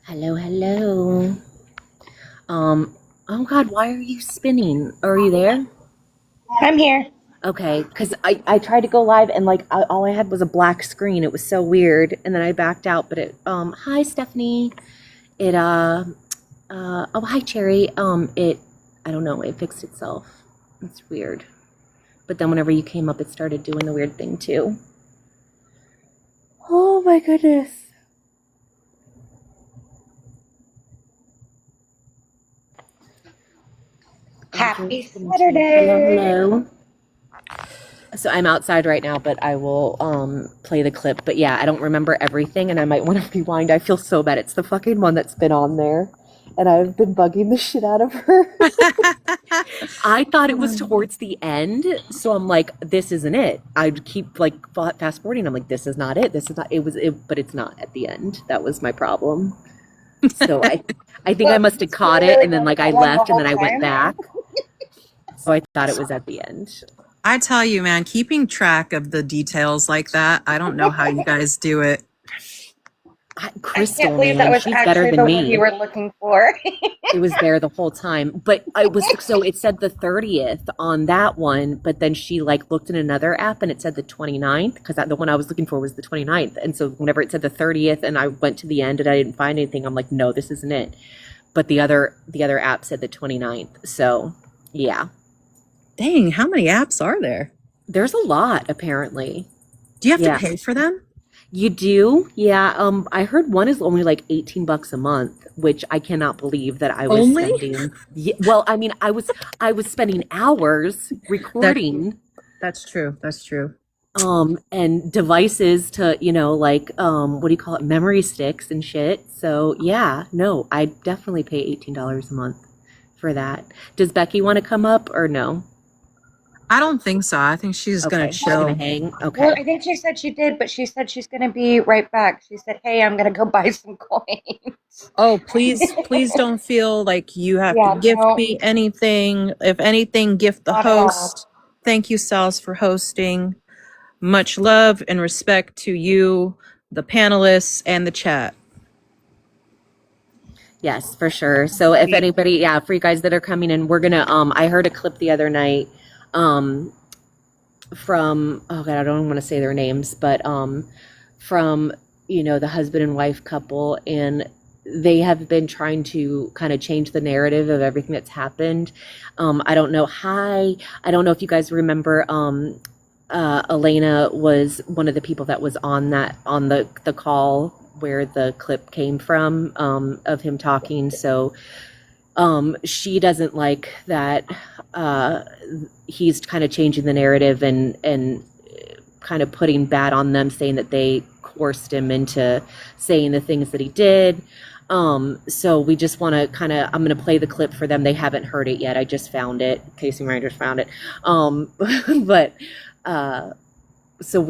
Hello, hello. Oh God, why are you spinning? Are you there? I'm here. Okay, because I tried to go live and all I had was a black screen. It was so weird, and then I backed out. But hi Stephanie. It oh hi Cherry. I don't know. It fixed itself. It's weird. But then whenever you came up, it started doing the weird thing too. Oh my goodness. Okay, Happy spinning too. Hello, Saturday. hello. So I'm outside right now, but I will play the clip. But yeah, I don't remember everything, and I might want to rewind. I feel so bad. It's the fucking one that's been on there, and I've been bugging the shit out of her. I thought it was towards the end, so I'm like, this isn't it. I'd keep like fast forwarding. I'm like, this is not it. This is not. It was it, but it's not at the end. That was my problem. So I think I Well, must have you were caught it, really and then going like for I that one the left, and whole then I went time. back. So I thought it was at the end. I tell you, man, keeping track of the details like that, I don't know how you guys do it. I can't Crystal, believe that man, was she's better actually than the one you me. were looking for. It was there the whole time. But I was so it said the 30th on that one, but then she like looked in another app and it said the 29th because the one I was looking for was the 29th. And so whenever it said the 30th and I went to the end and I didn't find anything, I'm like, no, this isn't it. But the other app said the 29th. So, yeah. Dang, how many apps are there? There's a lot apparently. Do you have to Yeah. pay for them? You do? Yeah. I heard one is only like $18 a month, which I cannot believe that I was Only? spending. Yeah, well, I mean, I was spending hours That recording that's true. That's true. and devices to, like what do you call it? Memory sticks and shit. So, yeah, no, I definitely pay $18 a month for that. Does Becky want to come up or no? I don't think so. I think she's gonna Okay, she's gonna chill. hang. Well, Okay. I think she said she did, but she said she's going to be right back. She said, "Hey, I'm going to go buy some coins." Oh, please don't feel like you have to Yeah, gift no, me anything. If anything, gift the not at all. host. Thank you, Salz, for hosting. Much love and respect to you, the panelists, and the chat. Yes, for sure. So if anybody, yeah, for you guys that are coming in, we're gonna I heard a clip the other night um from oh god, I don't want to say their names, but from the husband and wife couple, and they have been trying to kind of change the narrative of everything that's happened. I don't know. Hi, I don't know if you guys remember Elena was one of the people that was on the call where the clip came from of him talking. So she doesn't like that uh, he's kind of changing the narrative and kind of putting bad on them, saying that they coerced him into saying the things that he did. So we just want to I'm going to play the clip for them. They haven't heard it yet. I just found it. Casey Rangers found it. But uh, so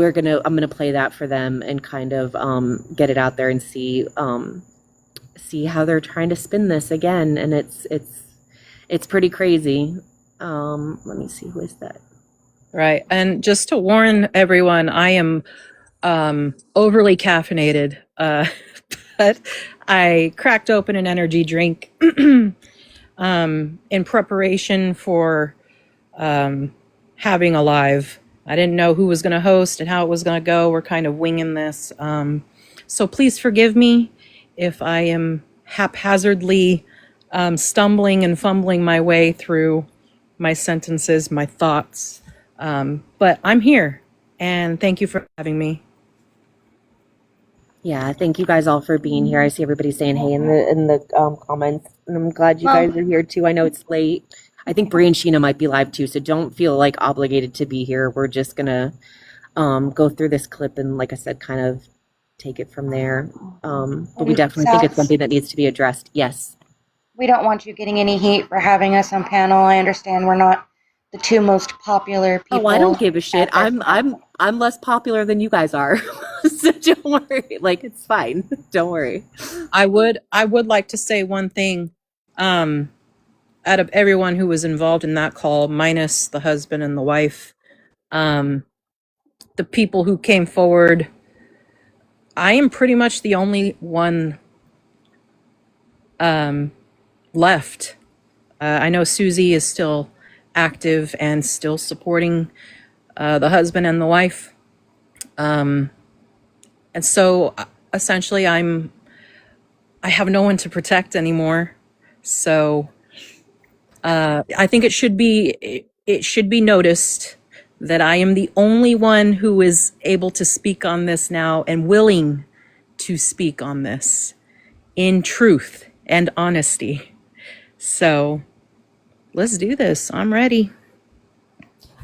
I'm gonna play that for them and kind of get it out there and see how they're trying to spin this again, and it's pretty crazy. Let me see, who is that? Right. And just to warn everyone, I am overly caffeinated, but I cracked open an energy drink in preparation for having a live. I didn't know who was going to host and how it was going to go. We're kind of winging this. So please forgive me if I am haphazardly stumbling and fumbling my way through my sentences, my thoughts. But I'm here, and thank you for having me. Yeah, thank you guys all for being here. I see everybody saying hey in the comments, and I'm glad you guys Well, are here too. I know it's late. I think Bree and Sheena might be live too, so don't feel like obligated to be here. We're just gonna go through this clip and, like I said, kind of take it from there. But we definitely think it's Salz, something that needs to be addressed. Yes. we don't want you getting any heat for having us on panel. I understand we're not the two most popular Oh, I don't people give a shit. at this I'm less popular than you guys are. So don't worry. Like, it's fine. Don't worry. I would like to say one thing. Um, Out of everyone who was involved in that call, minus the husband and the wife, um, the people who came forward, I am pretty much the only one left. I know Susie is still active and still supporting the husband and the wife. And so essentially I have no one to protect anymore. So I think it should be noticed that I am the only one who is able to speak on this now and willing to speak on this in truth and honesty. So let's do this. I'm ready.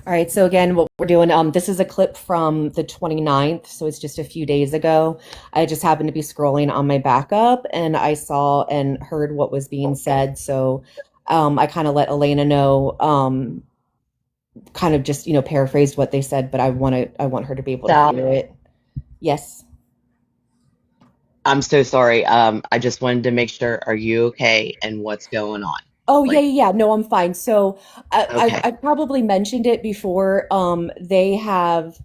All right, so again, what we're doing, this is a clip from the 29th, so it's just a few days ago. I just happened to be scrolling on my backup and I saw and heard what was being said. So I kind of let Elena know, kind of just, paraphrased what they said, but I want her to be able to hear it. Yes. I'm so sorry. I just wanted to make sure, are you okay and what's going on? Oh, Like, yeah. No, I'm fine. So okay. I probably mentioned it before. They have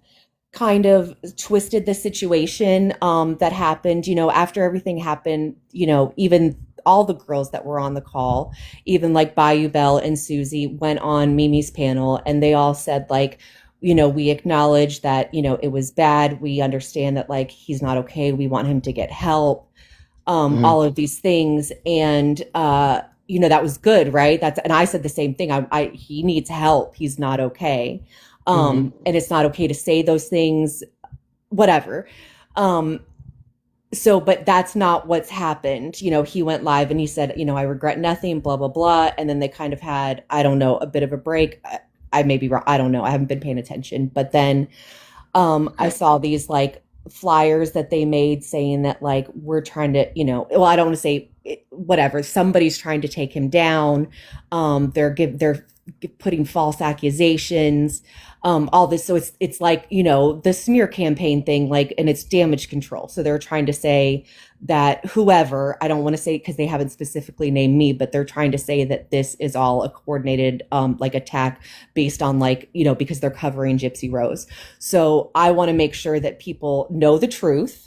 kind of twisted the situation that happened, after everything happened, even all the girls that were on the call, even like Bayou Bell and Susie went on Mimi's panel and they all said like, we acknowledge that, it was bad. We understand that like he's not okay. We want him to get help. All of these things. And that was good, right? And I said the same thing. He needs help. He's not okay. And it's not okay to say those things, whatever. But that's not what's happened. He went live and he said, I regret nothing, blah, blah, blah. And then they kind of had, I don't know, a bit of a break. I may be wrong. I don't know. I haven't been paying attention. But then I saw these like flyers that they made saying that like, we're trying to, I don't want to say whatever. Somebody's trying to take him down. They're putting false accusations, all this. So it's like, the smear campaign thing, like, and it's damage control. So they're trying to say that whoever, I don't want to say because they haven't specifically named me, but they're trying to say that this is all a coordinated, like attack based on like, because they're covering Gypsy Rose. So I want to make sure that people know the truth.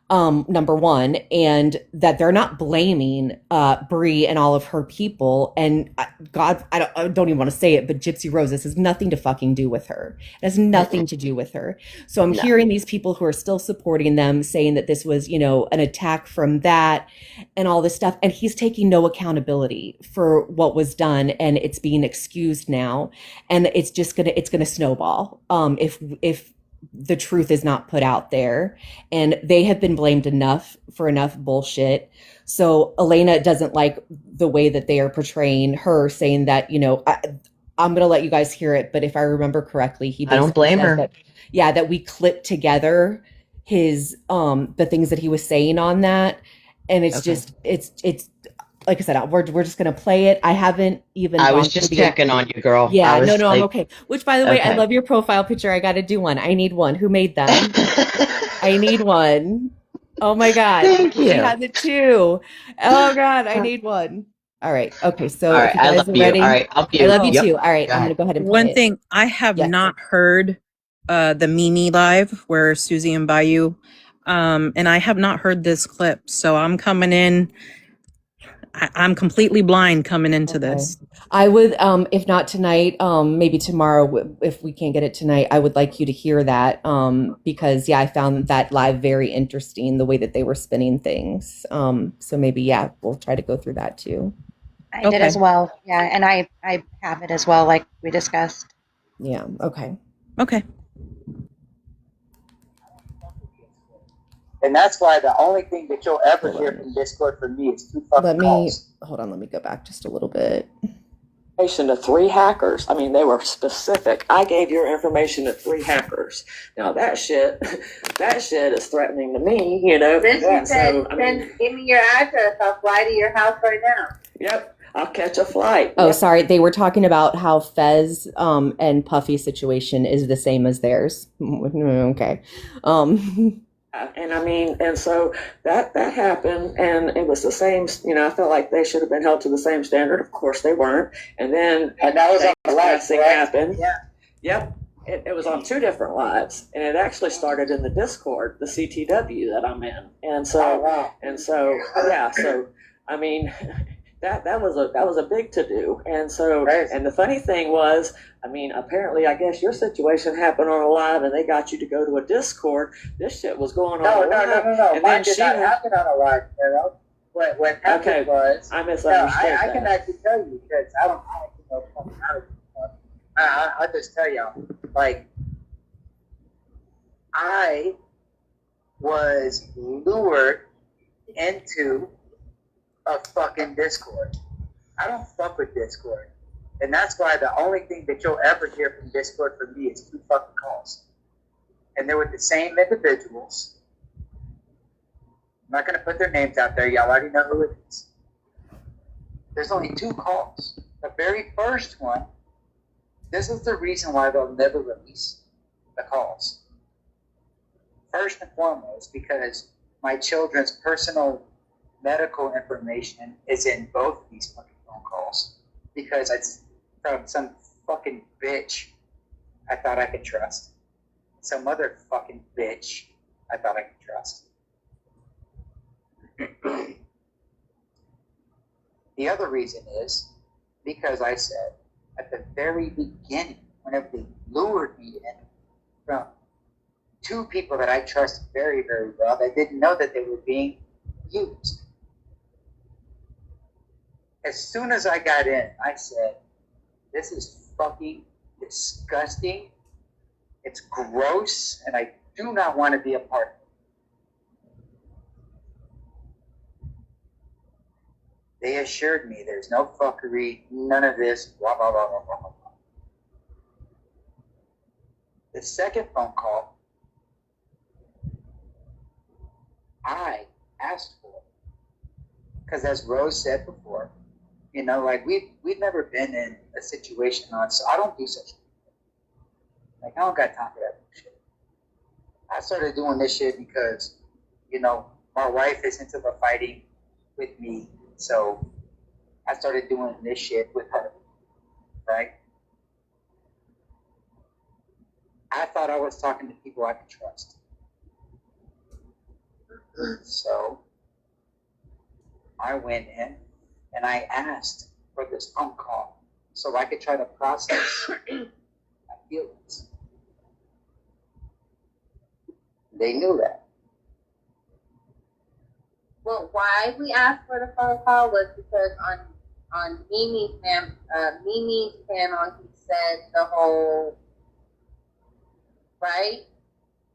Number one, and that they're not blaming Bree and all of her people. And God, I don't even want to say it, but Gypsy Rose, this has nothing to fucking do with her. It has nothing to do with her. So I'm hearing these people who are still supporting them saying that this was, an attack from that and all this stuff. And he's taking no accountability for what was done, and it's being excused now. And it's gonna snowball. If the truth is not put out there, and they have been blamed enough for enough bullshit. So Elena doesn't like the way that they are portraying her, saying that, I'm going to let you guys hear it. But if I remember correctly, I don't blame her. That we clipped together his, the things that he was saying on that. And it's just, it's like I said, we're just going to play it. I haven't even. I was just checking on you, girl. Yeah, no, I'm okay. Which, by the way, I love your profile picture. I got to do one. I need one. Who made them? I need one. Oh my God. Thank you. She has it too. Oh God, I need one. All right. Okay. So all right, if you guys are ready. All right, I love you too. All right. I'm going to go ahead and play One it. thing, I have not heard the Mimi live where Susie and Bayou, and I have not heard this clip. So I'm coming in. I'm completely blind coming into this. I would, if not tonight, maybe tomorrow, if we can't get it tonight, I would like you to hear that, because I found that live very interesting, the way that they were spinning things. So maybe, we'll try to go through that too. I did as well. Yeah. And I have it as well, like we discussed. Yeah. Okay. Okay. And that's why the only thing that you'll ever hear from Discord from me is two fucking calls. Hold on, let me go back just a little bit. To 3 hackers. I mean, they were specific. I gave your information to 3 hackers. Now that shit is threatening to me, Then she said, give me your address. I'll fly to your house right now. Yep, I'll catch a flight. Oh, sorry. They were talking about how Fez and Puffy's situation is the same as theirs. Okay. And I mean, and so that happened, and it was the same. I felt like they should have been held to the same standard. Of course, they weren't. And then that was on the live thing happened. Yeah. Yep. It was on 2 different lives, and it actually started in the Discord, the CTW that I'm in. And so, oh, wow. and so, yeah. So I mean, that was a big to do. And so, Right. and the funny thing was, I mean, apparently, I guess your situation happened on a live, and they got you to go to a Discord. This shit was going on. No, a live, no. And Mine then did she not went, happen on a live, Carol. What happened Okay, was, I no, misunderstood I can that. actually tell you because I don't know fucking how to do stuff. I'll just tell y'all, like, I was lured into a fucking Discord. I don't fuck with Discord. And that's why the only thing that you'll ever hear from Discord from me is 2 fucking calls. And they're with the same individuals. I'm not going to put their names out there. Y'all already know who it is. There's only 2 calls. The very first one, this is the reason why they'll never release the calls. First and foremost, because my children's personal medical information is in both of these fucking phone calls. Because it's from some fucking bitch I thought I could trust. Some other fucking bitch I thought I could trust. The other reason is because I said at the very beginning, whenever they lured me in from 2 people that I trust very, very well, they didn't know that they were being used. As soon as I got in, I said, this is fucking disgusting. It's gross, and I do not want to be a part of it. They assured me there's no fuckery, none of this, blah, blah, blah, blah, blah, blah. The second phone call, I asked for, because as Rose said before, you know, like we've never been in a situation on, so I don't do such thing. Like I don't got time for that shit. I started doing this shit because, you know, my wife is into the fighting with me, so I started doing this shit with her, right? I thought I was talking to people I could trust. So I went in and I asked for this phone call so I could try to process my feelings. They knew that. Well, why we asked for the phone call was because on Mimi's panel, he said the whole, right?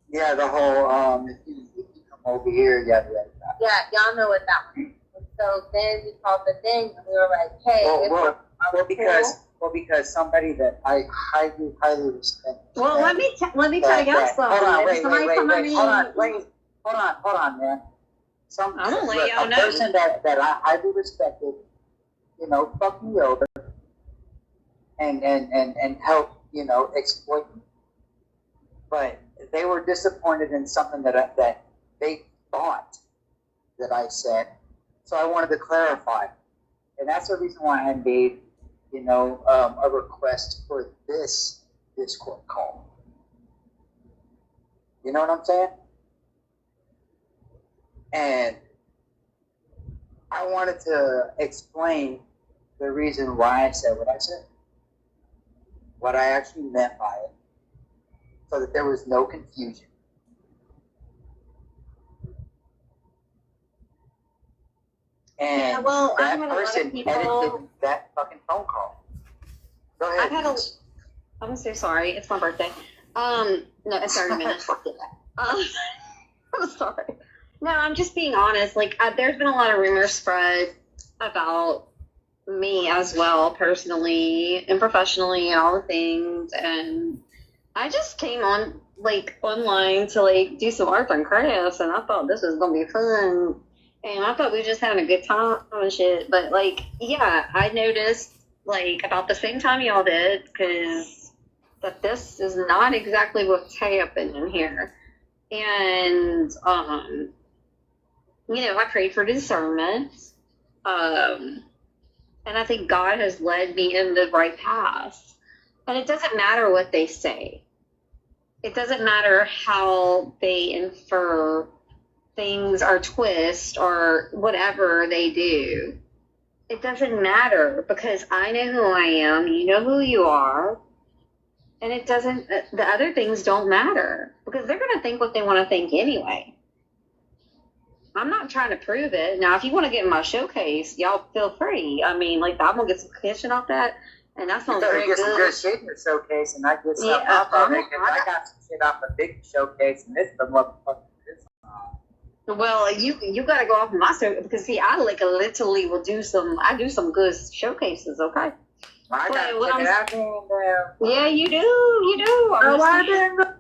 Yeah, the whole if you come over here, yada yada yada. Yeah, y'all know what that was. And so then we called the thing and we were like, hey, because somebody that I highly respect. well, let me tell y'all something. Hold on, wait, Somebody come at me. hold on, man. I'm gonna let y'all a know. person that I highly respected, you know, fucked me over and helped, you know, exploit me. But they were disappointed in something that they thought that I said. So I wanted to clarify. And that's the reason why I made, you know, a request for this Discord call. You know what I'm saying? And I wanted to explain the reason why I said what I said. What I actually meant by it. So that there was no confusion. And Yeah, well, I've that had a lot of person people- edited that fucking phone call. Go ahead. I'm so sorry. It's my birthday. No, it's 30 minutes. I'm sorry. No, I'm just being honest. Like, there's been a lot of rumors spread about me as well, personally and professionally, and all the things. And I just came on, like, online to, like, do some art and crafts, and I thought this was gonna be fun. And I thought we were just having a good time and shit. But, like, yeah, I noticed, like, about the same time y'all did, because that this is not exactly what's happening here. And, you know, I prayed for discernment. And I think God has led me in the right path. And it doesn't matter what they say. It doesn't matter how they infer things or twist or whatever they do. It doesn't matter because I know who I am, you know who you are, and it doesn't, the other things don't matter because they're going to think what they want to think anyway. I'm not trying to prove it. Now, if you want to get in my showcase, y'all feel free. I mean, like, I'm going to get some commission off that, and that sounds very get good. some good shit in your showcase, and I get some Yeah, off of it, 'cause I got some shit off a big showcase, and this is the motherfucker. Well, you got to go off my service because see, I like literally will do some. I do some good showcases. Okay. I But what gotta check it out there. Yeah, you do. You do. I'm Oh, just I saying. didn't.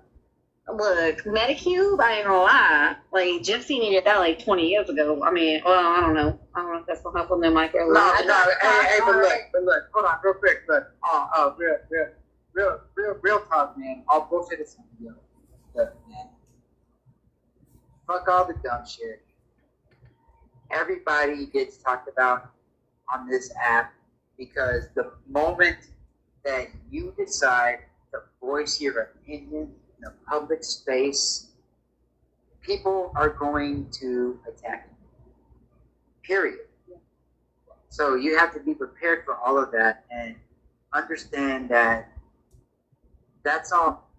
Look, Medicube. I ain't gonna lie. Like Gypsy needed that like 20 years ago. I mean, well, I don't know. I don't know if that's gonna help with them like No, hey, but look, hold on, real quick, look, real talk, man. All bullshit is look, man. Fuck all the dumb shit. Everybody gets talked about on this app because the moment that you decide to voice your opinion in a public space, people are going to attack you. Period. So you have to be prepared for all of that and understand that that's all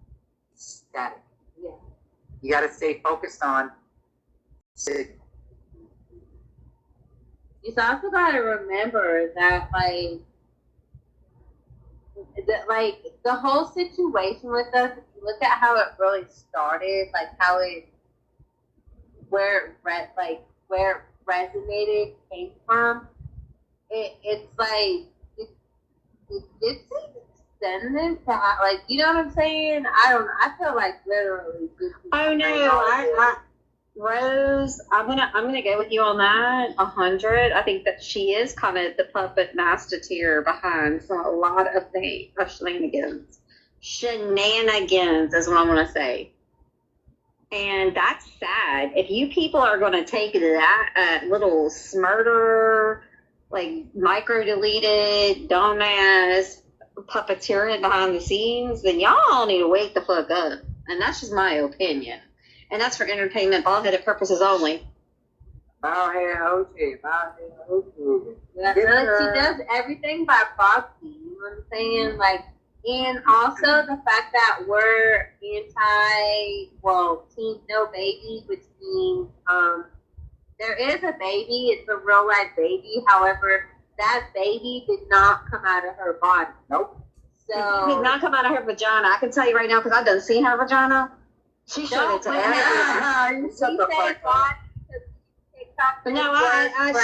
static. Yeah. You got to stay focused on it. You also gotta remember that, the whole situation with us, if you look at how it really started, like how it, where it resonated came from, it's like, it's descendants to have, like, you know what I'm saying? I feel like literally. Oh no, Rose, I'm gonna go with you on that 100. I think that she is kind of the puppet master tier behind a lot of things, of shenanigans. Shenanigans is what I'm gonna say, and that's sad. If you people are gonna take that little smurder, like micro deleted, dumbass puppeteering behind the scenes, then y'all need to wake the fuck up. And that's just my opinion. And that's for entertainment, ball-headed purposes only. Bowhead Hochi. Yeah, she does everything by proxy. You know what I'm saying? Like, and also the fact that we're team no baby, which means there is a baby. It's a real life baby. However, that baby did not come out of her body. Nope. So It did not come out of her vagina. I can tell you right now because I done seen her vagina. She showed it to everybody. You shut the fuck up. No,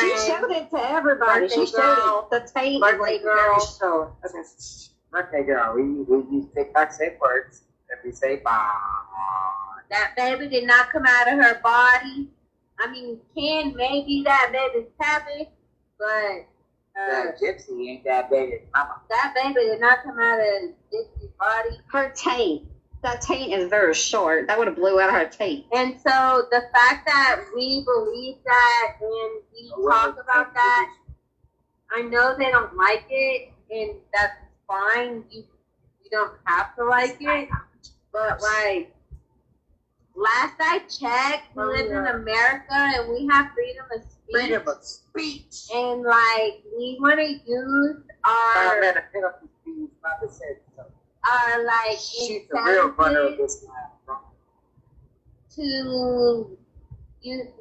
she showed it to everybody. She showed it. The tape was like very short. Okay, girl. We use TikTok safe words and we say bye. that baby did not come out of her body. I mean, maybe that baby's happy, but that Gypsy ain't that baby mama. that baby did not come out of Gypsy's body. Her taint. That taint is very short. That would have blew out her taint. And so the fact that we believe that and we talk about that, I know they don't like it, and that's fine. You don't have to like it, but like last I checked, we live in America and we have freedom of speech. Freedom of speech. And like we want to use our like she's the real runner of this man. to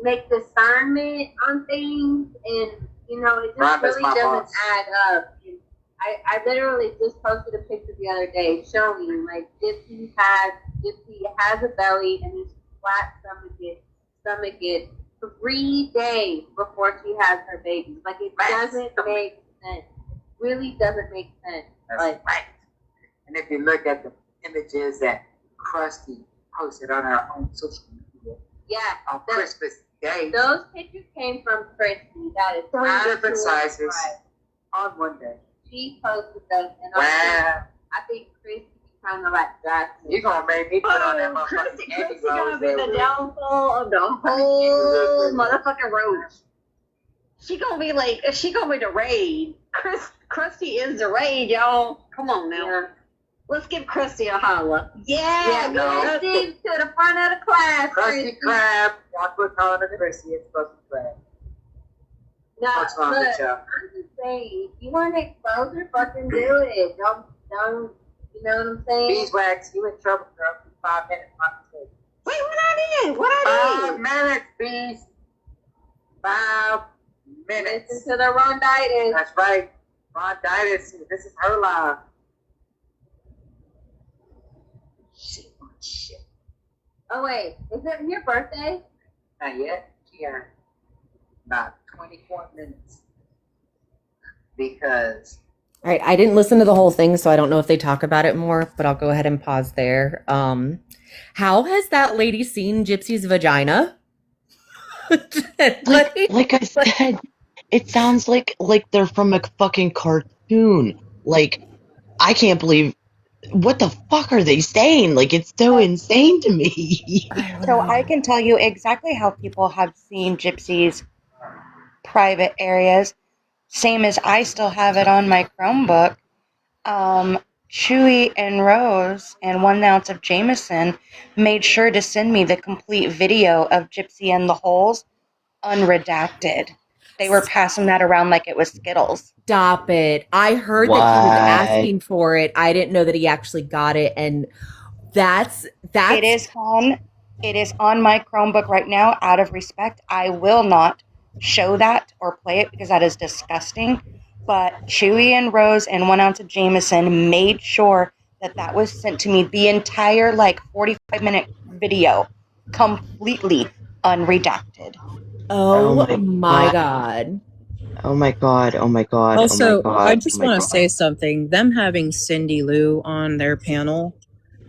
make discernment on things, and it just really doesn't add up. And I literally just posted a picture the other day showing like Gypsy has a belly and is flat stomach 3 days before she has her baby. Like it doesn't make sense. It really doesn't make sense. That's like right. And if you look at the images that Krusty posted on her own social media on Christmas Day, those pictures came from Christy. That is 3 different sizes right. on one day. She posted those, and Wow. I think Christy kind of like that. You gonna make me put on that Christy motherfucking gonna be the downfall of the whole motherfucking road. She gonna be the raid. Krusty is the raid, y'all. Come on now. Yeah. Let's give Krusty a holla. Yeah, no. Krusty to the front of the class. Krusty Krab. Watch what's calling it Krusty. It's Krusty Krab. No, What's wrong look, with you? I'm just saying, if you want to expose her, fucking do it. Don't, you know what I'm saying? Beeswax, you in trouble, girl. 5 minutes. Wait, what I did? What I 5 minutes, bees. 5 minutes. Listen to the Ronditis. That's right. Ronditis. This is her live. Shit. Oh, wait. Is it your birthday? Not yet. Yeah. About 24 minutes. Because All right, I didn't listen to the whole thing, so I don't know if they talk about it more, but I'll go ahead and pause there. How has that lady seen Gypsy's vagina? Like I said, it sounds like they're from a fucking cartoon. Like, I can't believe, what the fuck are they saying? Like, it's so insane to me. So I can tell you exactly how people have seen Gypsy's private areas. Same as I still have it on my Chromebook. Chewy and Rose and 1 ounce of Jameson made sure to send me the complete video of Gypsy and the holes unredacted. They were passing that around like it was Skittles. Stop it. I heard that he was What? asking for it. I didn't know that he actually got it. And that's It is on my Chromebook right now. Out of respect, I will not show that or play it because that is disgusting. But Chewy and Rose and 1 ounce of Jameson made sure that was sent to me. The entire 45-minute video, completely unredacted. Oh Oh my my God. Oh my god, oh my god, Also, oh my god. I just want to say something. Them having Cindy Lou on their panel,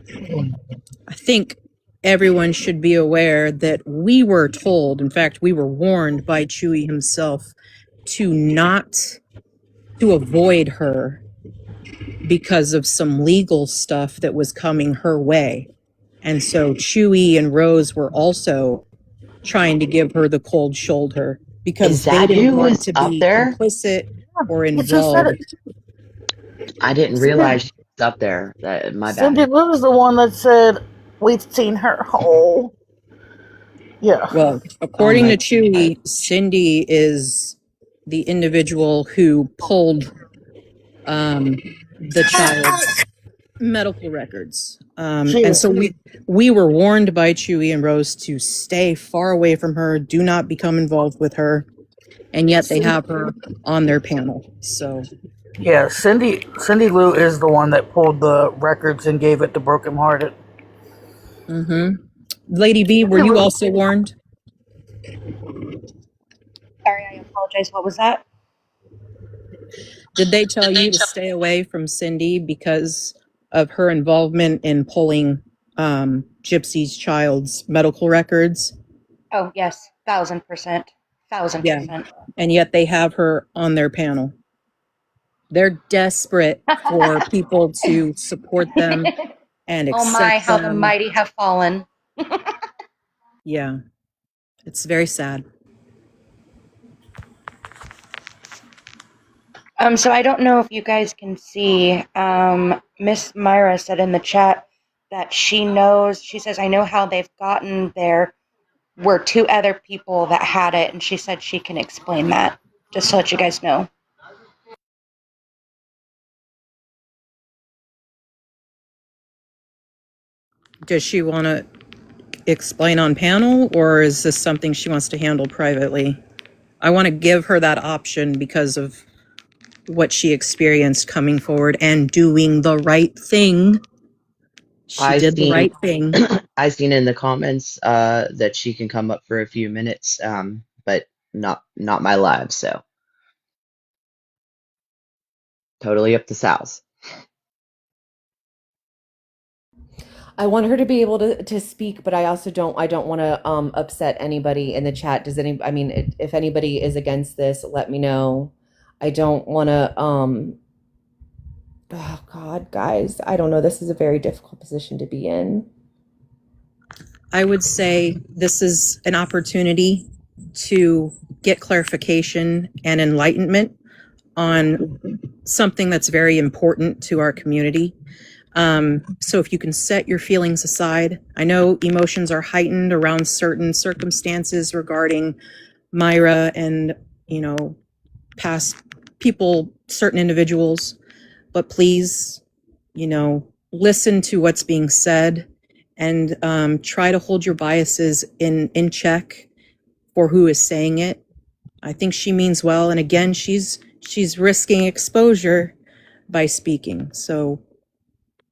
I think everyone should be aware that we were told, in fact, we were warned by Chewy himself to avoid her because of some legal stuff that was coming her way. And so Chewy and Rose were also trying to give her the cold shoulder because Is they that didn't who want was to up be there? complicit or It just said involved. it. I didn't realize she was up there. My Cindy bad. Lou was the one that said we've seen her whole. Yeah. Well, according my to Chewy, Cindy is the individual who pulled the child's medical records. And so we were warned by Chewy and Rose to stay far away from her, do not become involved with her, and yet they have her on their panel. So Yeah, Cindy Lou is the one that pulled the records and gave it to Broken Hearted. Lady B, were you also warned? Sorry, I apologize. What was that? Did they tell you to stay away from Cindy because of her involvement in pulling Gypsy's child's medical records? Oh, yes. 1,000%. 1,000%. And yet they have her on their panel. They're desperate for people to support them and accept Oh my, how the them. mighty have fallen. Yeah, it's very sad. So I don't know if you guys can see, Miss Myra said in the chat that she says, I know how they've gotten there. Were 2 other people that had it, and she said she can explain that, just to let you guys know. Does she want to explain on panel, or is this something she wants to handle privately? I want to give her that option because of what she experienced coming forward and doing the right thing. She did the right thing. I seen in the comments that she can come up for a few minutes, but not my live, so totally up to Salz. I want her to be able to speak, but I also don't want to upset anybody in the chat. If anybody is against this, let me know. I don't want to oh God, guys, I don't know. This is a very difficult position to be in. I would say this is an opportunity to get clarification and enlightenment on something that's very important to our community. So if you can set your feelings aside, I know emotions are heightened around certain circumstances regarding Myra and, past people, certain individuals, but please, listen to what's being said and try to hold your biases in check for who is saying it. I think she means well, and again, she's risking exposure by speaking. So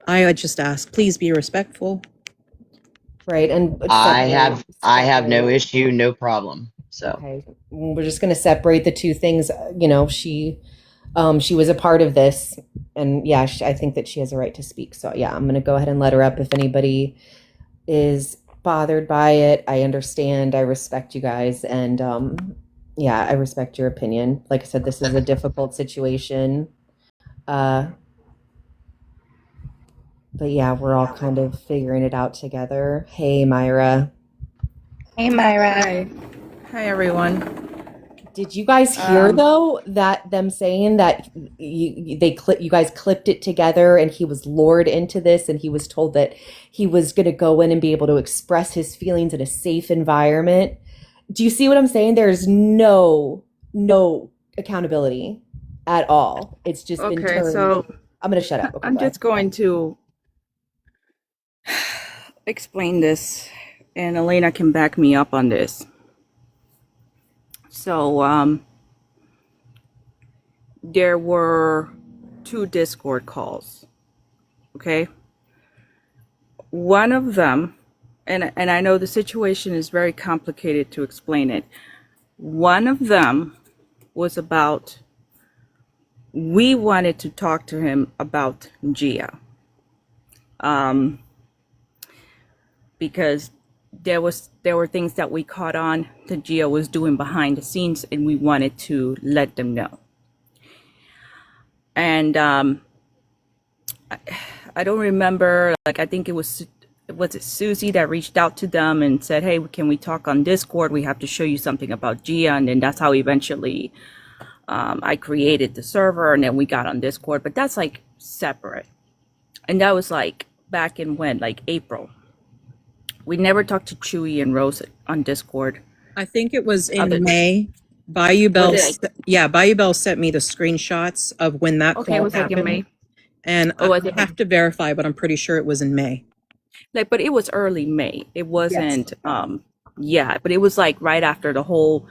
I would just ask, please be respectful. Right, and I have no separate. issue, no problem. So Okay, we're just going to separate the two things. She was a part of this, and yeah, I think that she has a right to speak. So yeah, I'm going to go ahead and let her up. If anybody is bothered by it, I understand. I respect you guys, and yeah, I respect your opinion. Like I said, this is a difficult situation. But yeah, we're all kind of figuring it out together. Hey, Myra. Hey, Myra. Hi. Hi, everyone. Did you guys hear though that them saying that you guys clipped it together and he was lured into this and he was told that he was going to go in and be able to express his feelings in a safe environment? Do you see what I'm saying? There's no accountability at all. It's just been Okay, turned. so I'm going to shut up. Okay, I'm go ahead. just going to explain this, and Elena can back me up on this. So, there were 2 Discord calls, okay? One of them, and I know the situation is very complicated to explain it. One of them was about, we wanted to talk to him about Gia. Because there were things that we caught on that Gia was doing behind the scenes, and we wanted to let them know. And I don't remember, like, I think was it Susie that reached out to them and said, hey, can we talk on Discord? We have to show you something about Gia. And then that's how eventually I created the server, and then we got on Discord. But that's like separate. And that was like back in when, like April. We never talked to Chewy and Rose on Discord. I think it was in May. Bayou Bell sent me the screenshots of when that Okay, it call was like in happened. May. And I have to verify, but I'm pretty sure it was in May. Like, but it was early May. It wasn't, yeah, but it was like right after the whole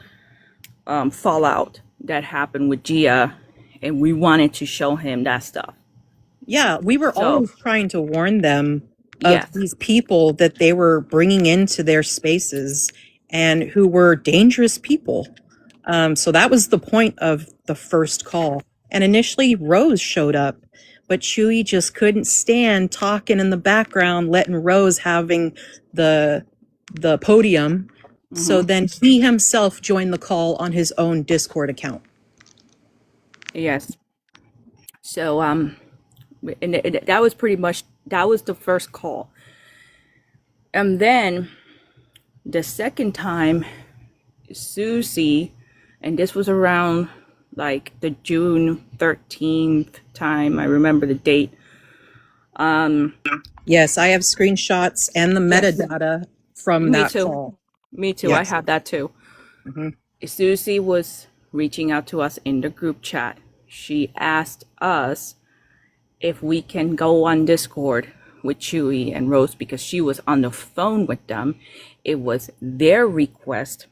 fallout that happened with Gia, and we wanted to show him that stuff. Yeah, we were always trying to warn them of Yes. these people that they were bringing into their spaces and who were dangerous people. So that was the point of the first call. And initially Rose showed up, but Chewy just couldn't stand talking in the background, letting Rose having the podium. So then he himself joined the call on his own Discord account. Yes. So and that was pretty much, that was the first call. And then the second time, Susie, and this was around like the June 13th time, I remember the date. Yes, I have screenshots and the metadata from that too. call. Me too. Yes. I have that too. Susie was reaching out to us in the group chat. She asked us if we can go on Discord with Chewy and Rose because she was on the phone with them. It was their request.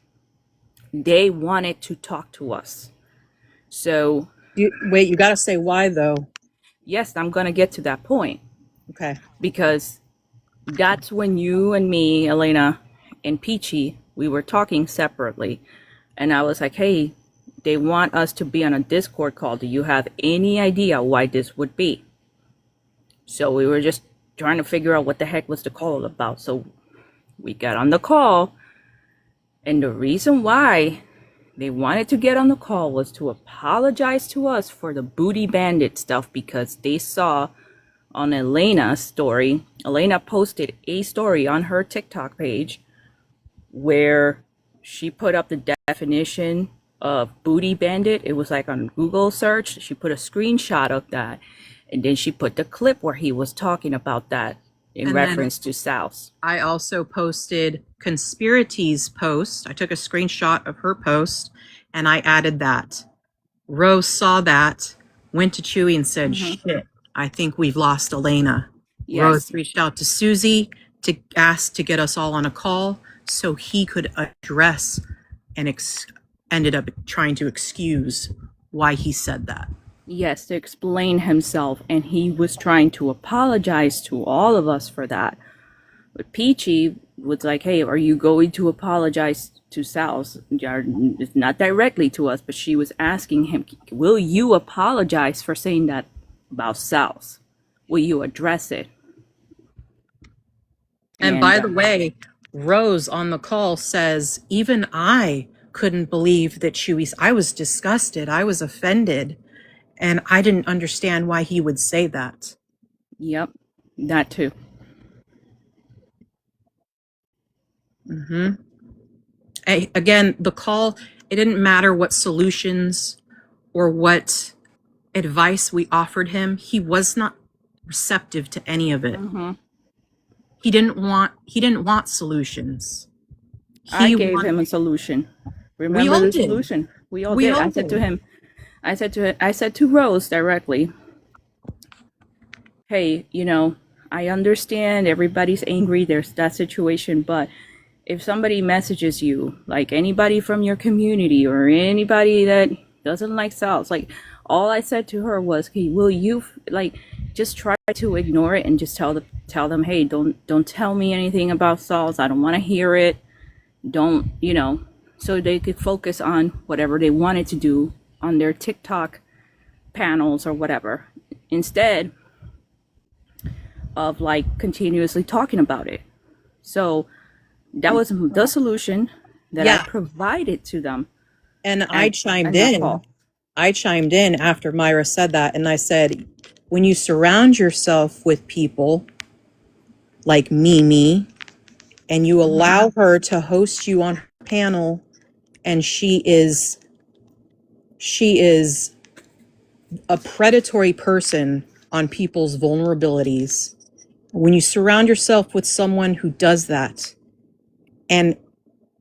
They wanted to talk to us. So wait, you got to say why though. Yes, I'm going to get to that point. Okay. Because that's when you and me, Elena, and Peachy, we were talking separately. And I was like, hey, they want us to be on a Discord call. Do you have any idea why this would be? So we were just trying to figure out what the heck was the call about. So we got on the call. And the reason why they wanted to get on the call was to apologize to us for the Booty Bandit stuff, because they saw on Elena's story, Elena posted a story on her TikTok page where she put up the definition of Booty Bandit. It was like on Google search. She put a screenshot of that. And then she put the clip where he was talking about that in And then reference to Salz. I also posted Conspiracy's post. I took a screenshot of her post and I added that. Rose saw that, went to Chewy and said, shit, I think we've lost Elena. Yes. Rose reached out to Susie to ask to get us all on a call so he could address and ended up trying to excuse why he said that. Yes, to explain himself, and he was trying to apologize to all of us for that. But Peachy was like, hey, are you going to apologize to Salz? It's not directly to us, but she was asking him, will you apologize for saying that about Salz? Will you address it? And by the way, Rose on the call says, even I couldn't believe that I was disgusted. I was offended. And I didn't understand why he would say that. Yep, that too. Again, the call, it didn't matter what solutions or what advice we offered him. He was not receptive to any of it. He didn't want solutions. I gave him a solution. Remember the solution? We all did. I said to him, I said to Rose directly, hey, I understand everybody's angry. There's that situation, but if somebody messages you, like anybody from your community or anybody that doesn't like Salz, like all I said to her was, hey, will you just try to ignore it and just tell them, hey, don't tell me anything about Salz. I don't want to hear it. Don't, so they could focus on whatever they wanted to do on their TikTok panels or whatever, instead of continuously talking about it. So that was the solution that I provided to them. And I chimed in. I chimed in after Myra said that, and I said, when you surround yourself with people like Mimi, and you allow her to host you on her panel, and she is a predatory person on people's vulnerabilities. When you surround yourself with someone who does that and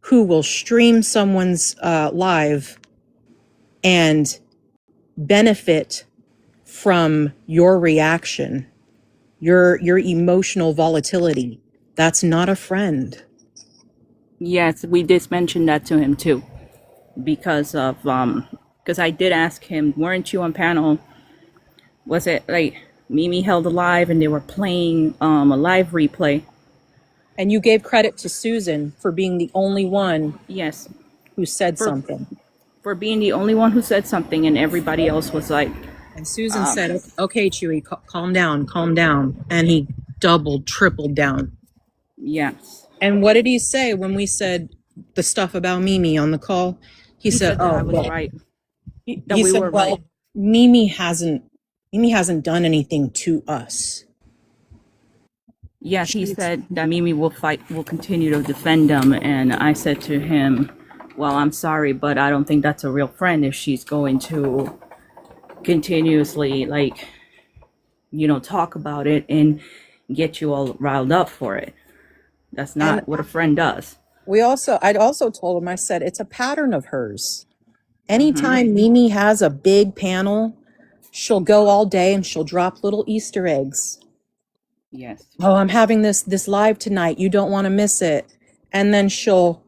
who will stream someone's live and benefit from your reaction, your emotional volatility, that's not a friend. Yes, we did mention that to him too, because I did ask him, weren't you on panel? Was it like Mimi held a live and they were playing a live replay? And you gave credit to Susan for being the only one, yes, who said something. For being the only one who said something, and everybody else was like. And Susan said, "Okay, Chewy, calm down," and he doubled, tripled down. Yes. And what did he say when we said the stuff about Mimi on the call? He said, that I was right. That we were right. Mimi hasn't done anything to us. Yes, he said that Mimi will continue to defend them. And I said to him, well, I'm sorry, but I don't think that's a real friend if she's going to continuously, talk about it and get you all riled up for it. That's not what a friend does. I'd also told him, I said, it's a pattern of hers. Anytime Mimi has a big panel, she'll go all day and she'll drop little Easter eggs. Yes. Oh, I'm having this live tonight. You don't want to miss it. And then she'll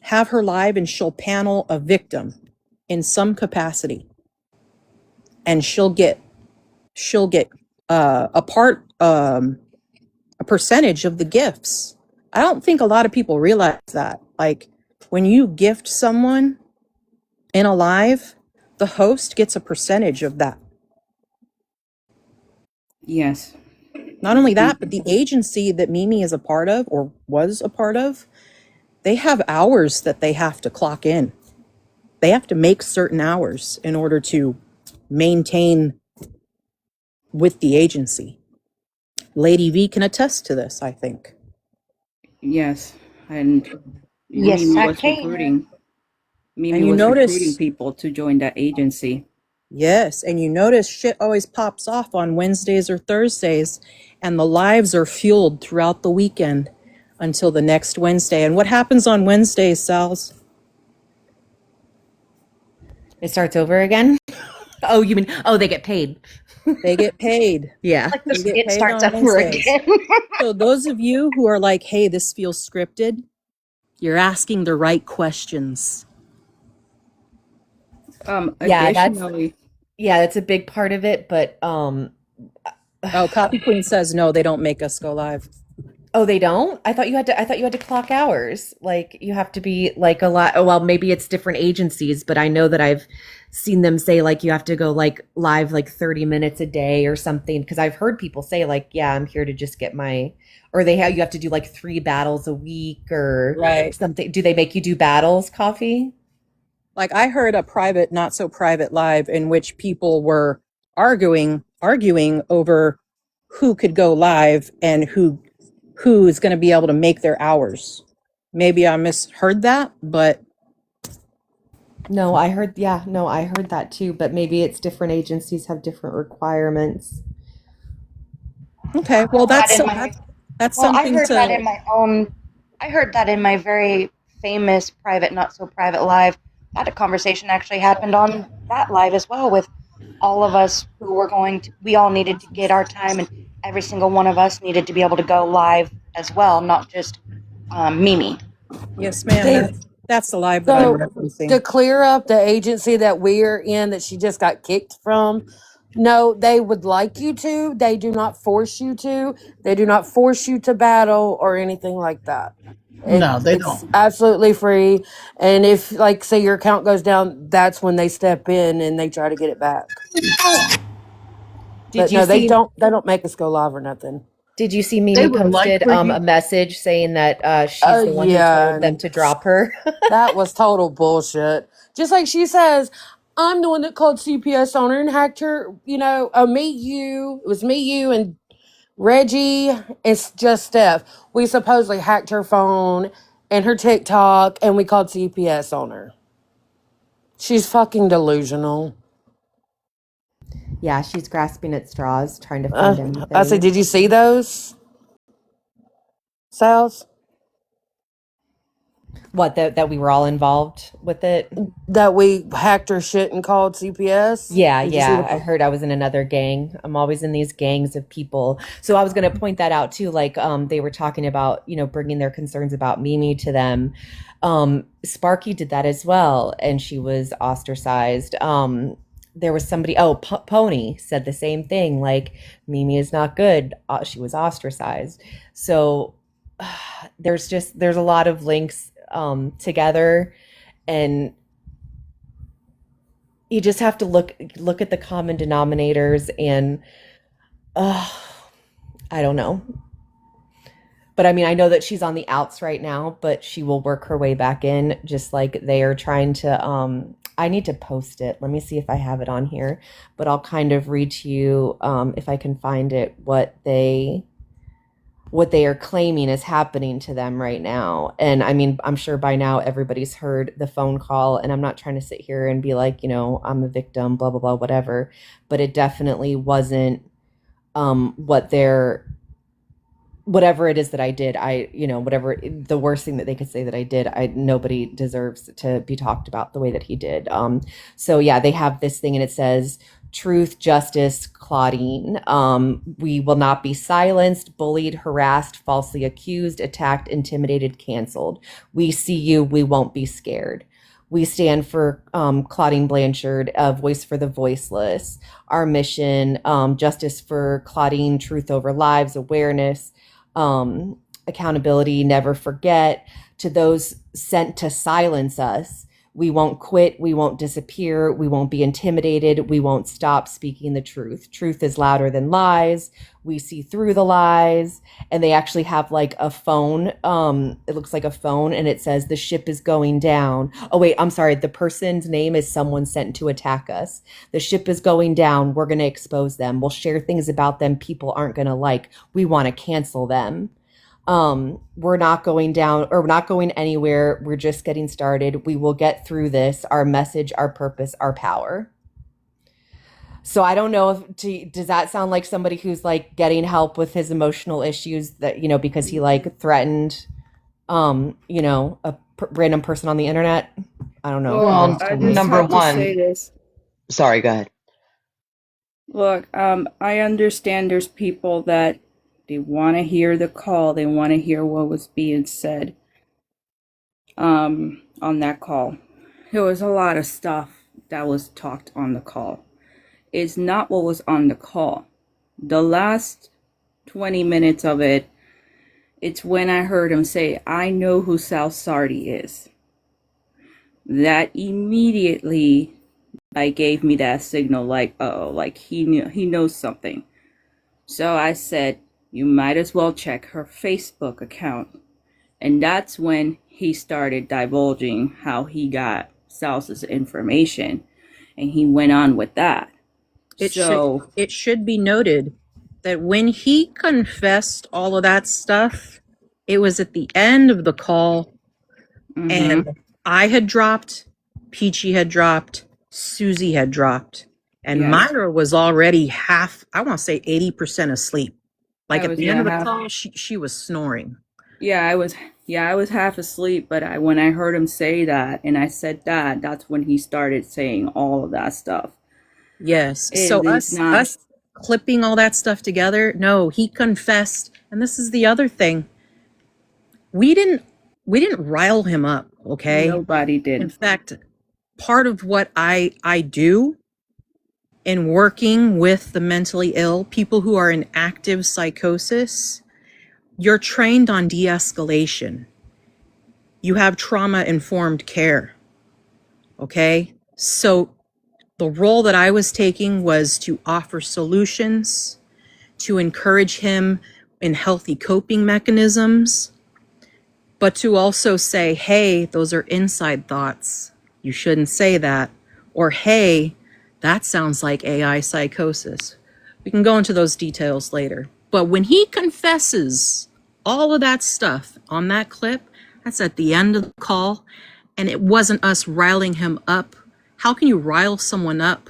have her live and she'll panel a victim in some capacity. And she'll get a percentage of the gifts. I don't think a lot of people realize that. Like, when you gift someone in a live, the host gets a percentage of that. Yes. Not only that, but the agency that Mimi is a part of, or was a part of, they have hours that they have to clock in. They have to make certain hours in order to maintain with the agency. Lady V can attest to this, I think. Yes. And yes, Mimi I was can. recruiting. Mimi And you was notice recruiting people to join that agency. Yes, and you notice shit always pops off on Wednesdays or Thursdays, and the lives are fueled throughout the weekend until the next Wednesday. And what happens on Wednesdays, Salz? It starts over again. Oh, you mean, oh, they get paid. They get paid. Yeah. Like They this, get it paid starts on over Wednesdays. again. So those of you who are like, hey, this feels scripted, you're asking the right questions. Yeah, Additionally, that's a big part of it, but Oh, Copy Queen says no, they don't make us go live. oh, they don't? I thought you had to clock hours. Like you have to be like a lot. Oh, well, maybe it's different agencies, but I know that I've seen them say like you have to go like live like 30 minutes a day or something. Because I've heard people say like, yeah, I'm here to just get my, or you have to do like 3 battles a week or Right. something. Do they make you do battles, Coffee? Like I heard a private, not so private live in which people were arguing over who could go live and who is going to be able to make their hours. Maybe I misheard that, but No, I heard. Yeah, no, I heard that too. But maybe it's different agencies have different requirements. okay. Well, that's That in my- that's Well, I something heard that in to. my own. I heard that in my very famous private, not so private live. That conversation actually happened on that live as well with all of us who were going to. We all needed to get our time, and every single one of us needed to be able to go live as well, not just Mimi. Yes, ma'am. They- That's the live that I'm So referencing. to clear up the agency that we're in that she just got kicked from, no, they would like you to. They do not force you to. They do not force you to battle or anything like that. No, they It's don't. absolutely free. And if, like, say your account goes down, that's when they step in and they try to get it back. Did But you no, they see? don't. They don't make us go live or nothing. Did you see They Mimi would like posted for you. a message saying that she's the one who Yeah, told them to drop her? that was total bullshit. Just like she says, I'm the one that called CPS on her and hacked her. You know, it was me, you, and Reggie. It's just Steph. We supposedly hacked her phone and her TikTok, and we called CPS on her. She's fucking delusional. Yeah, she's grasping at straws, trying to find anything. I said, did you see those, Sal's? What, that we were all involved with it? That we hacked her shit and called CPS? Yeah, Did you see yeah. the- I heard I was in another gang. I'm always in these gangs of people. So I was going to point that out too. Like, they were talking about, bringing their concerns about Mimi to them. Sparky did that as well, and she was ostracized. There was somebody, Pony said the same thing. Like, Mimi is not good. She was ostracized. So there's a lot of links together, and you just have to look at the common denominators, and I don't know. But I mean, I know that she's on the outs right now, but she will work her way back in, just like they are trying to. I need to post it. Let me see if I have it on here, but I'll kind of read to you, if I can find it, what they are claiming is happening to them right now. And I mean, I'm sure by now everybody's heard the phone call, and I'm not trying to sit here and be like, I'm a victim, blah, blah, blah, whatever. But it definitely wasn't whatever it is that I did, whatever the worst thing that they could say that I did, nobody deserves to be talked about the way that he did. So yeah, they have this thing, and it says, truth, justice, Claudine. We will not be silenced, bullied, harassed, falsely accused, attacked, intimidated, canceled. We see you. We won't be scared. We stand for Claudine Blanchard, a voice for the voiceless. Our mission, justice for Claudine, truth over lives, awareness, accountability, never forget. To those sent to silence us, we won't quit, we won't disappear, we won't be intimidated, we won't stop speaking the truth. Truth is louder than lies. We see through the lies. And they actually have like a phone. It looks like a phone, and it says, the ship is going down. Oh wait, I'm sorry. The person's name is someone sent to attack us. The ship is going down. We're going to expose them. We'll share things about them people aren't going to like. We want to cancel them. We're not going down, or we're not going anywhere. We're just getting started. We will get through this. Our message, our purpose, our power. So I don't know does that sound like somebody who's like getting help with his emotional issues that, because he like threatened, a random person on the internet? I don't know. Well, I just number have to say one, this. sorry, go ahead. Look, I understand there's people that they want to hear the call. They want to hear what was being said on that call. There was a lot of stuff that was talked on the call. It's not what was on the call. The last 20 minutes of it, it's when I heard him say, I know who Salz is. That immediately gave me that signal, like, oh, like he knows something. So I said, you might as well check her Facebook account. And that's when he started divulging how he got Salz's information. And he went on with that. It should be noted that when he confessed all of that stuff, it was at the end of the call, and I had dropped, Peachy had dropped, Susie had dropped, and Myra was already I want to say 80% asleep. Like at the end of the call, she was snoring. I was half asleep, but when I heard him say that, and I said that's when he started saying all of that stuff. Yes. So us clipping all that stuff together, no, he confessed. And this is the other thing. We didn't rile him up, okay? Nobody did. In fact, part of what I do in working with the mentally ill, people who are in active psychosis, you're trained on de-escalation. You have trauma-informed care, okay? So the role that I was taking was to offer solutions, to encourage him in healthy coping mechanisms, but to also say, hey, those are inside thoughts. You shouldn't say that. Or, hey, that sounds like AI psychosis. We can go into those details later. But when he confesses all of that stuff on that clip, that's at the end of the call, and it wasn't us riling him up. How can you rile someone up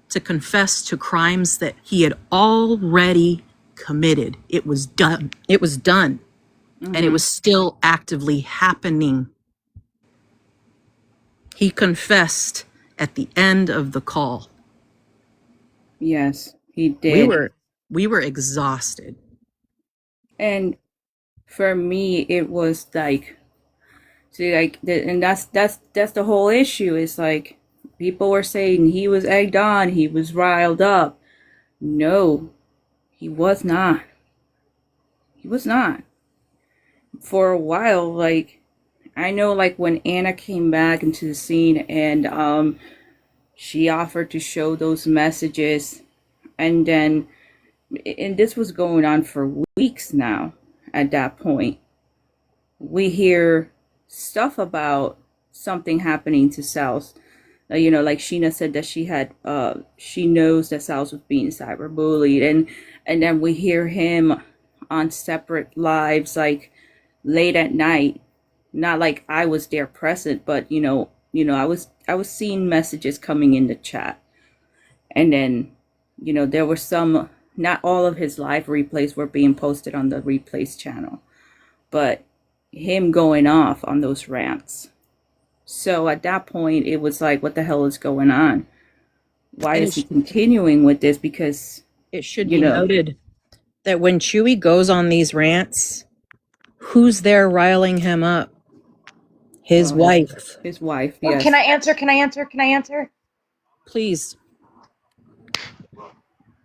to confess to crimes that he had already committed? It was done. It was done. And it was still actively happening. He confessed at the end of the call. Yes, he did. We were exhausted. And for me, it was like, and that's the whole issue. It's like people were saying he was egged on, he was riled up. No, he was not. He was not. For a while, I know, when Anna came back into the scene and she offered to show those messages, and this was going on for weeks now. At that point, we hear stuff about something happening to Salz. Like Sheena said that she knows that Salz was being cyberbullied, and then we hear him on separate lives, late at night. Not like I was there present, but I was seeing messages coming in the chat, and then there were some. Not all of his live replays were being posted on the replays channel, but him going off on those rants. So at that point, it was like, what the hell is going on? Why is he continuing with this? Because it should be noted that when Chewy goes on these rants, who's there riling him up? His wife. His wife, yes. Can I answer? Please.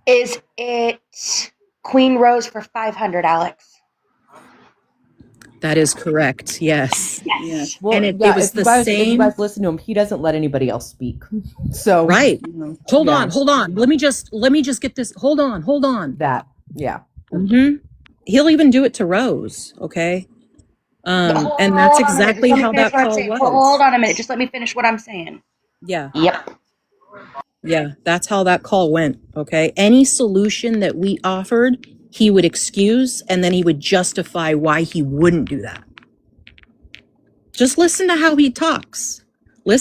Is it Queen Rose for 500, Alex? That is correct. Yes. Yes. Well, it was the same. If you guys listen to him, he doesn't let anybody else speak. So right. Hold on. Let me just get this. Hold on. That. Yeah. He'll even do it to Rose. Okay. And that's exactly how that call was. Hold on a minute. Just let me finish what I'm saying. Yeah. Yep. Yeah, that's how that call went, okay? Any solution that we offered, he would excuse, and then he would justify why he wouldn't do that. Just listen to how he talks. Go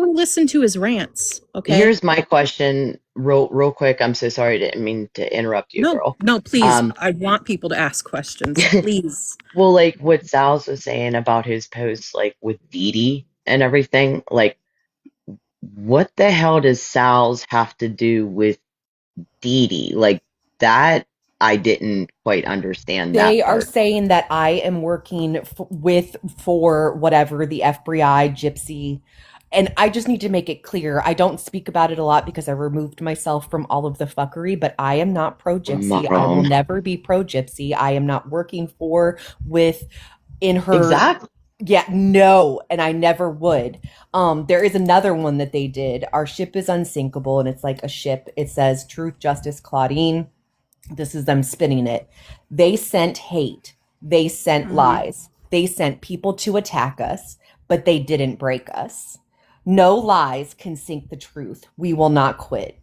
and listen to his rants, okay? Here's my question real quick, I'm so sorry, I didn't mean to interrupt you, No, girl. no, please. Um, I want people to ask questions. Please. well, like what Salz was saying about his post, like with Dee Dee and everything, like what the hell does Salz have to do with Dee Dee? Like that, I didn't quite understand that They are part. saying that I am working for whatever the FBI gypsy. And I just need to make it clear. I don't speak about it a lot because I removed myself from all of the fuckery, but I am not pro I'm not gypsy. I will wrong. never be pro gypsy. I am not working for, with, in her. Exactly. Yeah, no, and I never would. There is another one that they did. Our ship is unsinkable, and it's like a ship. It says Truth, Justice, Claudine. This is them spinning it. They sent hate. They sent lies. They sent people to attack us, but they didn't break us. No lies can sink the truth. We will not quit.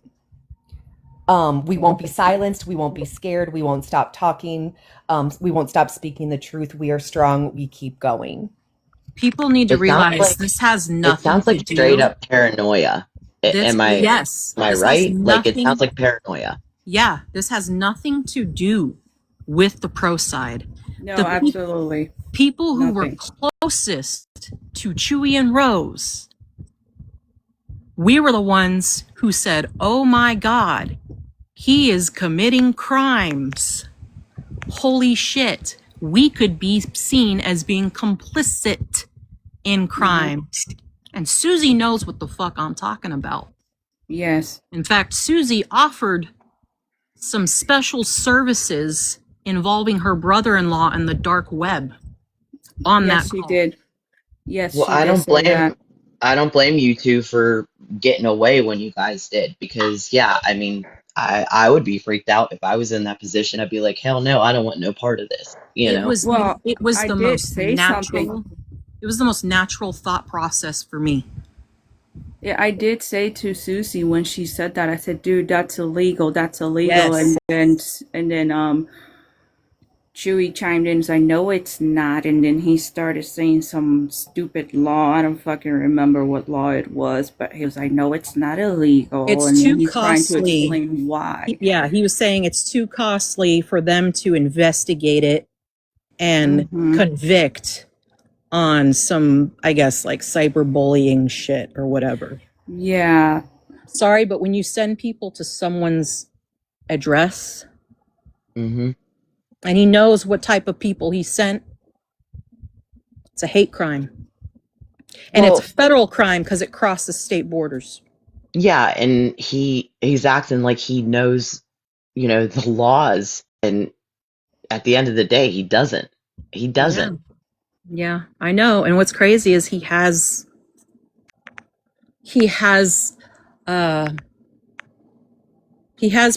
We won't be silenced. We won't be scared. We won't stop talking. We won't stop speaking the truth. We are strong. We keep going. People need to It sounds realize like this has it nothing sounds to like straight do. up paranoia. This, yes, Am I this has right? Like it sounds nothing. like paranoia. Yeah, this has nothing to do with the pro side. No, The absolutely. people who were Nothing. closest to Chewie and Rose, we were the ones who said, "Oh my God, he is committing crimes. Holy shit, we could be seen as being complicit in crimes." And Susie knows what the fuck I'm talking about. Yes. In fact, Susie offered some special services involving her brother-in-law and the dark web on Yes, that she call. did. Yes, Well, she did say that. I don't blame you two for getting away when you guys did because yeah, I mean, I would be freaked out if I was in that position. I'd be like, hell no, I don't want no part of this, you It know? was Well, it was I the did most say something. natural. It was the most natural thought process for me. Yeah, I did say to Susie when she said that, I said, dude, that's illegal. That's illegal. Yes. And then Chewie chimed in and said, I know it's not. And then he started saying some stupid law. I don't fucking remember what law it was, but he was, I know it's not illegal. It's and too then he's trying to costly. explain why. Yeah, he was saying it's too costly for them to investigate it and convict on some, I guess, like cyberbullying shit or whatever. Yeah. Sorry, but when you send people to someone's address Mm-hmm. and he knows what type of people he sent, it's a hate crime. And Well, it's a federal crime because it crosses state borders. yeah, and he's acting like he knows, you know, the laws, and at the end of the day, he doesn't. He doesn't. Yeah, I know. And what's crazy is he has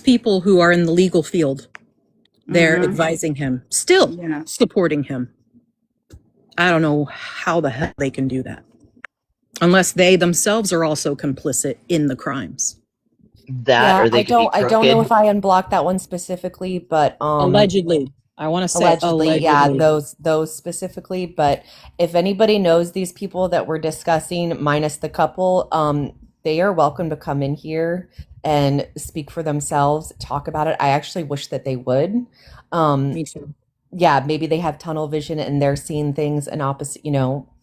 people who are in the legal field. They're advising him, still supporting him. I don't know how the hell they can do that. Unless they themselves are also complicit in the crimes. Yeah, I don't know if I unblocked that one specifically, but allegedly. I want to say allegedly. Yeah, those specifically. But if anybody knows these people that we're discussing, minus the couple, they are welcome to come in here and speak for themselves, talk about it. I actually wish that they would. Me too. Yeah, maybe they have tunnel vision and they're seeing things an opposite,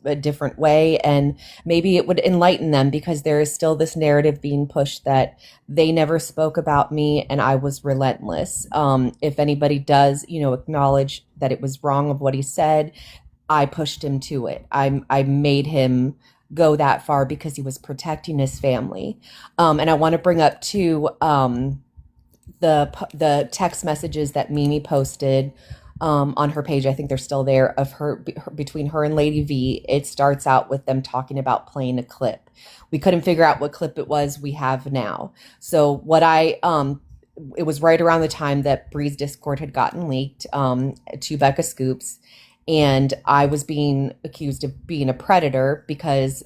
a different way, and maybe it would enlighten them, because there is still this narrative being pushed that they never spoke about me and I was relentless. If anybody does, acknowledge that it was wrong of what he said, I pushed him to it. I made him go that far because he was protecting his family. And I want to bring up too the text messages that Mimi posted on her page. I think they're still there, of her between her and Lady V. It starts out with them talking about playing a clip. We couldn't figure out what clip it was. We have now. So what it was right around the time that Bree's Discord had gotten leaked to Becca Scoops, and I was being accused of being a predator because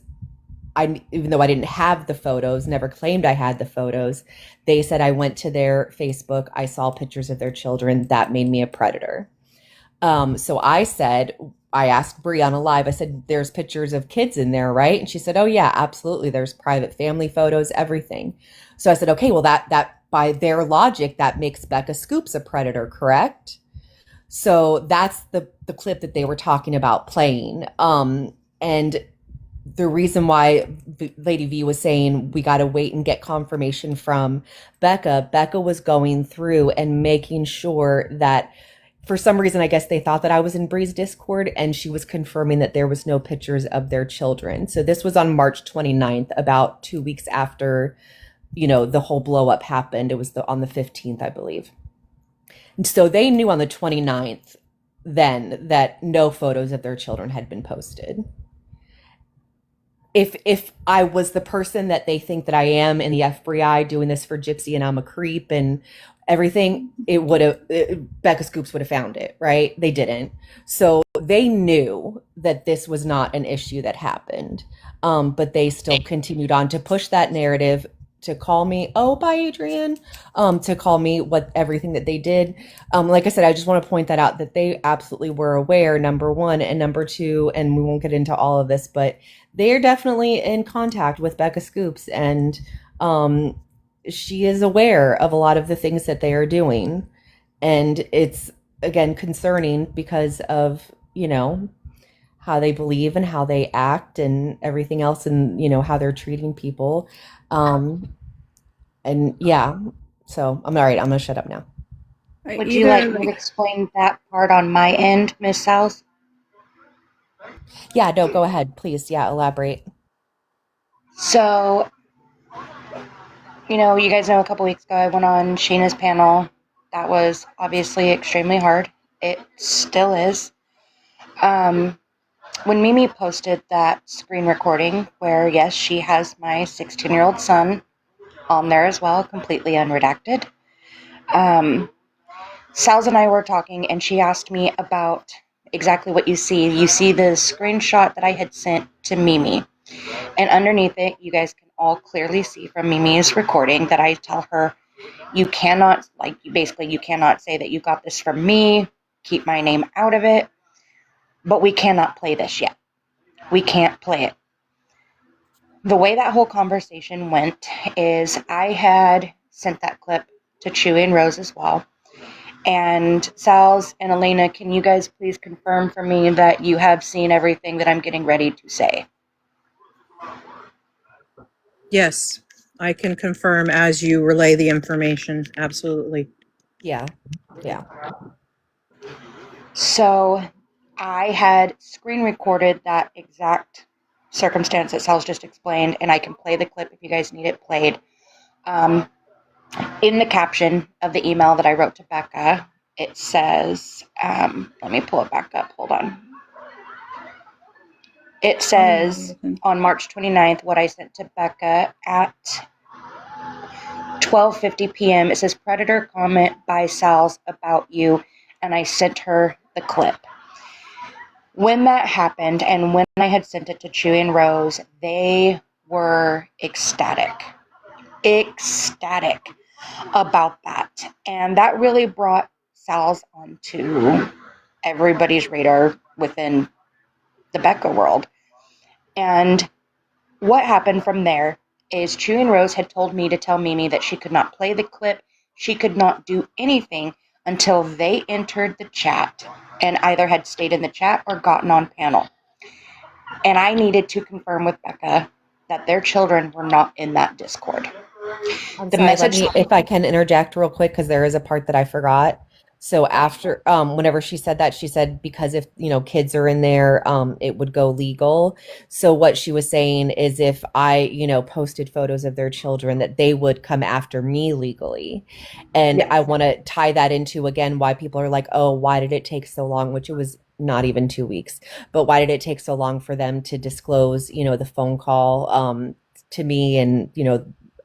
even though I didn't have the photos, never claimed I had the photos, they said I went to their Facebook, I saw pictures of their children, that made me a predator. So I said, I asked Brianna live, I said, there's pictures of kids in there, right? And she said, oh yeah, absolutely. There's private family photos, everything. So I said, okay, well that by their logic, that makes Becca Scoops a predator, correct? So that's the clip that they were talking about playing. And the reason why Lady V was saying we got to wait and get confirmation from Becca was going through and making sure that for some reason, I guess they thought that I was in Bree's Discord, and she was confirming that there was no pictures of their children. So this was on March 29th, about 2 weeks after, the whole blow up happened. It was on the 15th, I believe. And so they knew on the 29th then that no photos of their children had been posted. If I was the person that they think that I am in the FBI doing this for Gypsy and I'm a creep and everything, Becca Scoops would have found it, right? They didn't. So they knew that this was not an issue that happened. But they still continued on to push that narrative, to call me, oh, bye, Adrian, to call me everything that they did. Like I said, I just want to point that out, that they absolutely were aware, number one, and number two, and we won't get into all of this, but they are definitely in contact with Becca Scoops, and she is aware of a lot of the things that they are doing. And it's, again, concerning because of, how they believe and how they act and everything else, and, how they're treating people. And yeah, so I'm all right. I'm going to shut up now. Would you like me to explain that part on my end, Miss Salz? Yeah, no, go ahead, please. Yeah, elaborate. So, you guys know a couple weeks ago I went on Sheena's panel. That was obviously extremely hard. It still is. When Mimi posted that screen recording where, yes, she has my 16-year-old son on there as well, completely unredacted, Salz and I were talking, and she asked me about exactly what you see. You see the screenshot that I had sent to Mimi, and underneath it, you guys can all clearly see from Mimi's recording that I tell her, you cannot say that you got this from me, keep my name out of it, but we cannot play this yet. We can't play it. The way that whole conversation went is I had sent that clip to Chewy and Rose as well. And Salz and Elena, can you guys please confirm for me that you have seen everything that I'm getting ready to say? Yes, I can confirm as you relay the information. Absolutely. Yeah. So I had screen recorded that exact circumstance that Salz just explained, and I can play the clip if you guys need it played. In the caption of the email that I wrote to Becca, it says, let me pull it back up, hold on. It says on March 29th, what I sent to Becca at 12:50 p.m. It says, Predator comment by Salz about you, and I sent her the clip. When that happened, and when I had sent it to Chewy and Rose, they were ecstatic about that. And that really brought Salz onto everybody's radar within the Becca world. And what happened from there is Chewy and Rose had told me to tell Mimi that she could not play the clip, she could not do anything until they entered the chat and either had stayed in the chat or gotten on panel. And I needed to confirm with Becca that their children were not in that Discord. If I can interject real quick, because there is a part that I forgot. So after, whenever she said that, she said, because if, kids are in there, it would go legal. So what she was saying is if I, posted photos of their children, that they would come after me legally. And yes. I want to tie that into, again, why people are like, oh, why did it take so long? Which it was not even 2 weeks, but why did it take so long for them to disclose, the phone call, to me and,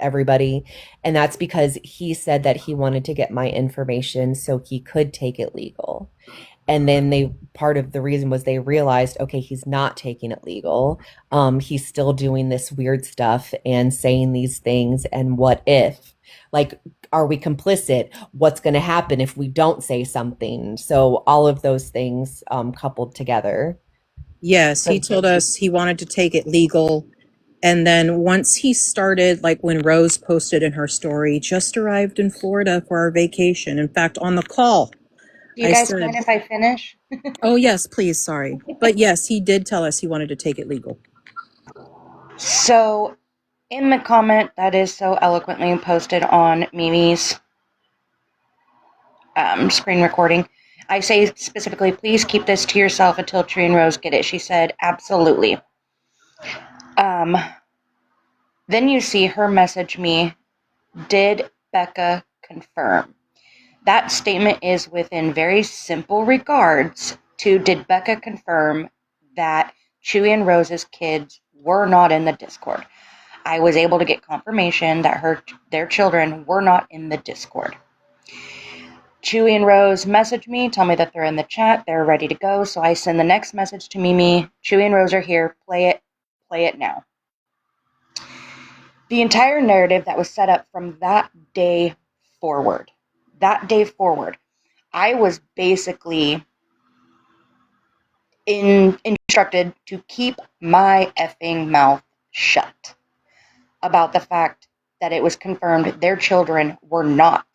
everybody? And that's because he said that he wanted to get my information so he could take it legal. And then part of the reason was they realized, okay, he's not taking it legal. He's still doing this weird stuff and saying these things. And what if, Like, are we complicit? What's going to happen if we don't say something? So all of those things coupled together. Yes, he told us he wanted to take it legal. And then once he started, like when Rose posted in her story, just arrived in Florida for our vacation. In fact, on the call, Do you I guys said, mind if I finish? oh, yes, please, sorry. But yes, he did tell us he wanted to take it legal. So, in the comment that is so eloquently posted on Mimi's screen recording, I say specifically, please keep this to yourself until Tree and Rose get it. She said, absolutely. Then you see her message me, did Becca confirm? That statement is within very simple regards to, did Becca confirm that Chewy and Rose's kids were not in the Discord? I was able to get confirmation that their children were not in the Discord. Chewy and Rose message me, tell me that they're in the chat, they're ready to go, so I send the next message to Mimi, Chewy and Rose are here, play it now. The entire narrative that was set up from that day forward, I was basically instructed to keep my effing mouth shut about the fact that it was confirmed their children were not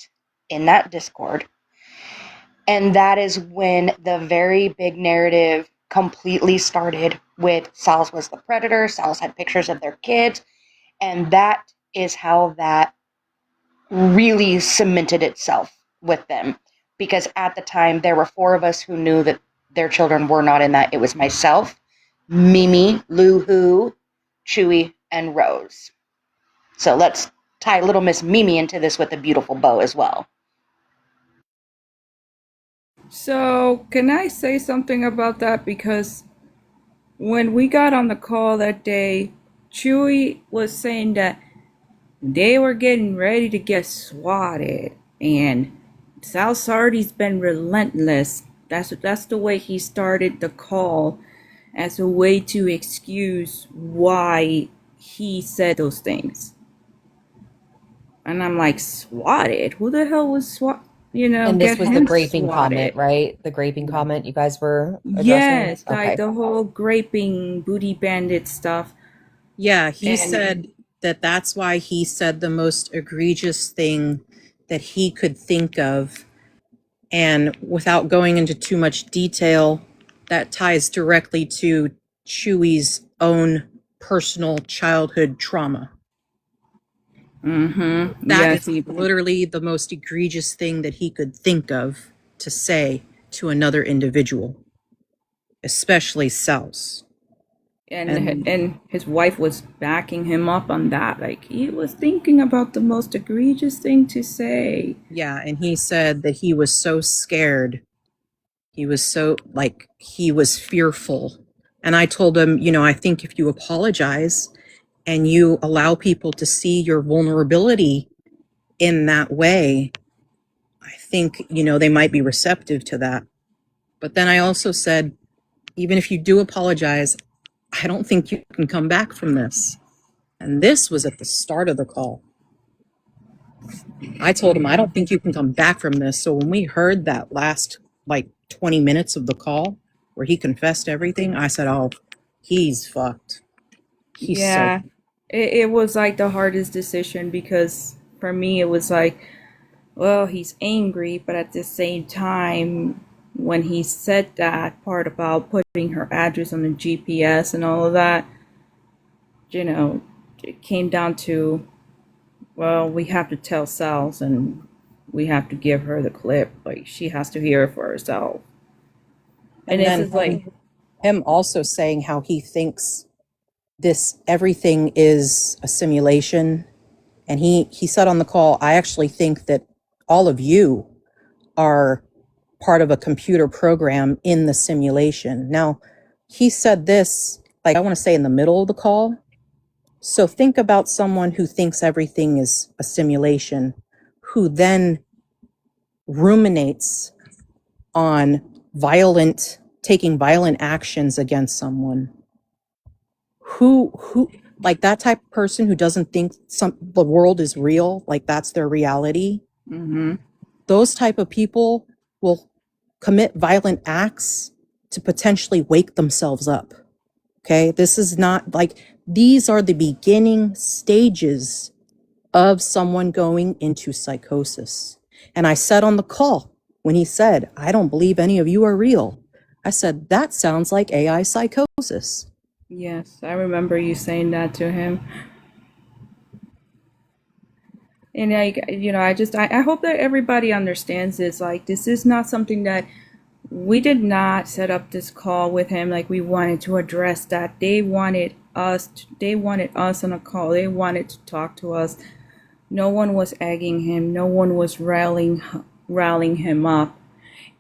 in that Discord. And that is when the very big narrative completely started with Salz was the predator, Salz had pictures of their kids, and that is how that really cemented itself with them. Because at the time, there were 4 of us who knew that their children were not in that. It was myself, Mimi, Lou-Hoo, Chewy, and Rose. So let's tie little Miss Mimi into this with a beautiful bow as well. So, can I say something about that? Because when we got on the call that day, Chewy was saying that they were getting ready to get swatted, and Sal Sardi's been relentless. That's the way he started the call, as a way to excuse why he said those things. And I'm like, swatted? Who the hell was swat? And this get was the him graping swatted. comment, right? The graping comment you guys were addressing? Yes, Okay. like the whole graping booty bandit stuff. Yeah, he said that that's why he said the most egregious thing that he could think of. And without going into too much detail, that ties directly to Chewy's own personal childhood trauma. Mm-hmm. That Yes, is literally the most egregious thing that he could think of to say to another individual, especially Salz. and his wife was backing him up on that. Like, he was thinking about the most egregious thing to say. Yeah, and he said that he was so scared. He was so, like, he was fearful. And I told him, I think if you apologize and you allow people to see your vulnerability in that way, I think, they might be receptive to that. But then I also said, even if you do apologize, I don't think you can come back from this. And this was at the start of the call. I told him, I don't think you can come back from this. So when we heard that last, 20 minutes of the call where he confessed everything, I said, oh, he's fucked. Yeah, it was like the hardest decision, because for me it was like, well, he's angry, but at the same time, when he said that part about putting her address on the GPS and all of that, it came down to, well, we have to tell Salz and we have to give her the clip. Like, she has to hear it for herself. And then is like him also saying how he thinks everything is a simulation. And he said on the call, I actually think that all of you are part of a computer program in the simulation. Now, he said this, I want to say in the middle of the call. So think about someone who thinks everything is a simulation, who then ruminates on taking violent actions against someone. Who like that type of person who doesn't think the world is real, like that's their reality. Mm-hmm. Those type of people will commit violent acts to potentially wake themselves up. Okay, this is not like, these are the beginning stages of someone going into psychosis. And I said on the call, when he said, I don't believe any of you are real, I said, that sounds like AI psychosis. Yes, I remember you saying that to him. And I hope that everybody understands this. Like, this is not something that we did not set up this call with him. Like, we wanted to address that. They wanted us on a call. They wanted to talk to us. No one was egging him. No one was rallying him up.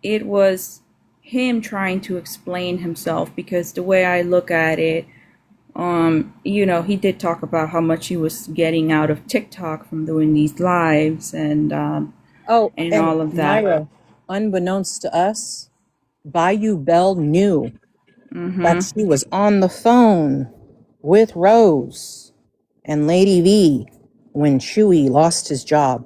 It was him trying to explain himself, because the way I look at it, he did talk about how much he was getting out of TikTok from doing these lives and and all of that. Myra, unbeknownst to us, Bayou Bell knew that she was on the phone with Rose and Lady V when Chewy lost his job.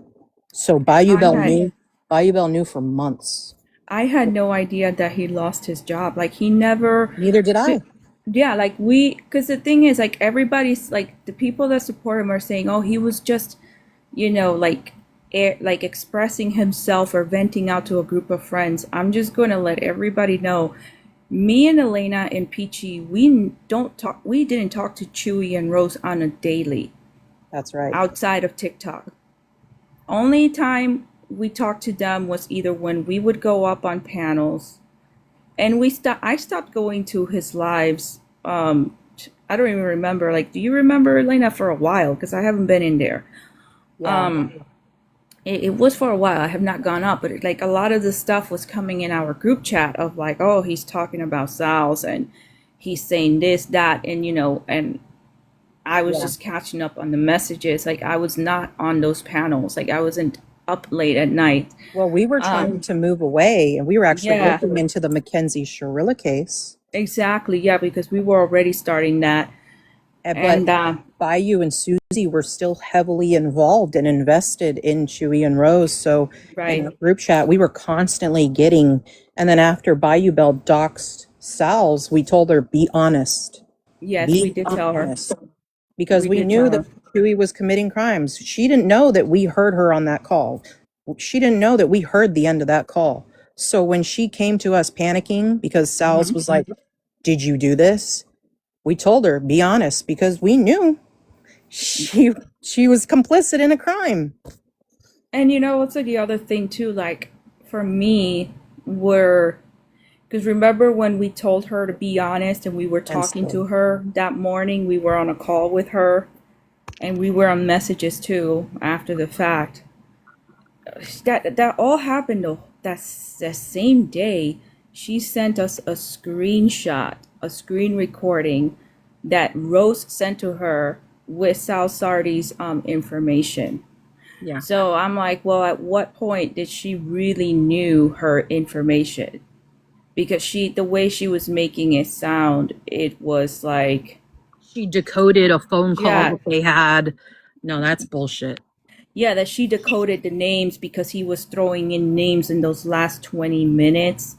So Bayou Bell knew for months. I had no idea that he lost his job. Like, he never. Neither did I. Yeah, like, because the thing is, like, everybody's, like, the people that support him are saying, oh, he was just, like expressing himself or venting out to a group of friends. I'm just going to let everybody know, me and Elena and Peachy, we didn't talk to Chewy and Rose on a daily. That's right. Outside of TikTok. Only time we talked to them was either when we would go up on panels, and I stopped going to his lives. I don't even remember. Like, do you remember, Elena, for a while? Because I haven't been in there. Yeah. It was for a while. I have not gone up, but like, a lot of the stuff was coming in our group chat of like, oh, he's talking about Salz and he's saying this, that, and and I was just catching up on the messages. Like, I was not on those panels. Like, I wasn't up late at night. Well, we were trying to move away, and we were actually looking into the Mackenzie Sharilla case. Exactly, yeah, because we were already starting that. But Bayou and Susie were still heavily involved and invested in Chewy and Rose. So in the group chat, we were constantly getting, and then after Bayou Bell doxed Salz, we told her, be honest. Yes, we did tell her. Because we knew that Chewy was committing crimes. She didn't know that we heard her on that call. She didn't know that we heard the end of that call. So when she came to us panicking because Salz was like, did you do this? We told her, be honest, because we knew she was complicit in a crime. And what's like the other thing too, like, for me, because remember when we told her to be honest and we were talking to her that morning, we were on a call with her and we were on messages too after the fact. That all happened though. That same day, she sent us a screenshot, a screen recording that Rose sent to her with Sal Sardi's information. Yeah. So I'm like, well, at what point did she really knew her information? Because the way she was making it sound, it was like she decoded a phone call that they had. No, that's bullshit. Yeah, that she decoded the names because he was throwing in names in those last 20 minutes.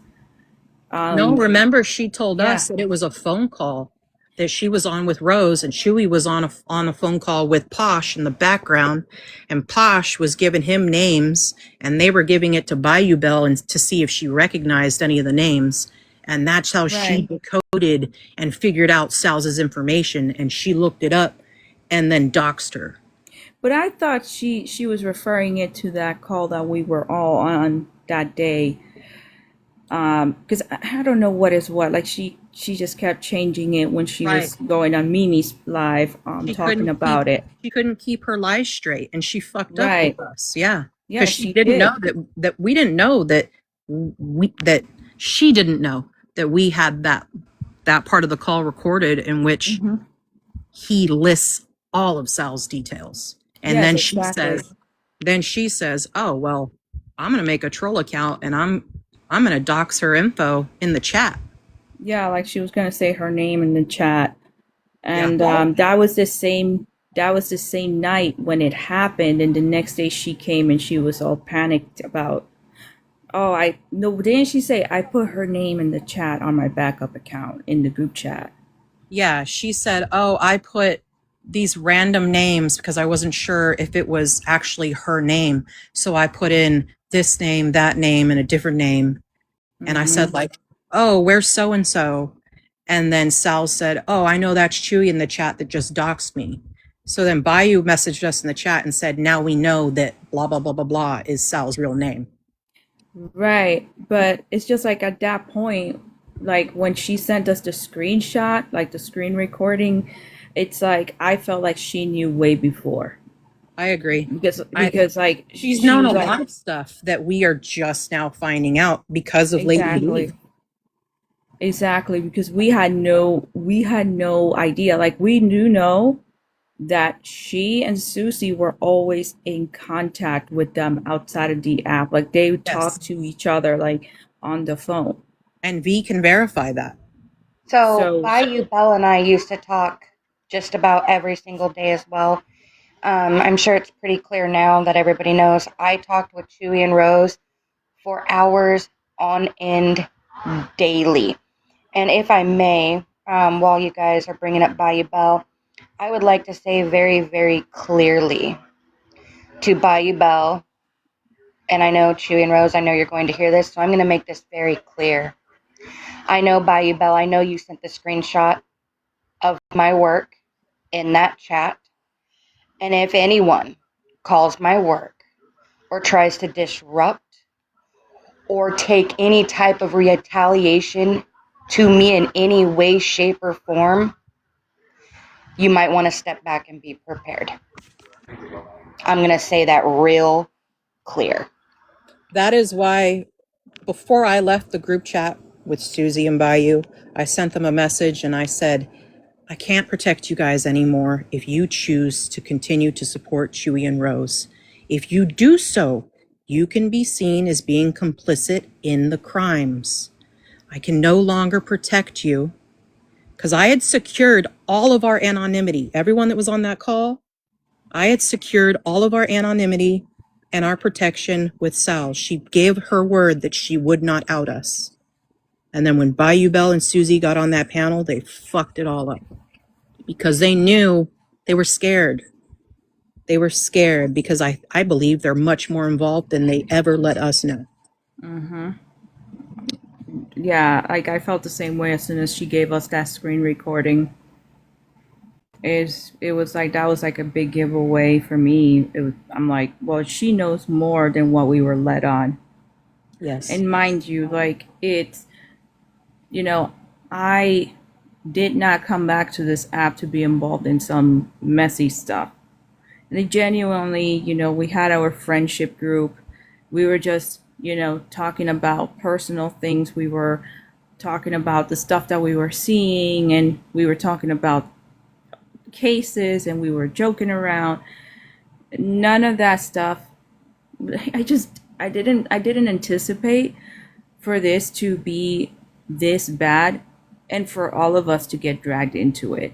No, remember, she told us that it was a phone call that she was on with Rose, and Chewy was on a phone call with Posh in the background, and Posh was giving him names, and they were giving it to Bayou Bell and to see if she recognized any of the names, and that's how she decoded and figured out Salz's information, and she looked it up and then doxed her. But I thought she was referring it to that call that we were all on that day. Because I don't know what is what. Like, she just kept changing it when she was going on Mimi's live, talking about it. She couldn't keep her lies straight, and she fucked up with us. Yeah, because she didn't know that we didn't know that she didn't know that we had that part of the call recorded in which he lists all of Sal's details, and then she says, "Oh well, I'm gonna make a troll account and I'm gonna dox her info in the chat." Yeah, like she was gonna say her name in the chat, And that was the same night when it happened, and the next day she came and she was all panicked about, oh, I no, didn't she say I put her name in the chat on my backup account in the group chat? Yeah, she said, oh, I put these random names because I wasn't sure if it was actually her name. So I put in this name, that name, and a different name. And I said, like, oh, where's so-and-so? And then Sal said, oh, I know that's Chewy in the chat that just doxed me. So then Bayou messaged us in the chat and said, now we know that blah, blah, blah, blah, blah is Sal's real name. Right. But it's just like at that point, like when she sent us the screenshot, like the screen recording, it's like I felt like she knew way before. I agree. Because like she's known a lot of stuff that we are just now finding out because of Lady B. Exactly, because we had no idea. Like we do know that she and Susie were always in contact with them outside of the app. Like they would talk to each other like on the phone. And V can verify that. So Bayou Bell and I used to talk just about every single day as well. I'm sure it's pretty clear now that everybody knows I talked with Chewy and Rose for hours on end daily. And if I may, while you guys are bringing up Bayou Bell, I would like to say very, very clearly to Bayou Bell, and I know Chewy and Rose, I know you're going to hear this, so I'm going to make this very clear. I know Bayou Bell, I know you sent the screenshot of my work in that chat. And if anyone calls my work or tries to disrupt or take any type of retaliation to me in any way, shape, or form, you might want to step back and be prepared. I'm going to say that real clear. That is why before I left the group chat with Susie and Bayou, I sent them a message and I said, I can't protect you guys anymore if you choose to continue to support Chewy and Rose. If you do so, you can be seen as being complicit in the crimes. I can no longer protect you because I had secured all of our anonymity. Everyone that was on that call, I had secured all of our anonymity and our protection with Sal. She gave her word that she would not out us. And then when Bayou Bell and Susie got on that panel, they fucked it all up. Because they knew they were scared. They were scared because I believe they're much more involved than they ever let us know. Yeah, like I felt the same way as soon as she gave us that screen recording. It was like that was like a big giveaway for me. I'm like, well, she knows more than what we were led on. Yes. And mind you, like it's, I did not come back to this app to be involved in some messy stuff. And genuinely, we had our friendship group. We were just, talking about personal things. We were talking about the stuff that we were seeing, and we were talking about cases, and we were joking around. None of that stuff. I didn't anticipate for this to be this bad and for all of us to get dragged into it.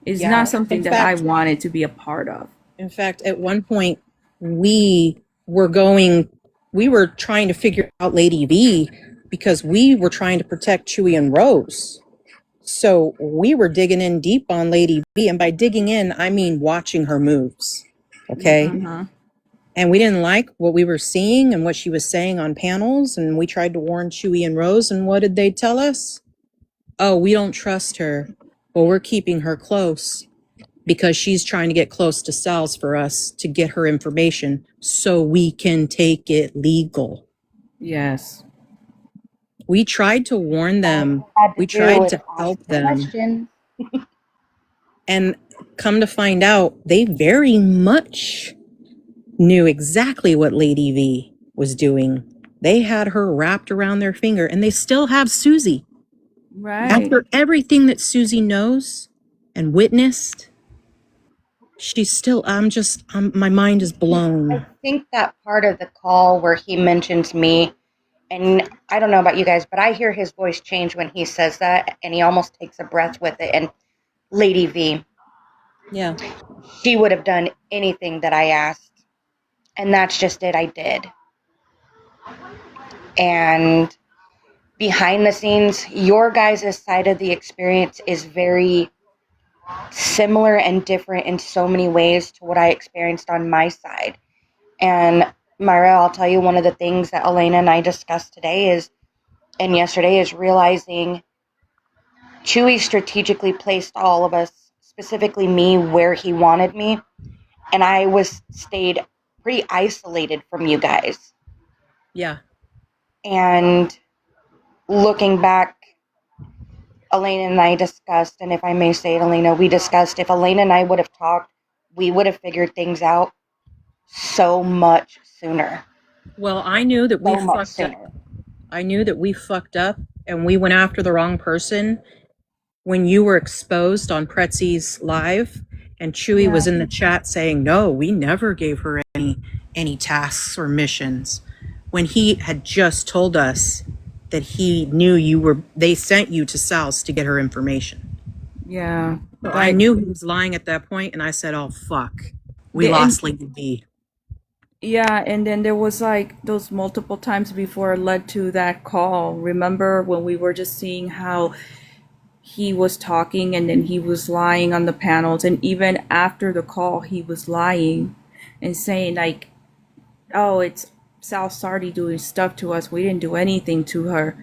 It's not something that I wanted to be a part of. In fact, at one point, we were trying to figure out Lady V because we were trying to protect Chewy and Rose. So we were digging in deep on Lady V. And by digging in, I mean watching her moves. Okay? And we didn't like what we were seeing and what she was saying on panels. And we tried to warn Chewy and Rose. And what did they tell us? Oh, we don't trust her. Well, we're keeping her close because she's trying to get close to Salz for us to get her information so we can take it legal. Yes. We tried to warn them. We tried to help them. And come to find out, they very much knew exactly what Lady V was doing. They had her wrapped around their finger, and they still have Susie. Right. After everything that Susie knows and witnessed, she's still, my mind is blown. I think that part of the call where he mentions me, and I don't know about you guys, but I hear his voice change when he says that, and he almost takes a breath with it. And Lady V. Yeah. She would have done anything that I asked. And that's just it. I did. And behind the scenes, your guys' side of the experience is very similar and different in so many ways to what I experienced on my side. And Myra, I'll tell you, one of the things that Elena and I discussed today and yesterday is realizing Chewy strategically placed all of us, specifically me, where he wanted me. And I stayed pretty isolated from you guys. Yeah. And looking back, Elena and I discussed, and if I may say it, Elena, we discussed if Elena and I would have talked, we would have figured things out so much sooner. Well, I knew that we fucked up. I knew that we fucked up and we went after the wrong person when you were exposed on Pretzi's live and Chewy was in the chat saying, no, we never gave her any tasks or missions, when he had just told us that he knew they sent you to Salz to get her information. Yeah. So I knew he was lying at that point, and I said, oh, fuck. We lost Lady B. Yeah, and then there was like those multiple times before it led to that call. Remember when we were just seeing how he was talking and then he was lying on the panels, and even after the call he was lying and saying like, oh, it's Sal Sardi doing stuff to us. We didn't do anything to her.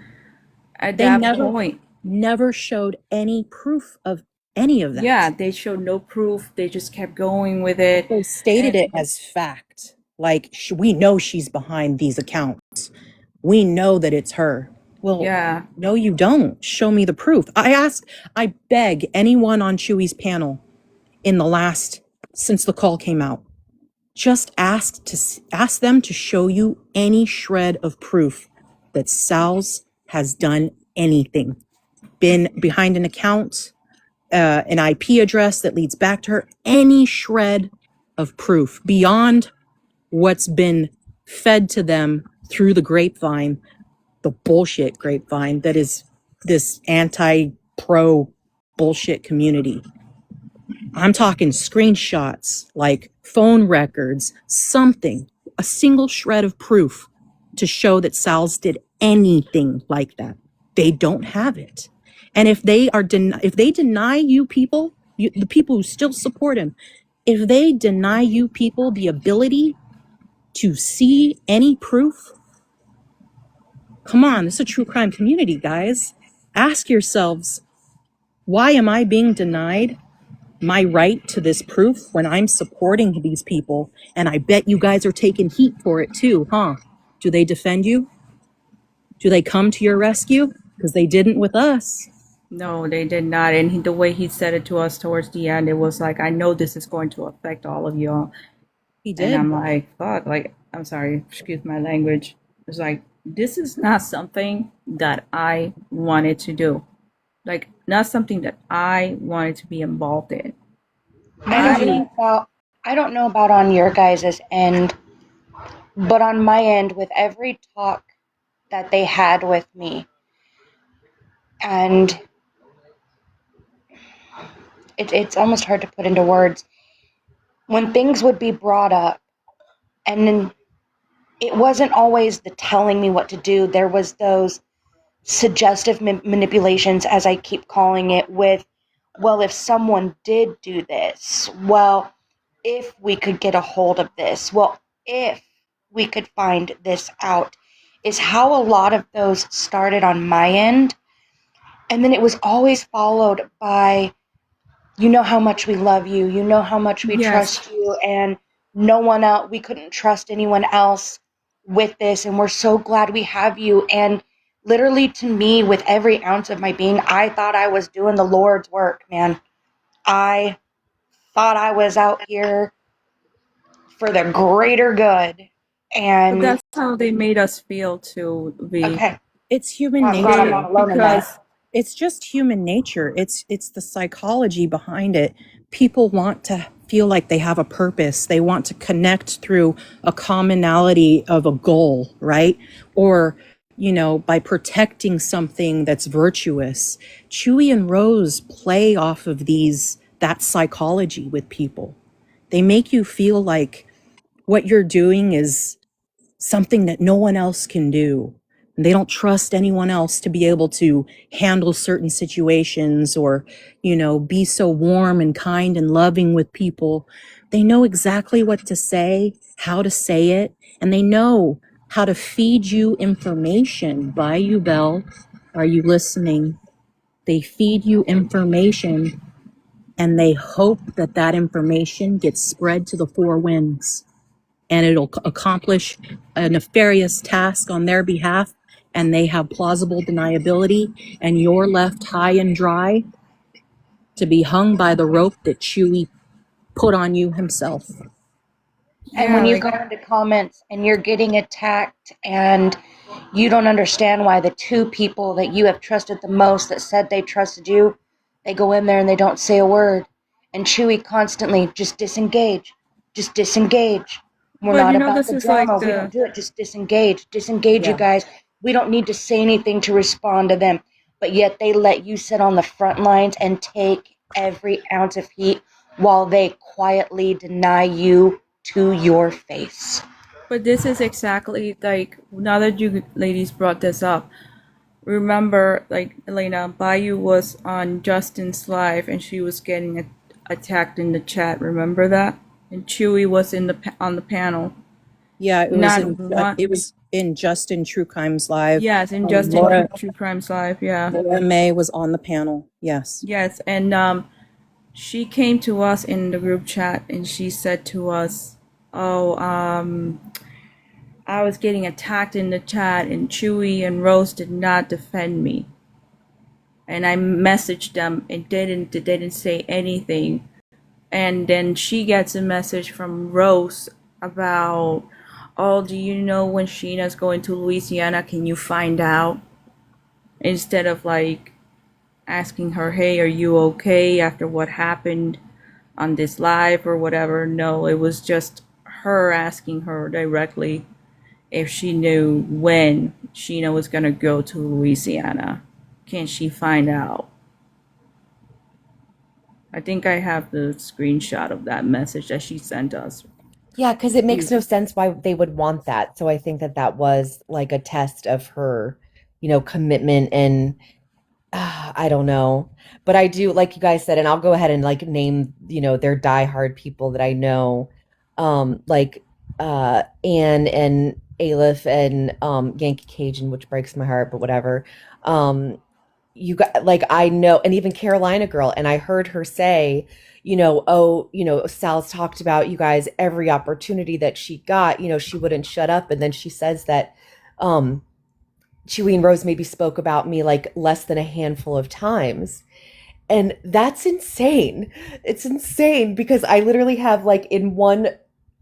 At that point, never showed any proof of any of that. Yeah, they showed no proof. They just kept going with it. They stated it as fact. Like, we know she's behind these accounts. We know that it's her. Well, yeah. No, you don't. Show me the proof. I beg anyone on Chewy's panel since the call came out, just ask them to show you any shred of proof that Salz has done anything, been behind an account, an IP address that leads back to her, any shred of proof beyond what's been fed to them through the grapevine, the bullshit grapevine that is this anti-pro bullshit community. I'm talking screenshots, like phone records, something, a single shred of proof to show that Salz did anything like that. They don't have it. And if they deny you people, the people who still support him, if they deny you people the ability to see any proof, come on, this is a true crime community, guys. Ask yourselves, why am I being denied my right to this proof when I'm supporting these people? And I bet you guys are taking heat for it too, huh? Do they defend you? Do they come to your rescue? Because they didn't with us. No, they did not. And the way he said it to us towards the end, it was like, I know this is going to affect all of y'all. He did. And I'm like, fuck, like, I'm sorry, excuse my language. It's like, this is not something that I wanted to do. Like, not something that I wanted to be involved in. I don't know about on your guys' end, but on my end, with every talk that they had with me, and it's almost hard to put into words, when things would be brought up, and then it wasn't always the telling me what to do. There was those suggestive manipulations, as I keep calling it, with, well, if someone did do this, well, if we could get a hold of this, well, if we could find this out, is how a lot of those started on my end. And then it was always followed by, you know how much we love you, you know how much we trust you, and no one else, we couldn't trust anyone else with this, and we're so glad we have you. And literally, to me, with every ounce of my being, I thought I was doing the Lord's work, man. I thought I was out here for the greater good. And but that's how they made us feel to be. Okay. It's human nature. I'm not alone in that. It's just human nature. It's the psychology behind it. People want to feel like they have a purpose. They want to connect through a commonality of a goal, right? Or by protecting something that's virtuous. Chewie and Rose play off of that psychology with people. They make you feel like what you're doing is something that no one else can do. And they don't trust anyone else to be able to handle certain situations or, be so warm and kind and loving with people. They know exactly what to say, how to say it, and they know how to feed you information. Bayou Bell, are you listening? They feed you information and they hope that that information gets spread to the four winds and it'll accomplish a nefarious task on their behalf, and they have plausible deniability, and you're left high and dry to be hung by the rope that Chewie put on you himself. And when you go into comments and you're getting attacked and you don't understand why the two people that you have trusted the most that said they trusted you, they go in there and they don't say a word. And Chewie constantly just disengage. We're But not about this the is like drama. We don't do it. Just disengage. Disengage, you guys. We don't need to say anything to respond to them. But yet they let you sit on the front lines and take every ounce of heat while they quietly deny you to your face. But this is exactly like, now that you ladies brought this up, remember, like, Elena, Bayou was on Justin's live and she was getting attacked in the chat. Remember that? And Chewie was on the panel. Yeah, it was in Justin Truecrime's live. Yes, in Justin True Crime's live. Yeah. Laura May was on the panel. Yes. Yes, and she came to us in the group chat and she said to us, "Oh, I was getting attacked in the chat and Chewie and Rose did not defend me." And I messaged them and they didn't say anything. And then she gets a message from Rose about, "Oh, do you know when Sheena's going to Louisiana? Can you find out?" Instead of like asking her, "Hey, are you okay after what happened on this live or whatever?" No, it was just her asking her directly if she knew when Sheena was going to go to Louisiana. Can she find out? I think I have the screenshot of that message that she sent us. Yeah, because it makes no sense why they would want that. So I think that was like a test of her, commitment and I don't know. But I do, like you guys said, and I'll go ahead and like name, their diehard people that I know, like Anne and Aleph and Yankee Cajun, which breaks my heart, but whatever. You got like I know, and even Carolina Girl, and I heard her say, Sal's talked about you guys every opportunity that she got, she wouldn't shut up, and then she says that Chewie and Rose maybe spoke about me like less than a handful of times. And that's insane. It's insane because I literally have like in one,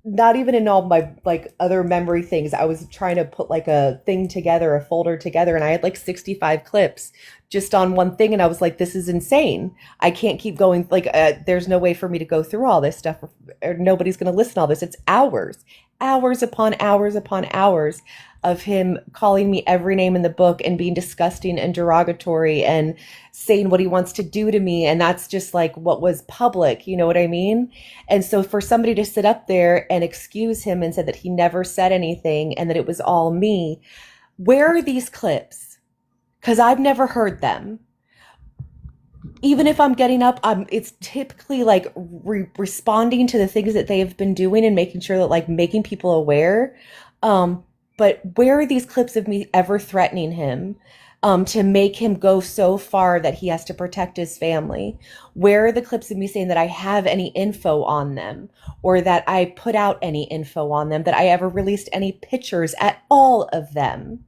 not even in all my like other memory things, I was trying to put like a thing together, a folder together, and I had like 65 clips just on one thing. And I was like, this is insane. I can't keep going. Like, there's no way for me to go through all this stuff. Or nobody's going to listen to all this. It's hours upon hours of him calling me every name in the book and being disgusting and derogatory and saying what he wants to do to me. And that's just like what was public, you know what I mean? And so for somebody to sit up there and excuse him and say that he never said anything and that it was all me, where are these clips? Because I've never heard them. Even if I'm getting up, it's typically like responding to the things that they have been doing and making sure that like making people aware. But where are these clips of me ever threatening him to make him go so far that he has to protect his family? Where are the clips of me saying that I have any info on them or that I put out any info on them, that I ever released any pictures at all of them?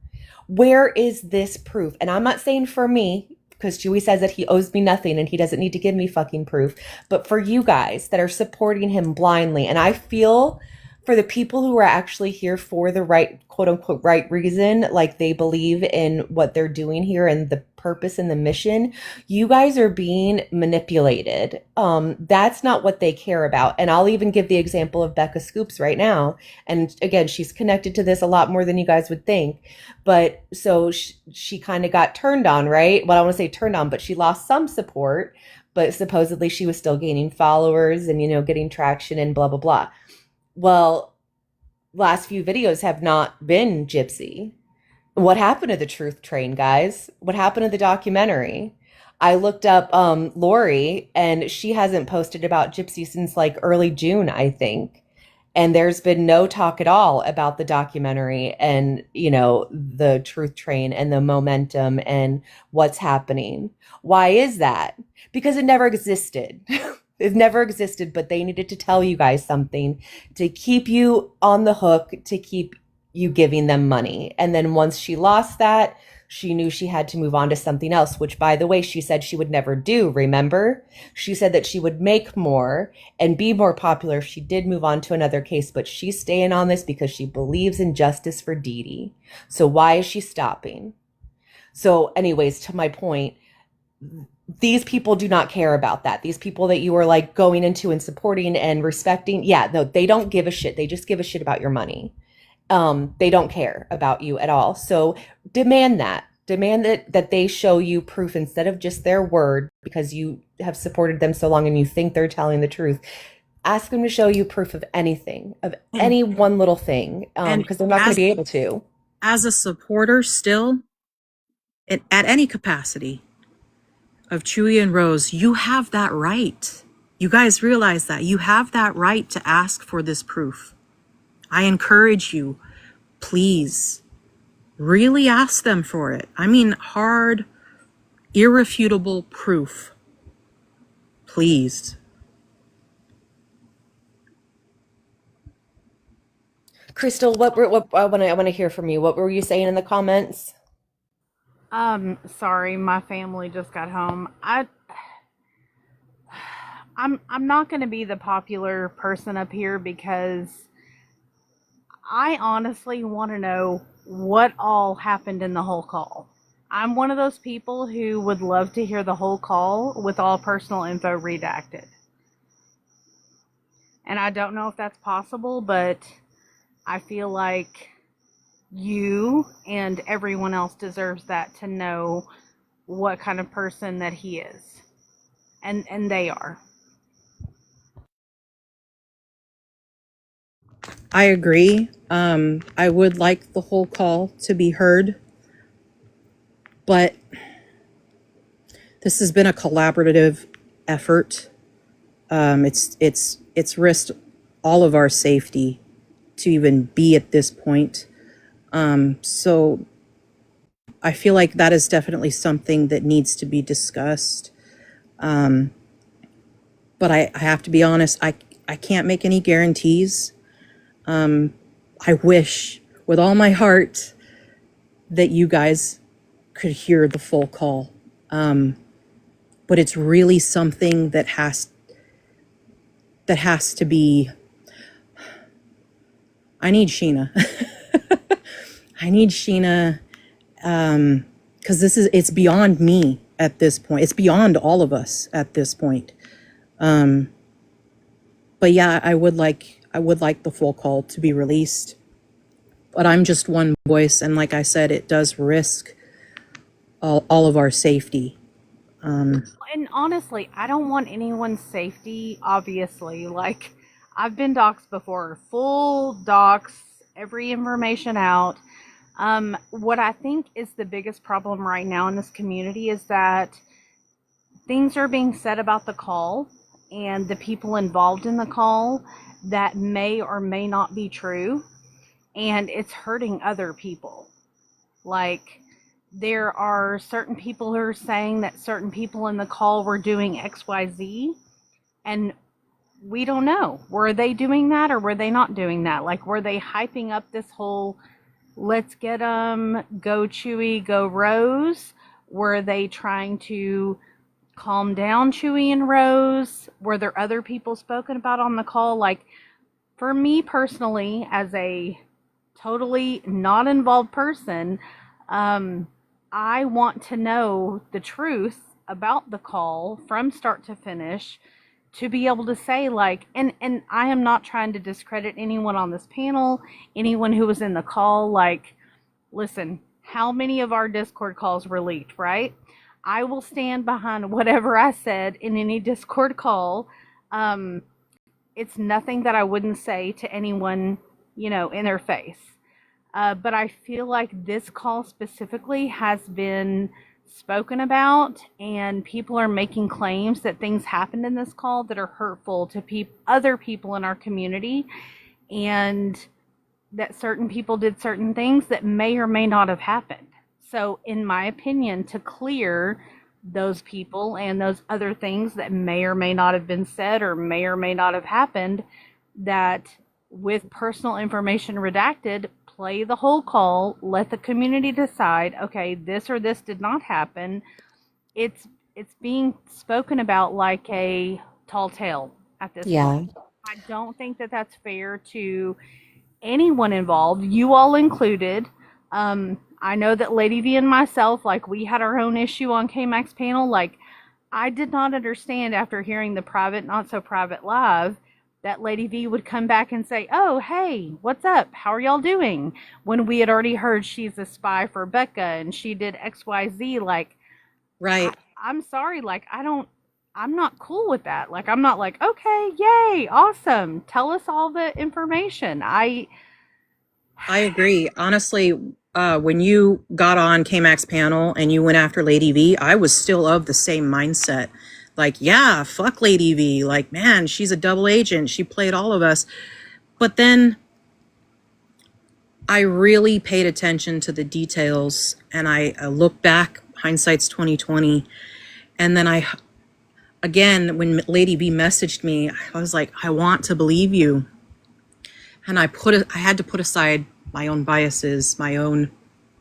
Where is this proof? And I'm not saying for me, because Chewie says that he owes me nothing and he doesn't need to give me fucking proof, but for you guys that are supporting him blindly. And I feel for the people who are actually here for the right, quote unquote, right reason, like they believe in what they're doing here and the purpose and the mission, you guys are being manipulated. That's not what they care about. And I'll even give the example of Becca Scoops right now. And again, she's connected to this a lot more than you guys would think. But so she kind of got turned on, right? Well, I don't want to say turned on, but she lost some support. But supposedly she was still gaining followers and, getting traction and blah, blah, blah. Well, last few videos have not been Gypsy. What happened to the Truth Train, guys? What happened to the documentary? I looked up Lori, and she hasn't posted about Gypsy since like early June, I think. And there's been no talk at all about the documentary and, the Truth Train and the momentum and what's happening. Why is that? Because it never existed. It never existed, but they needed to tell you guys something to keep you on the hook, to keep you giving them money. And then once she lost that, she knew she had to move on to something else, which, by the way, she said she would never do, remember? She said that she would make more and be more popular if she did move on to another case, but she's staying on this because she believes in justice for Dee Dee. So why is she stopping? So anyways, to my point, these people do not care about that. These people that you are like going into and supporting and respecting, yeah, no, they don't give a shit. They just give a shit about your money. They don't care about you at all. So demand that they show you proof instead of just their word, because you have supported them so long and you think they're telling the truth. Ask them to show you proof of anything, of any one little thing, because they're not going to be able to. As a supporter still, at any capacity of Chewy and Rose, you have that right. You guys realize that. You have that right to ask for this proof. I encourage you, please, really ask them for it. I mean, hard, irrefutable proof. Please. Crystal, what I want to hear from you. What were you saying in the comments? Sorry, my family just got home. I'm not going to be the popular person up here because I honestly want to know what all happened in the whole call. I'm one of those people who would love to hear the whole call with all personal info redacted. And I don't know if that's possible, but I feel like you and everyone else deserves that, to know what kind of person that he is. And they are. I agree. I would like the whole call to be heard, but this has been a collaborative effort. It's risked all of our safety to even be at this point. So I feel like that is definitely something that needs to be discussed. But I have to be honest, I can't make any guarantees. I wish with all my heart that you guys could hear the full call. But it's really something that has to be. I need Sheena. I need Sheena, because it's beyond me at this point. It's beyond all of us at this point. But yeah, I would like the full call to be released. But I'm just one voice, and like I said, it does risk all of our safety. And honestly, I don't want anyone's safety, obviously. Like, I've been doxxed before, full dox, every information out. What I think is the biggest problem right now in this community is that things are being said about the call and the people involved in the call that may or may not be true, and it's hurting other people. Like, there are certain people who are saying that certain people in the call were doing XYZ, and we don't know. Were they doing that or were they not doing that? Like, were they hyping up this whole let's get go Chewy, go Rose? Were they trying to calm down Chewy and Rose? Were there other people spoken about on the call? Like, for me personally, as a totally not involved person, I want to know the truth about the call from start to finish, to be able to say, like, and I am not trying to discredit anyone on this panel, anyone who was in the call. Like, listen, how many of our Discord calls were leaked, right? I will stand behind whatever I said in any Discord call. It's nothing that I wouldn't say to anyone, in their face. But I feel like this call specifically has been spoken about, and people are making claims that things happened in this call that are hurtful to other people in our community, and that certain people did certain things that may or may not have happened. So, in my opinion, to clear those people and those other things that may or may not have been said or may not have happened, that with personal information redacted, play the whole call, let the community decide, okay, this or this did not happen. It's being spoken about like a tall tale at this point. I don't think that that's fair to anyone involved, you all included. I know that Lady V and myself, like, we had our own issue on KMAX panel. Like, I did not understand after hearing the private, not so private live, that Lady V would come back and say, oh, hey, what's up? How are y'all doing? When we had already heard she's a spy for Becca and she did XYZ. Like, right. I'm sorry. Like, I'm not cool with that. Like, I'm not like, okay, yay, awesome. Tell us all the information. I agree. Honestly, when you got on KMAX panel and you went after Lady V, I was still of the same mindset. Like, yeah, fuck Lady V. Like, man, she's a double agent. She played all of us. But then I really paid attention to the details, and I look back, hindsight's 2020. And then again, when Lady V messaged me, I was like, I want to believe you. And I had to put aside my own biases, my own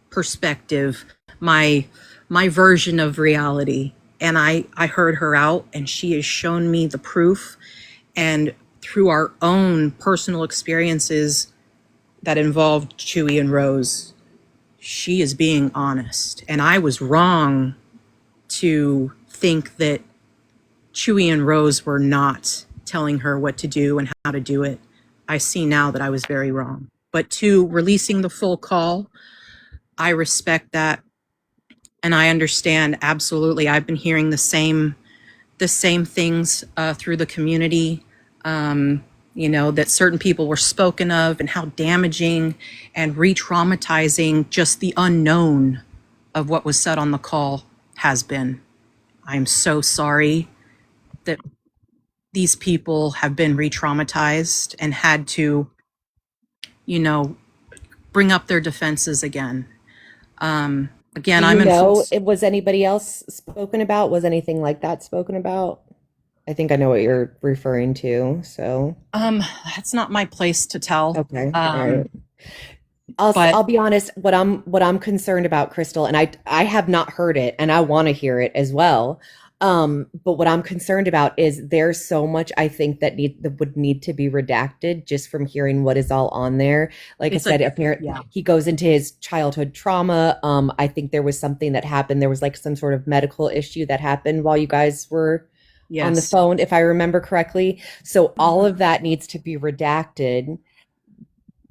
perspective, my version of reality. And I heard her out, and she has shown me the proof. And through our own personal experiences that involved Chewie and Rose, she is being honest. And I was wrong to think that Chewie and Rose were not telling her what to do and how to do it. I see now that I was very wrong. But to releasing the full call, I respect that. And I understand absolutely. I've been hearing the same things through the community, that certain people were spoken of and how damaging and re-traumatizing just the unknown of what was said on the call has been. I'm so sorry that these people have been re-traumatized and had to, bring up their defenses again. Was anybody else spoken about? Was anything like that spoken about? I think I know what you're referring to. So, that's not my place to tell. Okay. All right. I'll be honest. What I'm concerned about, Crystal, and I have not heard it, and I want to hear it as well. But what I'm concerned about is there's so much I think that would need to be redacted just from hearing what is all on there. Like I said, apparently he goes into his childhood trauma. I think there was something that happened. There was like some sort of medical issue that happened while you guys were on the phone, if I remember correctly. So all of that needs to be redacted.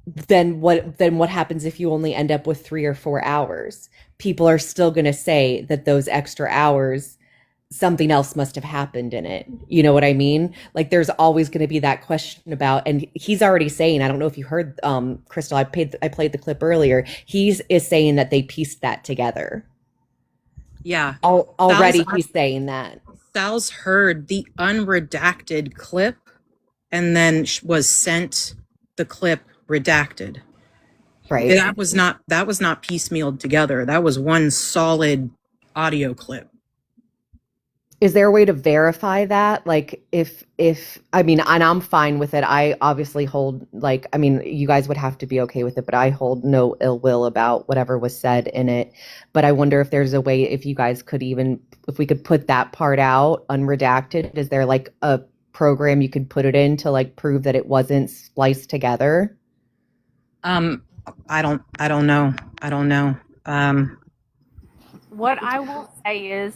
Then what happens if you only end up with 3 or 4 hours? People are still going to say that those extra hours, something else must have happened in it. You know what I mean? Like, there's always going to be that question about, and he's already saying, I don't know if you heard, Crystal, I played the clip earlier. Is saying that they pieced that together. Yeah. Already he's saying that. Salz heard the unredacted clip and then was sent the clip redacted. Right. That was not piecemealed together. That was one solid audio clip. Is there a way to verify that? Like, if I mean, and I'm fine with it. I obviously hold, like, I mean, you guys would have to be okay with it, but I hold no ill will about whatever was said in it. But I wonder if there's a way, if you guys could if we could put that part out unredacted. Is there like a program you could put it in to like prove that it wasn't spliced together? I don't know. I don't know. What I will say is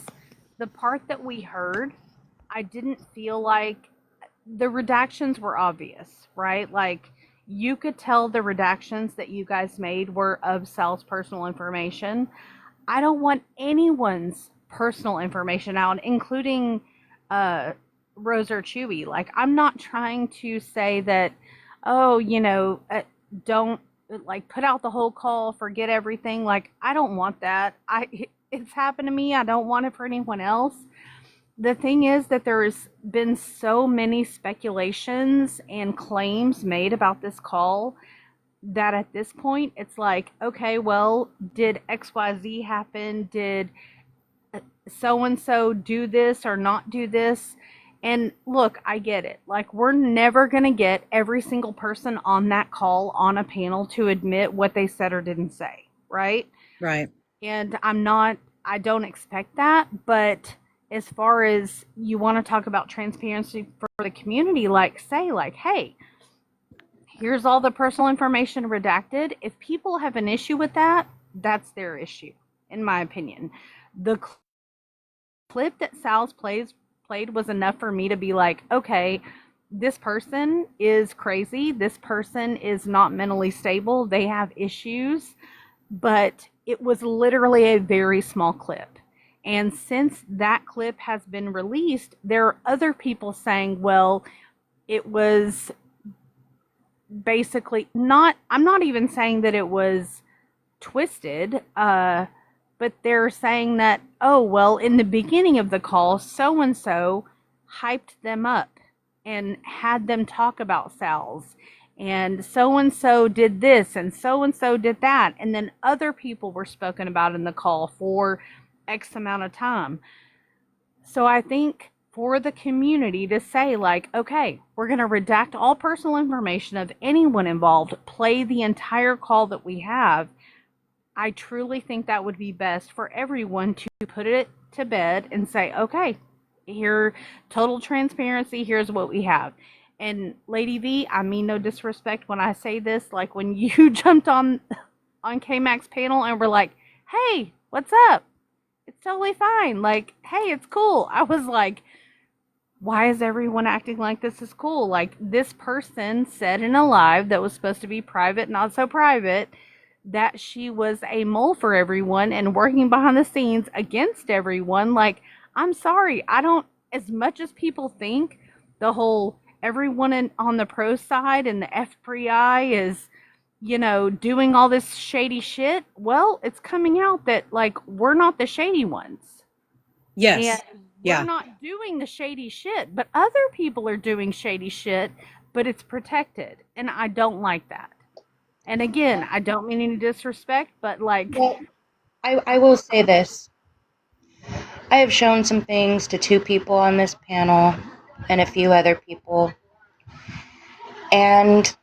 the part that we heard, I didn't feel like the redactions were obvious, right? Like you could tell the redactions that you guys made were of Sal's personal information. I don't want anyone's personal information out, including Rose or Chewy. Like, I'm not trying to say that, oh, don't like put out the whole call, forget everything. Like, I don't want that. It's happened to me. I don't want it for anyone else. The thing is that there's been so many speculations and claims made about this call that at this point it's like, okay, well, did XYZ happen? Did so and so do this or not do this? And look, I get it. Like, we're never going to get every single person on that call on a panel to admit what they said or didn't say, right? Right. And I don't expect that. But as far as you want to talk about transparency for the community, like, say, like, hey, here's all the personal information redacted. If people have an issue with that, that's their issue, in my opinion. The clip that Sal's played was enough for me to be like, okay, this person is crazy. This person is not mentally stable. They have issues. But it was literally a very small clip. And since that clip has been released, there are other people saying, well, it was basically not, I'm not even saying that it was twisted, but they're saying that, oh, well, in the beginning of the call, so-and-so hyped them up and had them talk about Salz. And so-and-so did this and so-and-so did that. And then other people were spoken about in the call for X amount of time. So I think for the community to say, like, okay, we're going to redact all personal information of anyone involved, play the entire call that we have, I truly think that would be best for everyone to put it to bed and say, okay, here, total transparency, here's what we have. And Lady V, I mean no disrespect when I say this, like when you jumped on K-Mac's panel and were like, hey, what's up? It's totally fine. Like, hey, it's cool. I was like, why is everyone acting like this is cool? Like, this person said in a live that was supposed to be private, not so private, that she was a mole for everyone and working behind the scenes against everyone. Like, I'm sorry. I don't, as much as people think the whole everyone on the pro side and the FBI is, doing all this shady shit. Well, it's coming out that, like, we're not the shady ones. Yes. And yeah. we're not doing the shady shit, but other people are doing shady shit, but it's protected. And I don't like that. And again, I don't mean any disrespect, but like... Well, I will say this. I have shown some things to 2 people on this panel and a few other people. And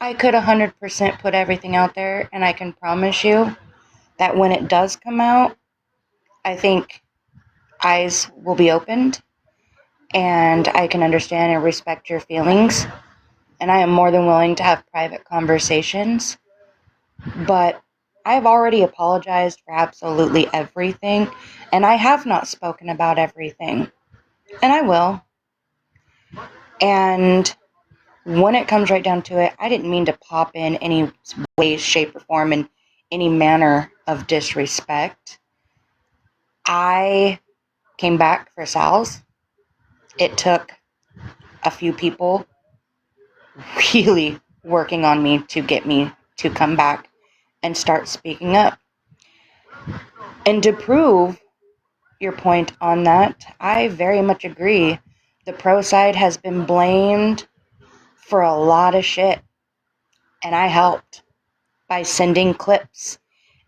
I could 100% put everything out there, and I can promise you that when it does come out, I think eyes will be opened, and I can understand and respect your feelings, and I am more than willing to have private conversations, but I have already apologized for absolutely everything, and I have not spoken about everything, and I will. And when it comes right down to it, I didn't mean to pop in any way, shape, or form in any manner of disrespect. I came back for Sal's. It took a few people really working on me to get me to come back and start speaking up. And to prove your point on that, I very much agree. The pro side has been blamed for a lot of shit, and I helped by sending clips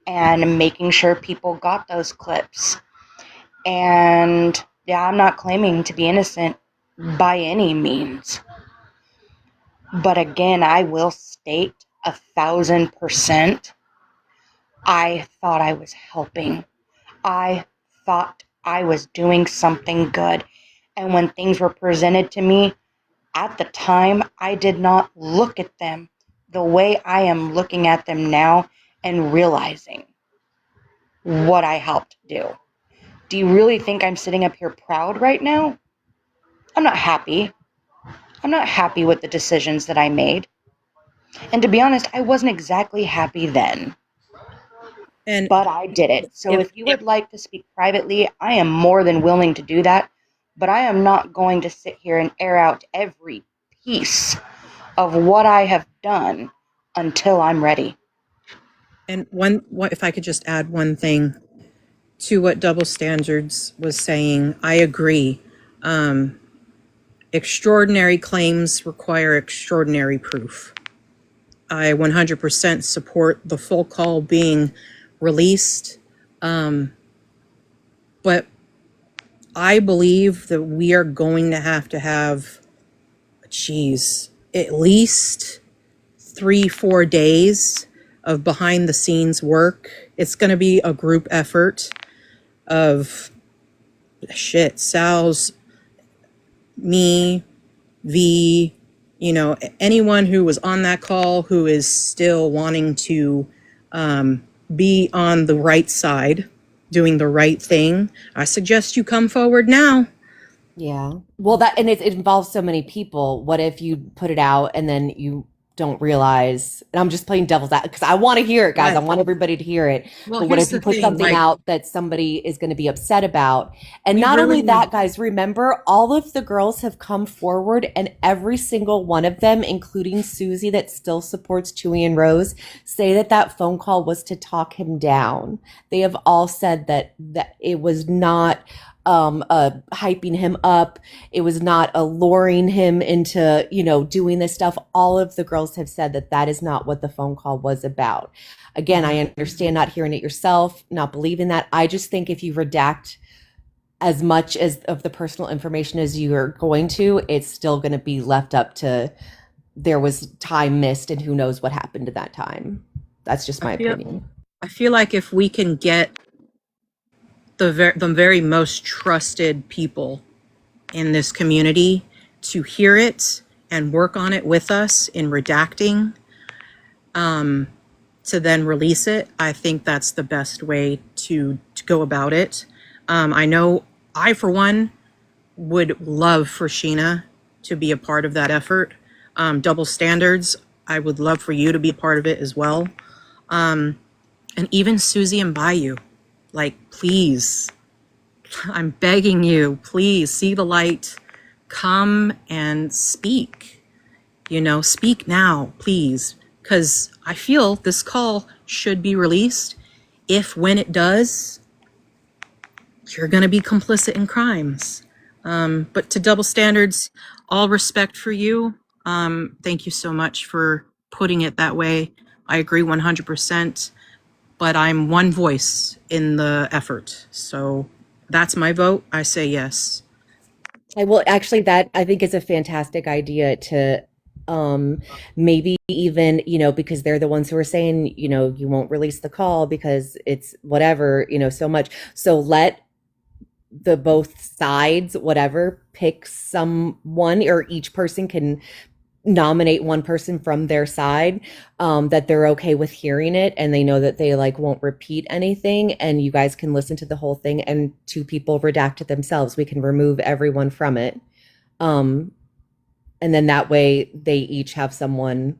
and making sure people got those clips. And yeah, I'm not claiming to be innocent by any means. But again, I will state 1,000%, I thought I was helping. I thought I was doing something good. And when things were presented to me at the time, I did not look at them the way I am looking at them now and realizing what I helped do. Do you really think I'm sitting up here proud right now? I'm not happy. I'm not happy with the decisions that I made. And to be honest, I wasn't exactly happy then. And But I did it. So if if you would like to speak privately, I am more than willing to do that. But I am not going to sit here and air out every piece of what I have done until I'm ready. and what if I could just add one thing to what Double Standards was saying, I agree. Extraordinary claims require extraordinary proof. I 100% support the full call being released. But I believe that we are going to have, at least 3-4 days of behind the scenes work. It's going to be a group effort of Salz, me, V, anyone who was on that call who is still wanting to be on the right side, doing the right thing. I suggest you come forward now. Yeah. Well, and it involves so many people. What if you put it out and then you don't realize, and I'm just playing devil's advocate because I want to hear it, guys. I want everybody to hear it. Well, but what here's if you the put thing, something like, out that somebody is going to be upset about? And we not really only that, guys, remember all of the girls have come forward and every single one of them, including Susie that still supports Chewy and Rose, say that that phone call was to talk him down. They have all said that it was not hyping him up. It was not luring him into, doing this stuff. All of the girls have said that that is not what the phone call was about. Again, I understand not hearing it yourself, not believing that. I just think if you redact as much as of the personal information as you are going to, it's still going to be left up to there was time missed and who knows what happened at that time. That's just my opinion. I feel like if we can get the very most trusted people in this community to hear it and work on it with us in redacting, to then release it, I think that's the best way to go about it. I know I, for one, would love for Sheena to be a part of that effort. Double Standards, I would love for you to be a part of it as well. And even Susie and Bayou, please, I'm begging you, please see the light, come and speak, speak now, please. Because I feel this call should be released. If when it does, you're going to be complicit in crimes. But to Double Standards, all respect for you. Thank you so much for putting it that way. I agree 100%, but I'm one voice in the effort. So that's my vote. I say yes. Well, actually, that I think is a fantastic idea to maybe even, because they're the ones who are saying, you won't release the call because it's whatever, so much. So let the both sides, whatever, pick someone, or each person can nominate one person from their side, that they're okay with hearing it and they know that they won't repeat anything, and you guys can listen to the whole thing, and 2 people redact it themselves. We can remove everyone from it. And then that way they each have someone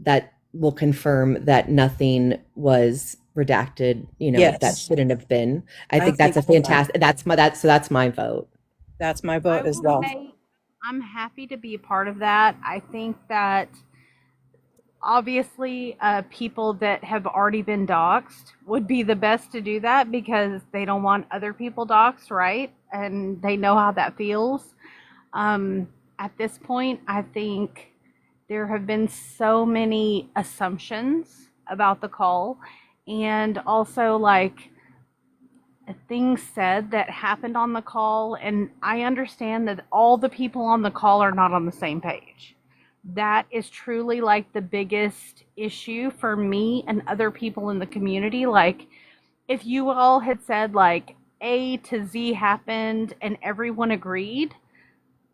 that will confirm that nothing was redacted, Yes. that shouldn't have been. I think that's a fantastic, that's my vote. That's my vote as well. I'm happy to be a part of that. I think that obviously people that have already been doxxed would be the best to do that because they don't want other people doxxed, right? And they know how that feels. At this point, I think there have been so many assumptions about the call, and also things said that happened on the call, and I understand that all the people on the call are not on the same page. That is truly the biggest issue for me and other people in the community. If you all had said A to Z happened and everyone agreed,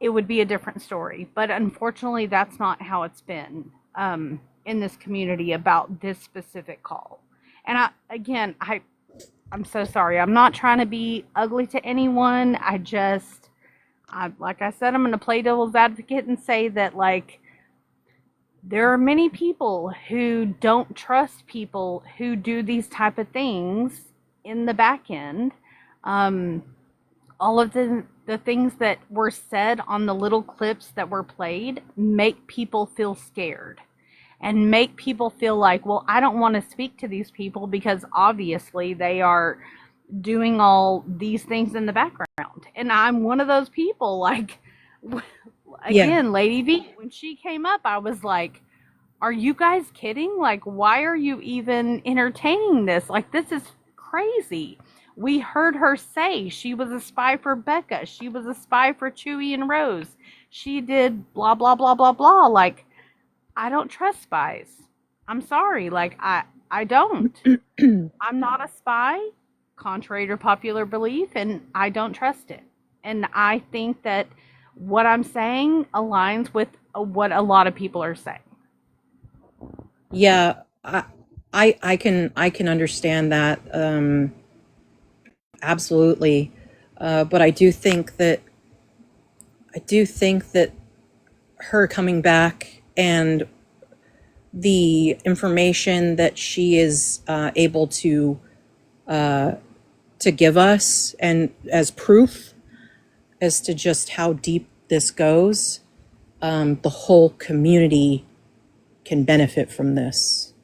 it would be a different story. But unfortunately, that's not how it's been in this community about this specific call. And I'm so sorry. I'm not trying to be ugly to anyone. Like I said, I'm going to play devil's advocate and say that, like, there are many people who don't trust people who do these type of things in the back end. All of the things that were said on the little clips that were played make people feel scared and make people feel like, well, I don't want to speak to these people because obviously they are doing all these things in the background. And I'm one of those people, like, again, Lady V, when she came up, I was like, are you guys kidding? Like, why are you even entertaining this? Like, this is crazy. We heard her say she was a spy for Becca. She was a spy for Chewie and Rose. She did blah, blah, blah, blah, blah. Like, I don't trust spies. I'm sorry. Like, I don't. I'm not a spy, contrary to popular belief, and I don't trust it. And I think that what I'm saying aligns with what a lot of people are saying. Yeah, I can understand that, absolutely. But I do think that her coming back and the information that she is able to give us, and as proof as to just how deep this goes, the whole community can benefit from this.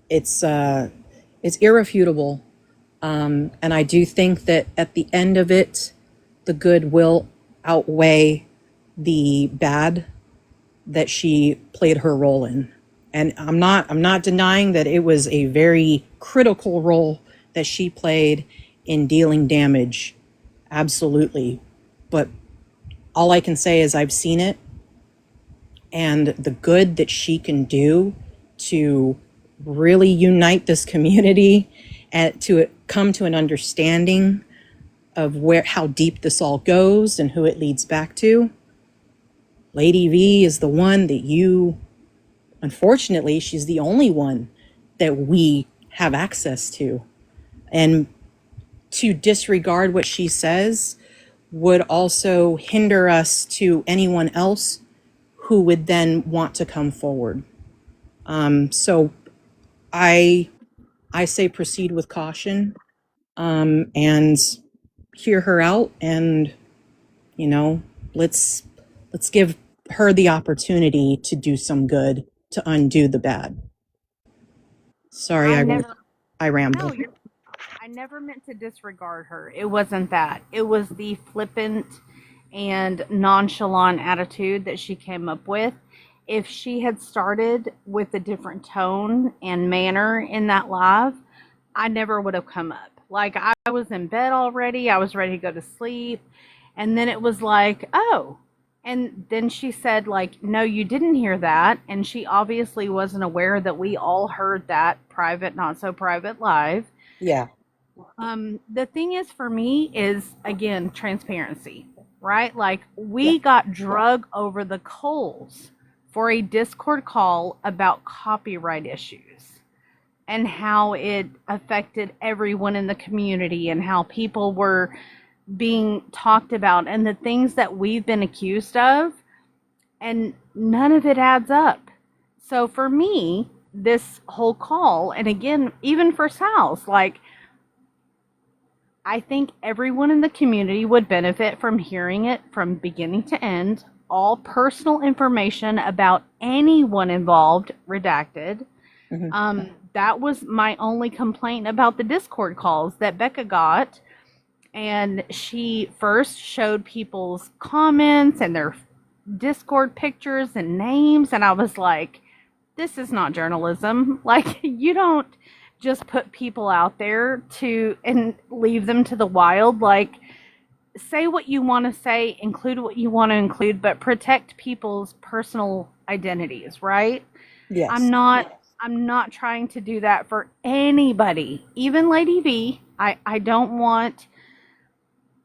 It's irrefutable, and I do think that at the end of it, the good will outweigh the bad that she played her role in. And I'm not denying that it was a very critical role that she played in dealing damage. Absolutely. But all I can say is I've seen it, and the good that she can do to really unite this community and to come to an understanding of how deep this all goes and who it leads back to. Lady V is the one that unfortunately, she's the only one that we have access to. And to disregard what she says would also hinder us to anyone else who would then want to come forward. So I say proceed with caution, and hear her out, and let's give her the opportunity to do some good, to undo the bad. Sorry, I rambled. No, I never meant to disregard her. It wasn't that. It was the flippant and nonchalant attitude that she came up with. If she had started with a different tone and manner in that live, I never would have come up. Like, I was in bed already. I was ready to go to sleep. And then it was like, oh. And then she said, like, no, you didn't hear that. And she obviously wasn't aware that we all heard that private, not so private live. Yeah. The thing is, for me, is, again, transparency, right? Like, we got drug over the coals for a Discord call about copyright issues and how it affected everyone in the community and how people were being talked about and the things that we've been accused of, and none of it adds up. So for me, this whole call, and again, even for Salz, like, I think everyone in the community would benefit from hearing it from beginning to end, all personal information about anyone involved redacted. Mm-hmm. That was my only complaint about the Discord calls that Becca got. And she first showed people's comments and their Discord pictures and names. And I was like, this is not journalism. Like, you don't just put people out there and leave them to the wild. Like, say what you want to say, include what you want to include, but protect people's personal identities, right? Yes. I'm not trying to do that for anybody, even Lady V. I don't want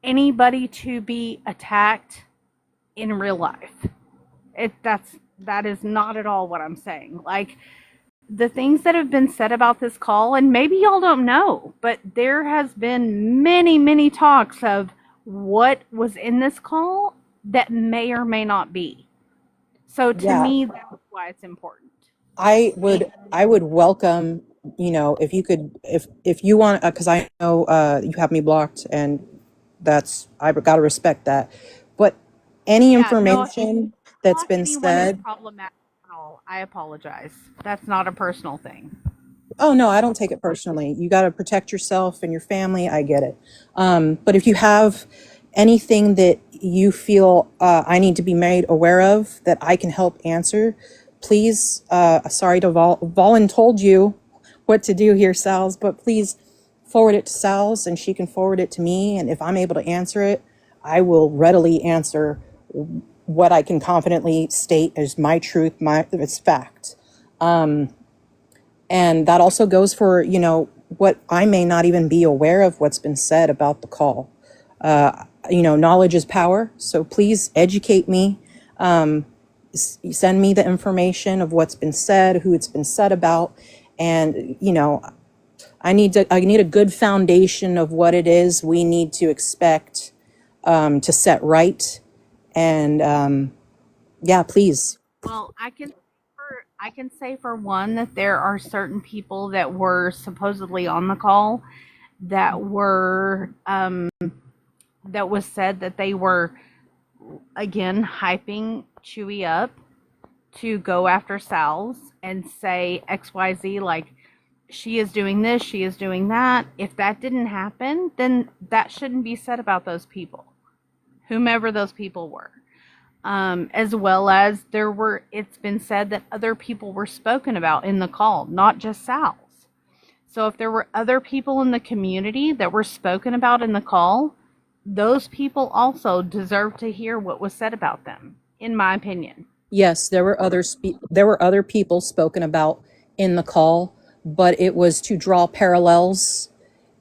anybody to be attacked in real life. That is not at all what I'm saying. Like, the things that have been said about this call, and maybe y'all don't know, but there has been many, many talks of what was in this call that may or may not be. So to Yeah. me, that's why it's important. I would welcome, if you could, if you want, because I know you have me blocked, and I've got to respect that. But any Yeah, no, if you information that's block been anyone that's said, problematic at all, I apologize. That's not a personal thing. oh no, I don't take it personally. You got to protect yourself and your family. I get it. But if you have anything that you feel I need to be made aware of that I can help answer, please, sorry to Volin told you what to do here, Salz, but please forward it to Salz and she can forward it to me. And if I'm able to answer it, I will readily answer what I can confidently state as my truth, it's fact. And that also goes for, what I may not even be aware of what's been said about the call. Knowledge is power. So please educate me. Send me the information of what's been said, who it's been said about. And, I need a good foundation of what it is we need to expect to set right. And yeah, please. Well, I can say for one that there are certain people that were supposedly on the call that were that was said that they were again hyping Chewy up to go after Salz and say XYZ, like she is doing this, she is doing that. If that didn't happen, then that shouldn't be said about those people, whomever those people were. As well as it's been said that other people were spoken about in the call, not just Salz. So if there were other people in the community that were spoken about in the call, those people also deserve to hear what was said about them, in my opinion. Yes, there were other people spoken about in the call, but it was to draw parallels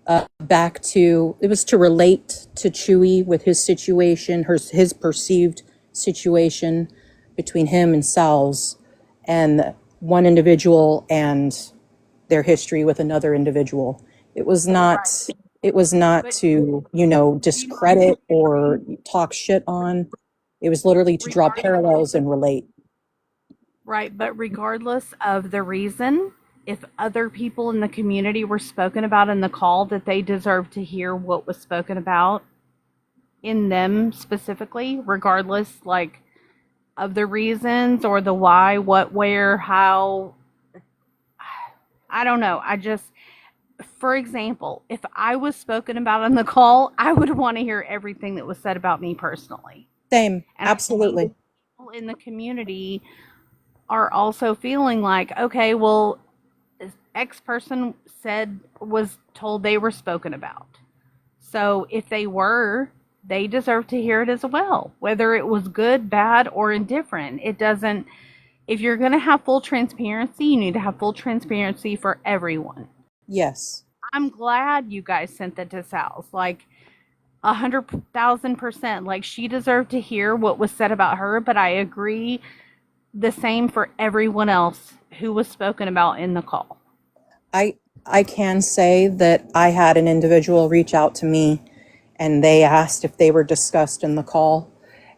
it was to relate to Chewy with his situation, his perceived situation between him and Salz, and one individual and their history with another individual. It was not to, discredit or talk shit on. It was literally to draw parallels and relate. Right, but regardless of the reason, if other people in the community were spoken about in the call, that they deserve to hear what was spoken about in them specifically, regardless like of the reasons or the why, what, where, how. I don't know. For example, if I was spoken about on the call, I would want to hear everything that was said about me personally. Same, and absolutely. People in the community are also feeling like, okay, well, X person was told they were spoken about. So if they deserve to hear it as well, whether it was good, bad, or indifferent. If you're going to have full transparency, you need to have full transparency for everyone. Yes. I'm glad you guys sent that to Salz. Like 100,000%. Like she deserved to hear what was said about her, but I agree the same for everyone else who was spoken about in the call. I can say that I had an individual reach out to me and they asked if they were discussed in the call.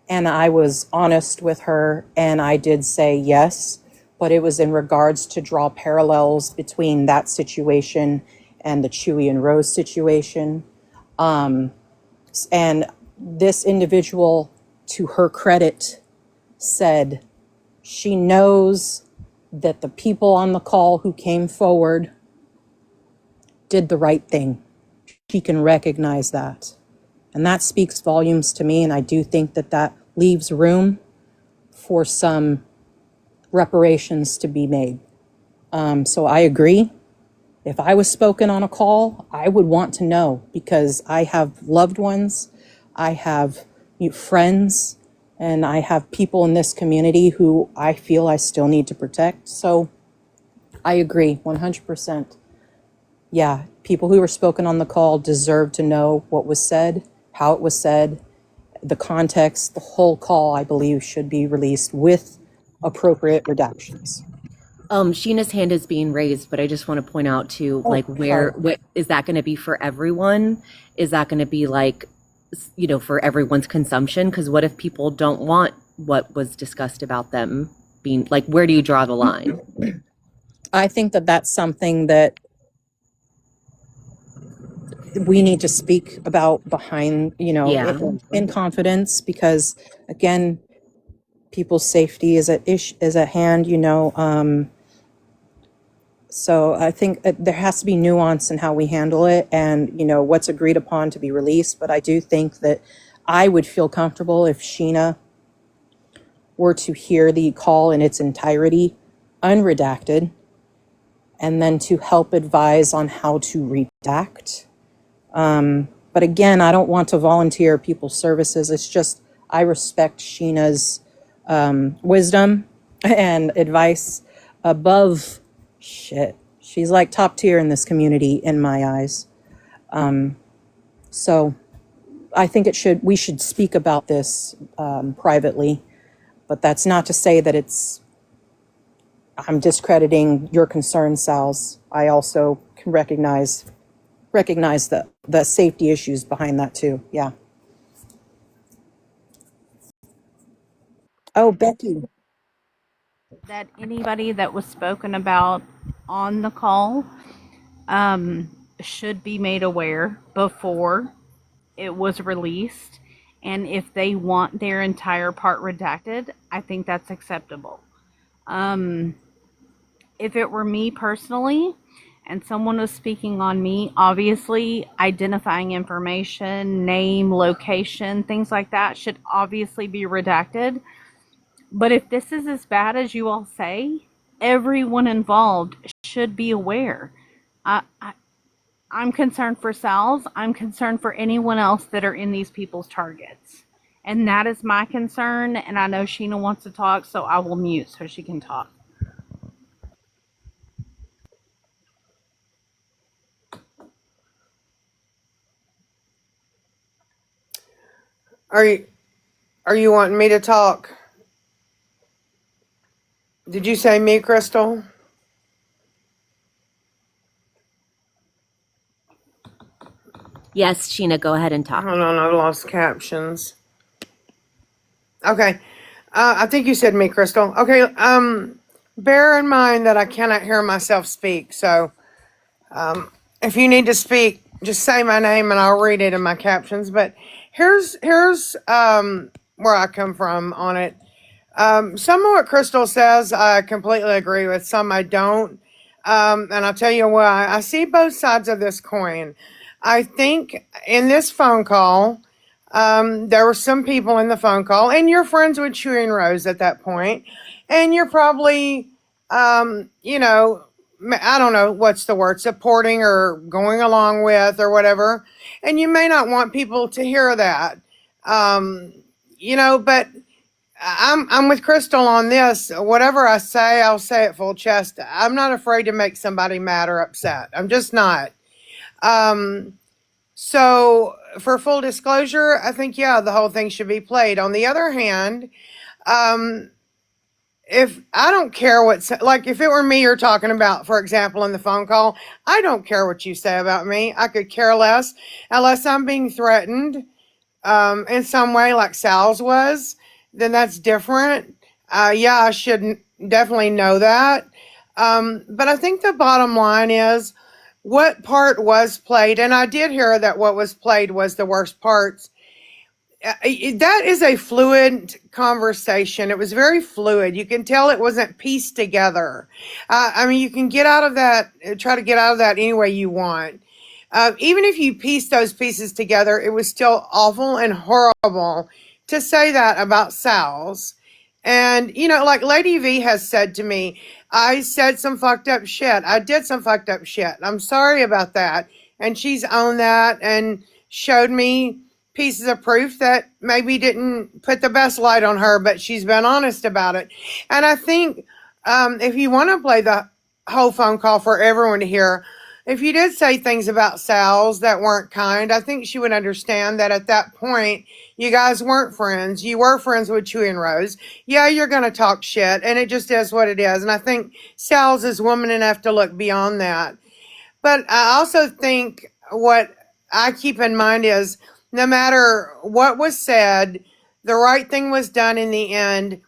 And I was honest with her and I did say yes, but it was in regards to draw parallels between that situation and the Chewy and Rose situation. And this individual, to her credit, said she knows that the people on the call who came forward did the right thing. She can recognize that. And that speaks volumes to me. And I do think that leaves room for some reparations to be made. So I agree. If I was spoken on a call, I would want to know because I have loved ones, I have friends, and I have people in this community who I feel I still need to protect. So I agree 100%. Yeah, people who were spoken on the call deserve to know what was said, how it was said, the context, the whole call, I believe, should be released with appropriate redactions. Sheena's hand is being raised, but I just want to point out too, Oh, like sorry. what is that going to be for everyone? Is that going to be like, for everyone's consumption? Because what if people don't want what was discussed about them being like, where do you draw the line? I think that that's something that we need to speak about behind, Yeah. in confidence, because again, people's safety is at hand, so I think there has to be nuance in how we handle it, and what's agreed upon to be released. But I do think that I would feel comfortable if Sheena were to hear the call in its entirety, unredacted, and then to help advise on how to redact. But again, I don't want to volunteer people's services. It's just I respect Sheena's wisdom and advice above shit. She's like top tier in this community in my eyes. So I think we should speak about this privately, but that's not to say that I'm discrediting your concerns, Salz. I also can recognize the safety issues behind that too. Yeah. Oh, Becky. That anybody that was spoken about on the call should be made aware before it was released. And if they want their entire part redacted, I think that's acceptable. If it were me personally and someone was speaking on me, obviously identifying information, name, location, things like that should obviously be redacted. But if this is as bad as you all say, everyone involved should be aware. I'm concerned for Salz. I'm concerned for anyone else that are in these people's targets. And that is my concern. And I know Sheena wants to talk, so I will mute so she can talk. Are you wanting me to talk? Did you say me, Crystal? Yes, Sheena, go ahead and talk. Hold on, I lost captions. Okay. I think you said me, Crystal. Okay, bear in mind that I cannot hear myself speak, so if you need to speak, just say my name and I'll read it in my captions. But here's where I come from on it. Some of what Crystal says I completely agree with, some I don't. And I'll tell you why. I see both sides of this coin. I think in this phone call, there were some people in the phone call, and you're friends with Chewy and Rose at that point, and you're probably, I don't know what's the word, supporting or going along with or whatever, and you may not want people to hear that, but I'm with Crystal on this. Whatever I say, I'll say it full chest. I'm not afraid to make somebody mad or upset. I'm just not. So for full disclosure, I think, yeah, the whole thing should be played. On the other hand, if I don't care like if it were me you're talking about, for example, in the phone call, I don't care what you say about me. I could care less unless I'm being threatened in some way like Sal's was, then that's different. Yeah, I should definitely know that. But I think the bottom line is what part was played, and I did hear that what was played was the worst parts. That is a fluid conversation. It was very fluid. You can tell it wasn't pieced together. You can get out of that, try to get out of that any way you want. Even if you piece those pieces together, it was still awful and horrible to say that about Sal's. And, like Lady V has said to me, I said some fucked up shit. I did some fucked up shit. I'm sorry about that. And she's owned that and showed me pieces of proof that maybe didn't put the best light on her, but she's been honest about it. And I think if you want to play the whole phone call for everyone to hear, if you did say things about Sal's that weren't kind, I think she would understand that at that point, you guys weren't friends. You were friends with Chewy and Rose. Yeah, you're going to talk shit, and it just is what it is. And I think Sal's is woman enough to look beyond that. But I also think what I keep in mind is no matter what was said, the right thing was done in the end.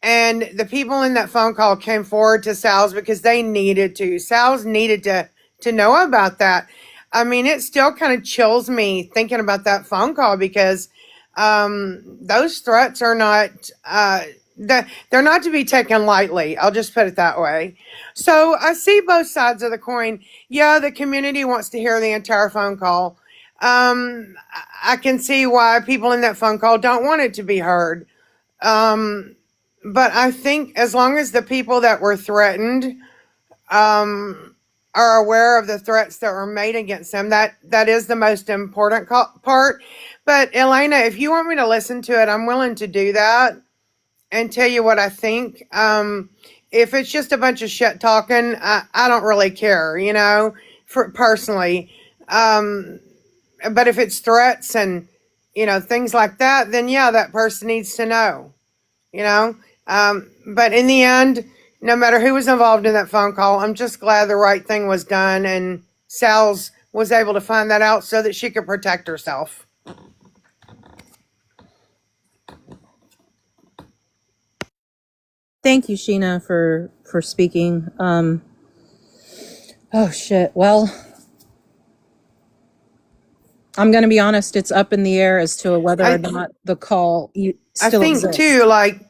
And the people in that phone call came forward to Sal's because they needed to. Sal's needed to know about that. I mean, it still kind of chills me thinking about that phone call because those threats are not they're not to be taken lightly. I'll just put it that way. So I see both sides of the coin. Yeah, the community wants to hear the entire phone call. I can see why people in that phone call don't want it to be heard. But I think as long as the people that were threatened are aware of the threats that were made against them, that is the most important part. But Elena, if you want me to listen to it, I'm willing to do that and tell you what I think. If it's just a bunch of shit talking, I don't really care, for personally. But if it's threats and, things like that, then yeah, that person needs to know, you know. But in the end, no matter who was involved in that phone call, I'm just glad the right thing was done and Sal's was able to find that out so that she could protect herself. Thank you, Sheena, for speaking. Oh shit. Well, I'm going to be honest. It's up in the air as to whether or not the call still I think exists. too, like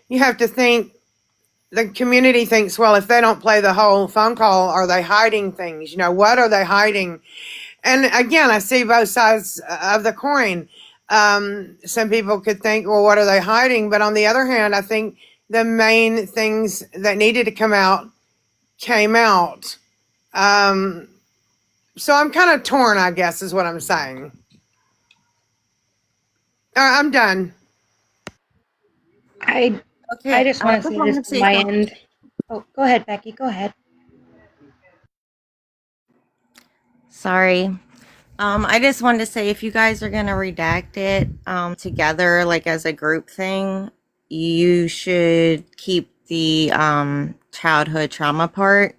you have to think. The community thinks, well, if they don't play the whole phone call, are they hiding things? What are they hiding? And again, I see both sides of the coin. Some people could think, well, what are they hiding? But on the other hand, I think the main things that needed to come out came out. So I'm kind of torn, I guess, is what I'm saying. I'm done. I just want to say this from my end. Oh, go ahead, Becky. Go ahead. Sorry. I just wanted to say if you guys are gonna redact it together, like as a group thing, you should keep the childhood trauma part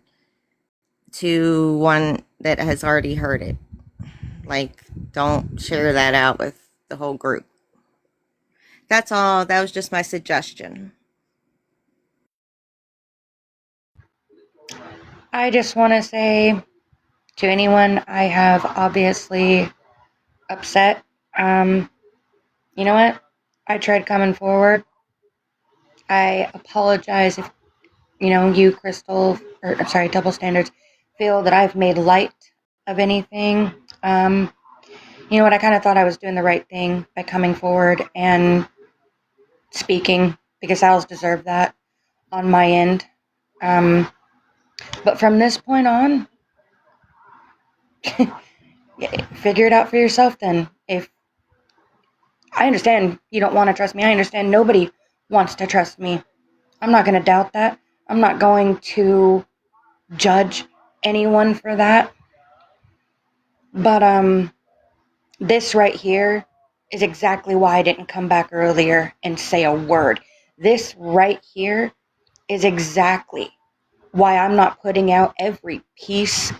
to one that has already heard it. Like, don't share that out with the whole group. That's all. That was just my suggestion. I just want to say to anyone I have obviously upset, you know what? I tried coming forward. I apologize if, you, Crystal, or I'm sorry, Double Standards, feel that I've made light of anything. You know what? I kind of thought I was doing the right thing by coming forward and speaking because Sal's deserved that on my end. But from this point on, figure it out for yourself then. If I understand you don't want to trust me, I understand nobody wants to trust me. I'm not going to doubt that. I'm not going to judge anyone for that. But this right here is exactly why I didn't come back earlier and say a word. This right here is exactly why I'm not putting out every piece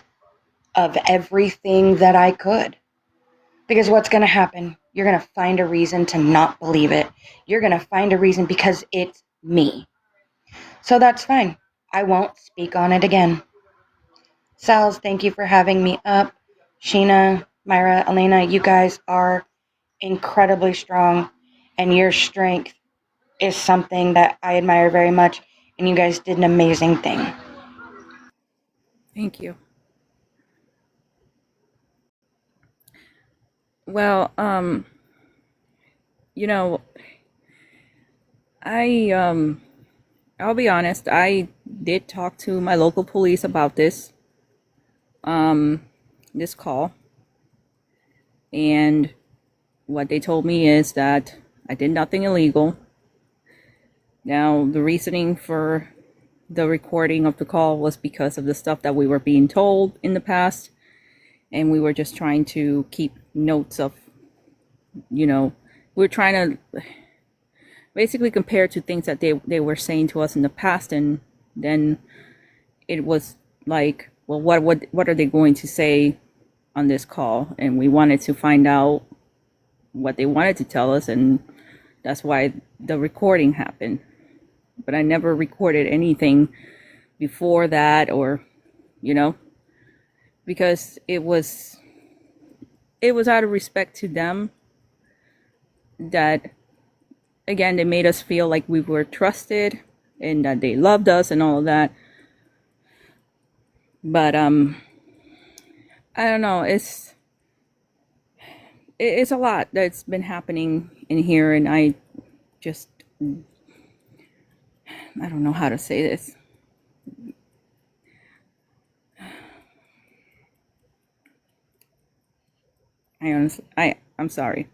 of everything that I could. Because what's going to happen? You're going to find a reason to not believe it. You're going to find a reason because it's me. So that's fine. I won't speak on it again. Salz, thank you for having me up. Sheena, Myra, Elena, you guys are incredibly strong, and your strength is something that I admire very much, and you guys did an amazing thing. Thank you. Well, I'll be honest, I did talk to my local police about this call, and what they told me is that I did nothing illegal. Now, the reasoning for the recording of the call was because of the stuff that we were being told in the past. and we were just trying to keep notes of, we're trying to basically compare to things that they were saying to us in the past, and then it was like, well, what are they going to say on this call? And we wanted to find out what they wanted to tell us, and that's why the recording happened. But I never recorded anything before that, or because it was out of respect to them, that again, they made us feel like we were trusted and that they loved us and all of that. But I don't know, it's a lot that's been happening in here, and I don't know how to say this. I'm sorry.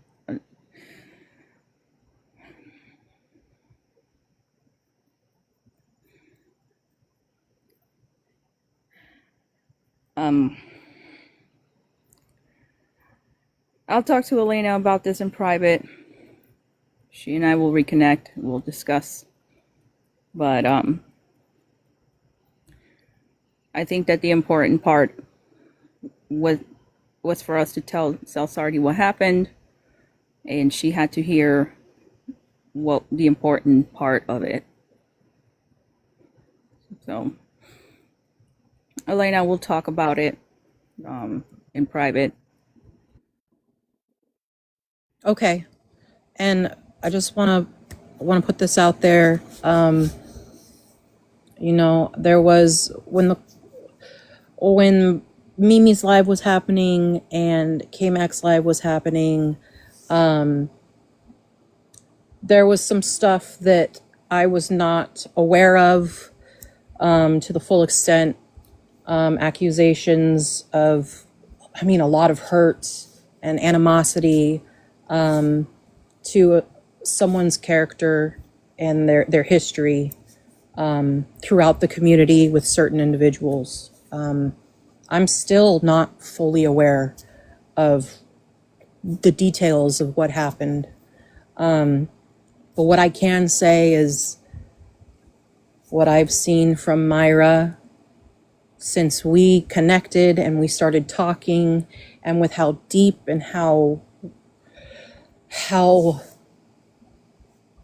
I'll talk to Elena about this in private. She and I will reconnect. We'll discuss. But I think that the important part was for us to tell Salsardi what happened, and she had to hear what the important part of it. So, Elena, we'll talk about it in private. Okay. And I just want to put this out there. There was when Mimi's live was happening and K-Max live was happening, there was some stuff that I was not aware of to the full extent. Accusations of, a lot of hurt and animosity to someone's character and their history throughout the community with certain individuals. I'm still not fully aware of the details of what happened. But what I can say is what I've seen from Myra since we connected and we started talking, and with how deep and how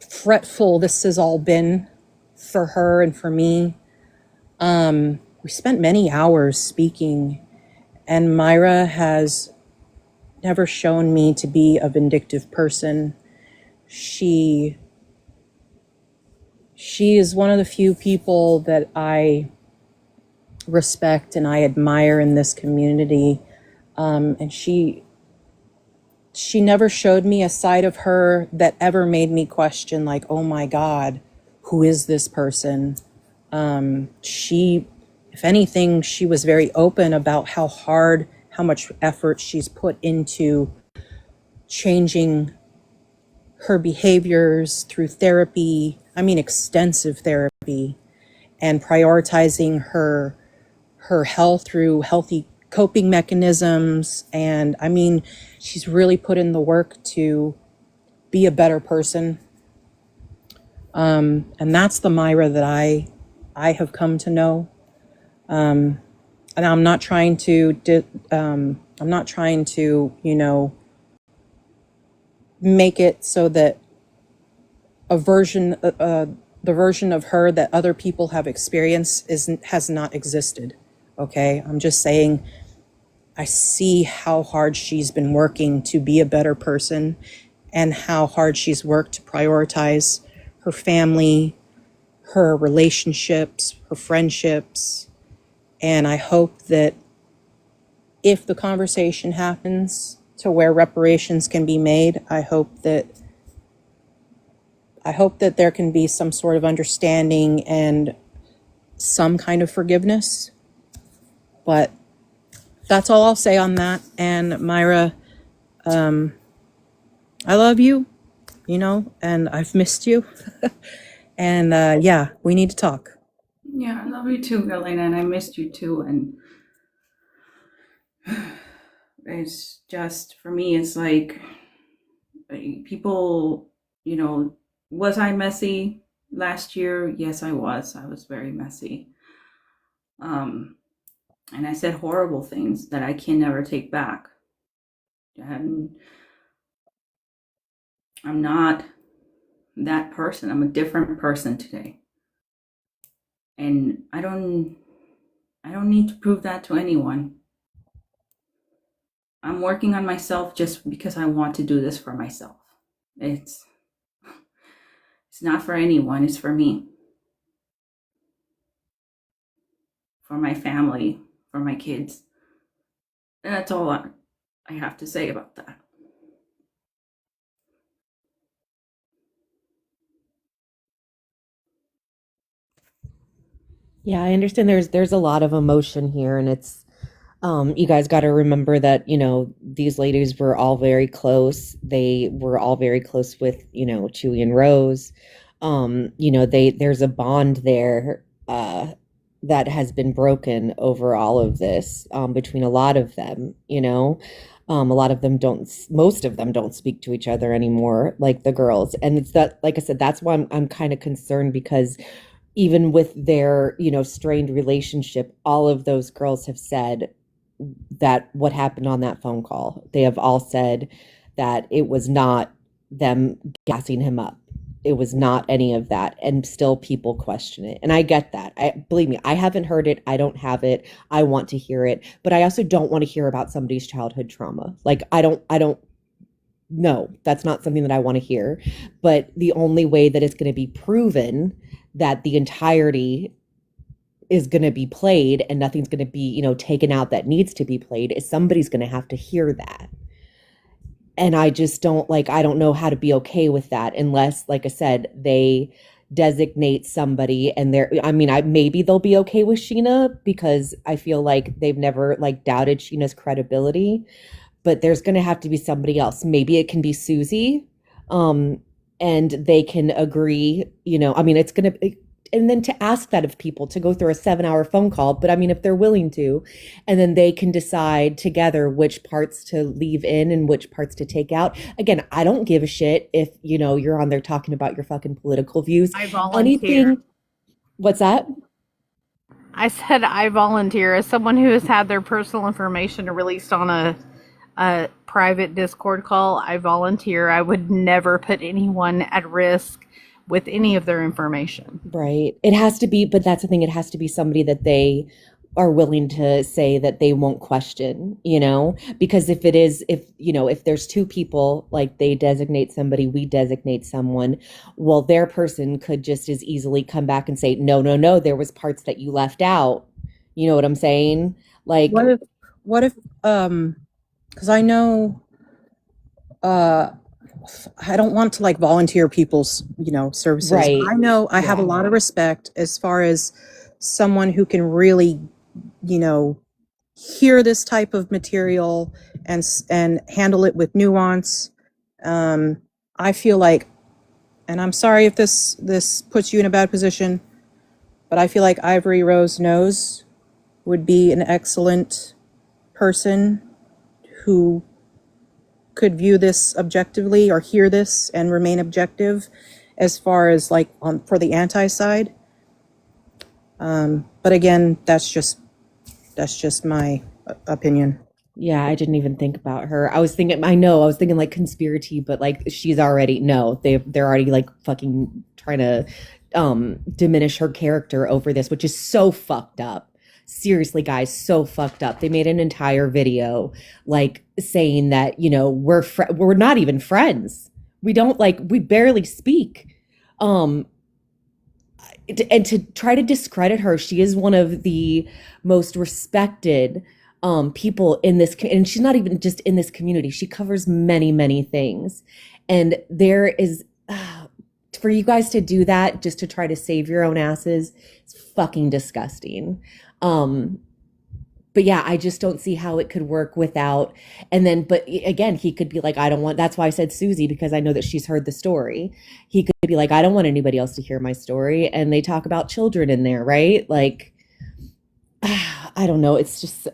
fretful this has all been for her and for me. We spent many hours speaking, and Myra has never shown me to be a vindictive person. She is one of the few people that I respect and I admire in this community. And she never showed me a side of her that ever made me question, like, oh my God, who is this person? If anything, she was very open about how much effort she's put into changing her behaviors through therapy, extensive therapy, and prioritizing her health through healthy coping mechanisms. And she's really put in the work to be a better person. And that's the Myra that I have come to know. And I'm not trying to make it so that the version of her that other people have experienced has not existed. Okay, I'm just saying I see how hard she's been working to be a better person, and how hard she's worked to prioritize her family, her relationships, her friendships. And I hope that if the conversation happens to where reparations can be made, I hope that there can be some sort of understanding and some kind of forgiveness. But that's all I'll say on that. And Myra, I love you, and I've missed you. And yeah, we need to talk. Yeah, I love you too, Elena, and I missed you too. And It's just, for me, it's like people, was I messy last year? Yes, I was. I was very messy. And I said horrible things that I can never take back. And I'm not that person. I'm a different person today. And I don't need to prove that to anyone. I'm working on myself just because I want to do this for myself. It's not for anyone, it's for me. For my family, for my kids. And that's all I have to say about that. Yeah, I understand there's a lot of emotion here, and it's you guys got to remember that, these ladies were all very close. They were all very close with, Chewie and Rose. There's a bond there that has been broken over all of this between a lot of them, a lot of them don't, most of them don't speak to each other anymore, like the girls. And it's that, like I said, that's why I'm kind of concerned, because even with their, strained relationship, all of those girls have said that what happened on that phone call, they have all said that it was not them gassing him up. It was not any of that. And still people question it. And I get that. Believe me, I haven't heard it. I don't have it. I want to hear it, but I also don't want to hear about somebody's childhood trauma. Like, I don't no, that's not something that I want to hear. But the only way that it's going to be proven that the entirety is going to be played and nothing's going to be, taken out that needs to be played is somebody's going to have to hear that. And I just I don't know how to be okay with that unless, like I said, they designate somebody and maybe they'll be okay with Sheena, because I feel like they've never doubted Sheena's credibility, but there's going to have to be somebody else. Maybe it can be Susie. And they can agree, it's going to, and then to ask that of people, to go through a 7-hour phone call. But if they're willing to, and then they can decide together which parts to leave in and which parts to take out. Again, I don't give a shit if, you're on there talking about your fucking political views. I volunteer. What's that? I said I volunteer as someone who has had their personal information released on a private Discord call. I volunteer. I would never put anyone at risk with any of their information. Right. It has to be, but that's the thing. It has to be somebody that they are willing to say that they won't question, because if there's two people, like they designate somebody, we designate someone, well, their person could just as easily come back and say, no, there was parts that you left out. You know what I'm saying? Like, what if, because I know, I don't want to volunteer people's, services. Right. I know I have a lot of respect as far as someone who can really, hear this type of material and handle it with nuance. I feel like, and I'm sorry if this puts you in a bad position, but I feel like Ivory Rose Nose would be an excellent person who could view this objectively or hear this and remain objective as far as for the anti side. But again, that's just my opinion. Yeah, I didn't even think about her. I was thinking conspiracy, but she's already, no, they're already fucking trying to diminish her character over this, which is so fucked up. Seriously, guys, so fucked up. They made an entire video saying that, we're not even friends. We don't we barely speak. And to try to discredit her, she is one of the most respected people in this, and she's not even just in this community. She covers many, many things. And there is, for you guys to do that just to try to save your own asses, it's fucking disgusting. But yeah, I just don't see how it could work without, but again, he could be I don't want, that's why I said Susie, because I know that she's heard the story. He could be I don't want anybody else to hear my story. And they talk about children in there, right? I don't know. It's just,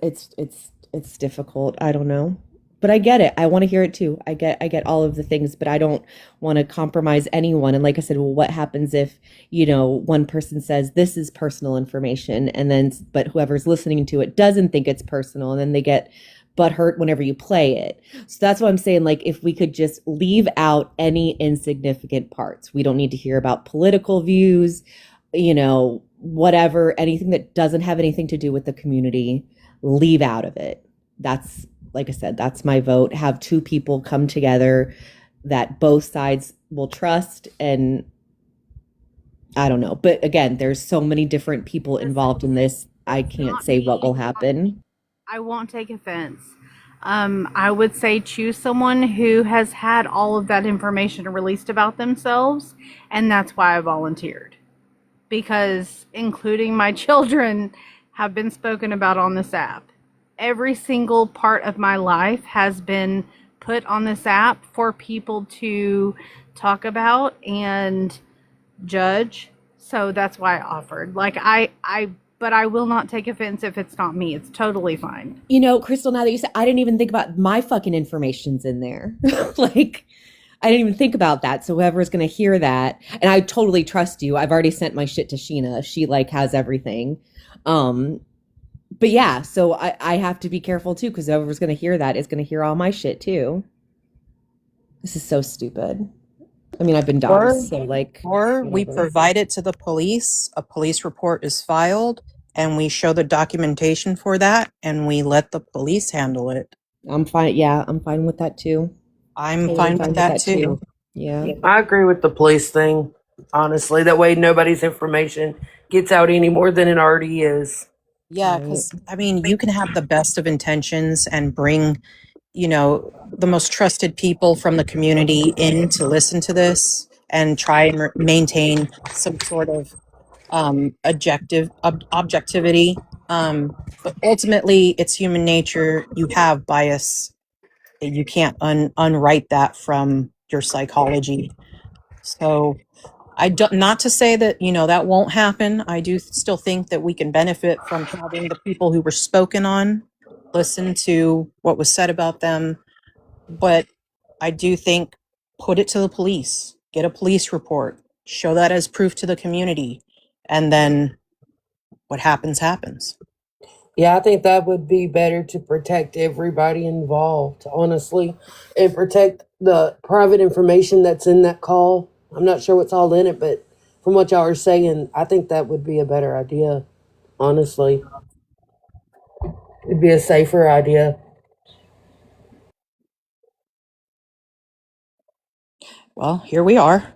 it's difficult. I don't know. But I get it. I want to hear it too. I get all of the things, but I don't want to compromise anyone. And like I said, well, what happens if, one person says this is personal information and then but whoever's listening to it doesn't think it's personal and then they get butthurt whenever you play it. So that's what I'm saying. Like if we could just leave out any insignificant parts. We don't need to hear about political views, whatever, anything that doesn't have anything to do with the community, leave out of it. That's, like I said, that's my vote. Have two people come together that both sides will trust. And I don't know. But again, there's so many different people involved in this. I can't say what will happen. I won't take offense. I would say choose someone who has had all of that information released about themselves, and that's why I volunteered. Because including my children have been spoken about on this app. Every single part of my life has been put on this app for people to talk about and judge. So that's why I offered. But I will not take offense if it's not me. It's totally fine. Crystal, now that you said, I didn't even think about my fucking information's in there. Like, I didn't even think about that. So whoever's going to hear that, and I totally trust you. I've already sent my shit to Sheena. She has everything. But yeah, so I have to be careful too, because whoever's going to hear that is going to hear all my shit too. This is so stupid. I mean, I've been doxxed, Or we whatever. provide it to the police, a police report is filed, and we show the documentation for that, and we let the police handle it. I'm fine. Yeah, I'm fine with that too. I'm Totally fine with that too. Yeah. I agree with the police thing, honestly. That way nobody's information gets out any more than it already is. Yeah, because you can have the best of intentions and bring, the most trusted people from the community in to listen to this and try and maintain some sort of objectivity. But ultimately, it's human nature. You have bias. You can't unwrite that from your psychology. So not to say that, that won't happen. I do still think that we can benefit from having the people who were spoken on listen to what was said about them. But I do think put it to the police, get a police report, show that as proof to the community, and then what happens, happens. Yeah, I think that would be better to protect everybody involved, honestly, and protect the private information that's in that call. I'm not sure what's all in it, but from what y'all are saying, I think that would be a better idea, honestly. It'd be a safer idea. Well, here we are.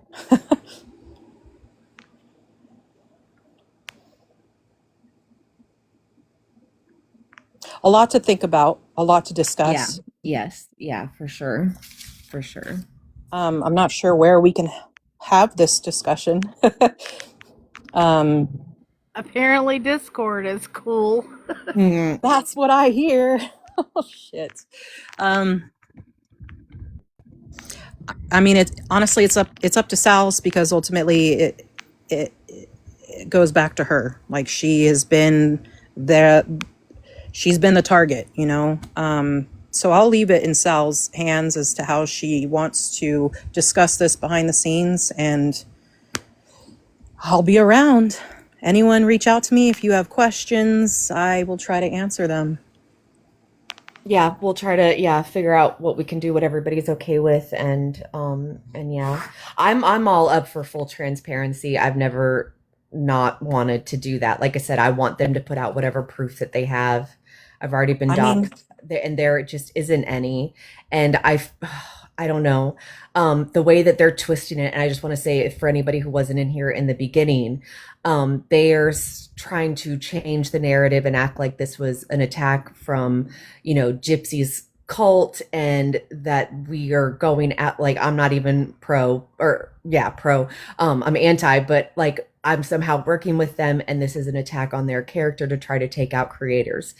A lot to think about, a lot to Yeah. discuss. Yes. Yeah, for sure. For sure. I'm not sure where we can have this discussion. Apparently Discord is cool. That's what I hear. Oh shit. Honestly, it's up to Sal's, because ultimately it goes back to her. Like, she's been the target, so I'll leave it in Sal's hands as to how she wants to discuss this behind the scenes, and I'll be around. Anyone reach out to me if you have questions. I will try to answer them. Yeah, we'll try to figure out what we can do, what everybody's okay with, and yeah. I'm all up for full transparency. I've never not wanted to do that. Like I said, I want them to put out whatever proof that they have. I've already been doxxed, and there just isn't any. And I don't know, the way that they're twisting it. And I just want to say, for anybody who wasn't in here in the beginning, they are trying to change the narrative and act like this was an attack from, Gypsy's cult, and that we are going at, like, I'm not even pro, I'm anti, but like, I'm somehow working with them, and this is an attack on their character to try to take out creators.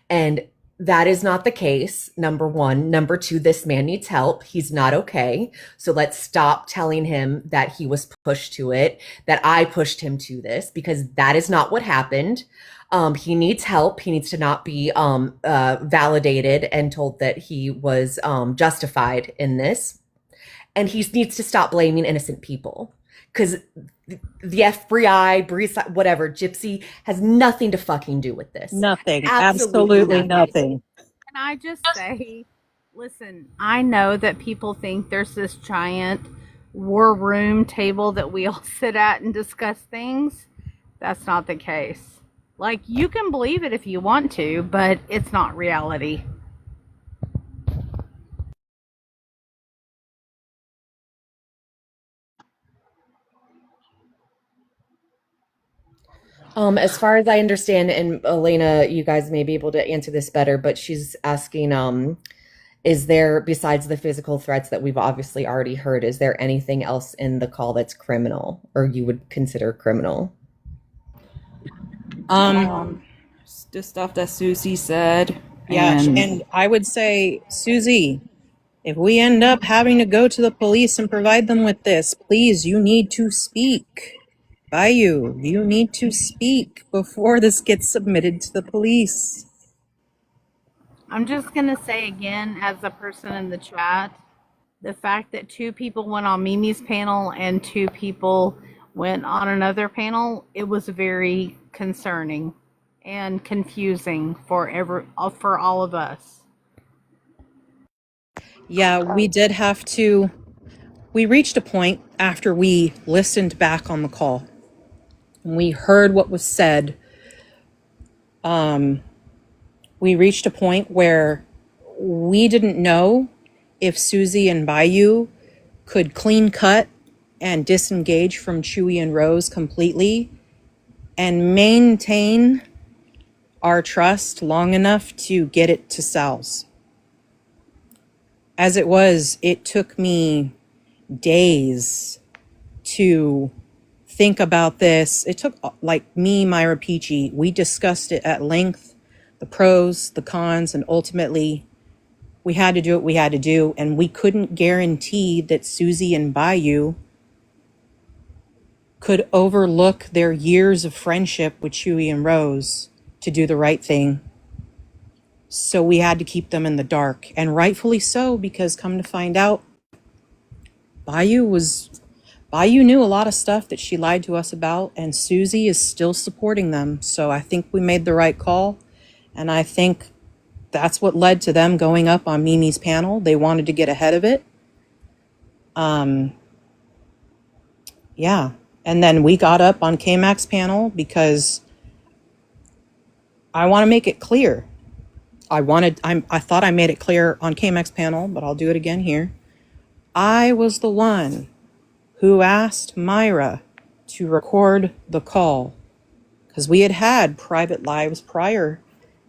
And That is not the case. Number one. Number two, this man needs help. He's not okay. So let's stop telling him that he was pushed to it, that I pushed him to this, because that is not what happened. He needs help. He needs to not be validated and told that he was justified in this. And he needs to stop blaming innocent people, because the FBI, whatever, Gypsy has nothing to fucking do with this. Nothing. Absolutely Absolutely nothing. Can I just say, listen, I know that people think there's this giant war room table that we all sit at and discuss things. That's not the case. Like, you can believe it if you want to, but it's not reality. As far as I understand, and Elena, you guys may be able to answer this better, but she's asking, is there, besides the physical threats that we've obviously already heard, is there anything else in the call that's criminal or you would consider criminal? The stuff that Susie said. Yeah, and I would say, Susie, if we end up having to go to the police and provide them with this, please, you need to speak. You need to speak before this gets submitted to the police. I'm just going to say again, as a person in the chat, the fact that 2 people went on Mimi's panel and 2 people went on another panel, it was very concerning and confusing for all of us. Yeah, we did have to. We reached a point after we listened back on the call and we heard what was said. We reached a point where we didn't know if Susie and Bayou could clean cut and disengage from Chewy and Rose completely and maintain our trust long enough to get it to Salz. As it was, it took me days to think about this. It took, like, me, Myra Peachy, we discussed it at length, the pros, the cons, and ultimately we had to do what we had to do, and we couldn't guarantee that Susie and Bayou could overlook their years of friendship with Chewy and Rose to do the right thing. So we had to keep them in the dark, and rightfully so, because come to find out, Bayou knew a lot of stuff that she lied to us about, and Susie is still supporting them. So I think we made the right call, and I think that's what led to them going up on Mimi's panel. They wanted to get ahead of it. Yeah. And then we got up on K-Mac's panel because I want to make it clear. I thought I made it clear on K-Mac's panel, but I'll do it again here. I was the one who asked Myra to record the call because we had had private lives prior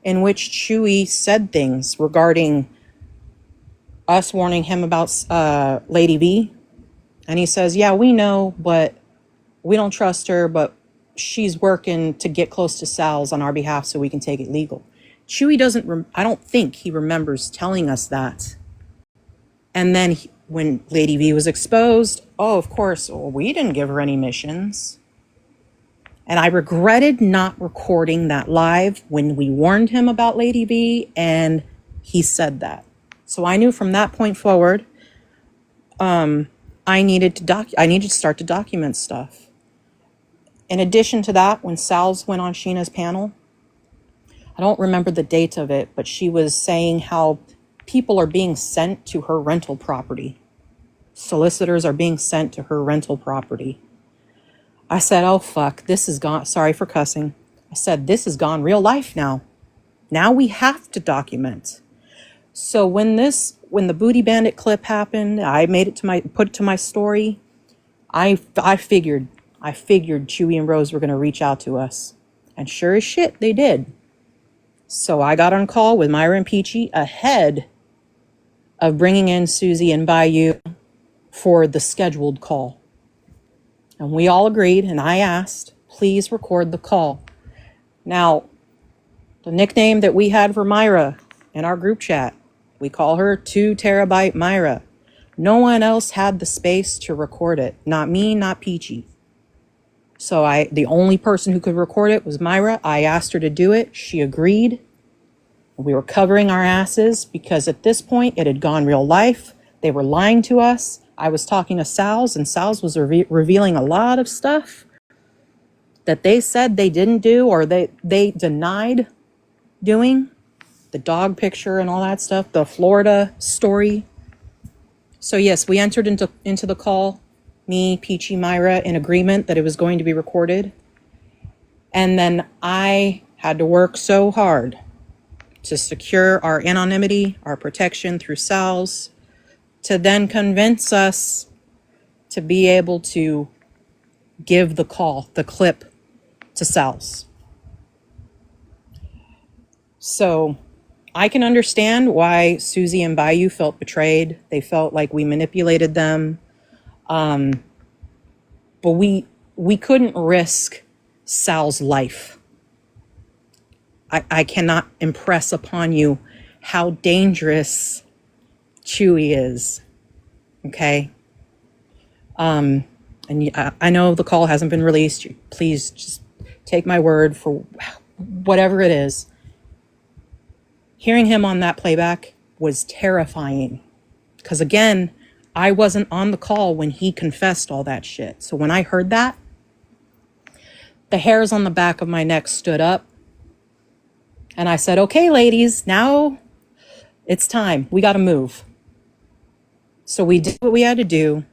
in which Chewy said things regarding us warning him about Lady V. And he says, yeah, we know, but we don't trust her, but she's working to get close to Sal's on our behalf so we can take it legal. Chewy I don't think he remembers telling us that. And then when Lady V was exposed, of course, we didn't give her any missions. And I regretted not recording that live when we warned him about Lady V, and he said that. So I knew from that point forward, I needed to start to document stuff. In addition to that, when Salz went on Sheena's panel, I don't remember the date of it, but she was saying how people are being sent to her rental property. Solicitors are being sent to her rental property. I said, oh, fuck, this is gone. Sorry for cussing. I said, this is gone real life now. Now we have to document. So when the Booty Bandit clip happened, I put it to my story. I figured Chewy and Rose were going to reach out to us. And sure as shit, they did. So I got on call with Myra and Peachy ahead of bringing in Susie and Bayou for the scheduled call. And we all agreed, and I asked, please record the call. Now, the nickname that we had for Myra in our group chat. We call her 2 terabyte Myra. No one else had the space to record it. Not me, not Peachy. So the only person who could record it was Myra. I asked her to do it. She agreed. We were covering our asses because at this point it had gone real life. They were lying to us. I was talking to Salz, and Salz was revealing a lot of stuff that they said they didn't do, or they denied doing. The dog picture and all that stuff, the Florida story. So yes, we entered into the call, me, Peachy, Myra, in agreement that it was going to be recorded. And then I had to work so hard to secure our anonymity, our protection through Salz, to then convince us to be able to give the call, the clip, to Salz. So I can understand why Susie and Bayou felt betrayed. They felt like we manipulated them. But we couldn't risk Sal's life. I cannot impress upon you how dangerous Chewy is. Okay? And I know the call hasn't been released. Please just take my word for whatever it is. Hearing him on that playback was terrifying. Because again, I wasn't on the call when he confessed all that shit. So when I heard that, the hairs on the back of my neck stood up. And I said, okay, ladies, now it's time. We got to move. So we did what we had to do.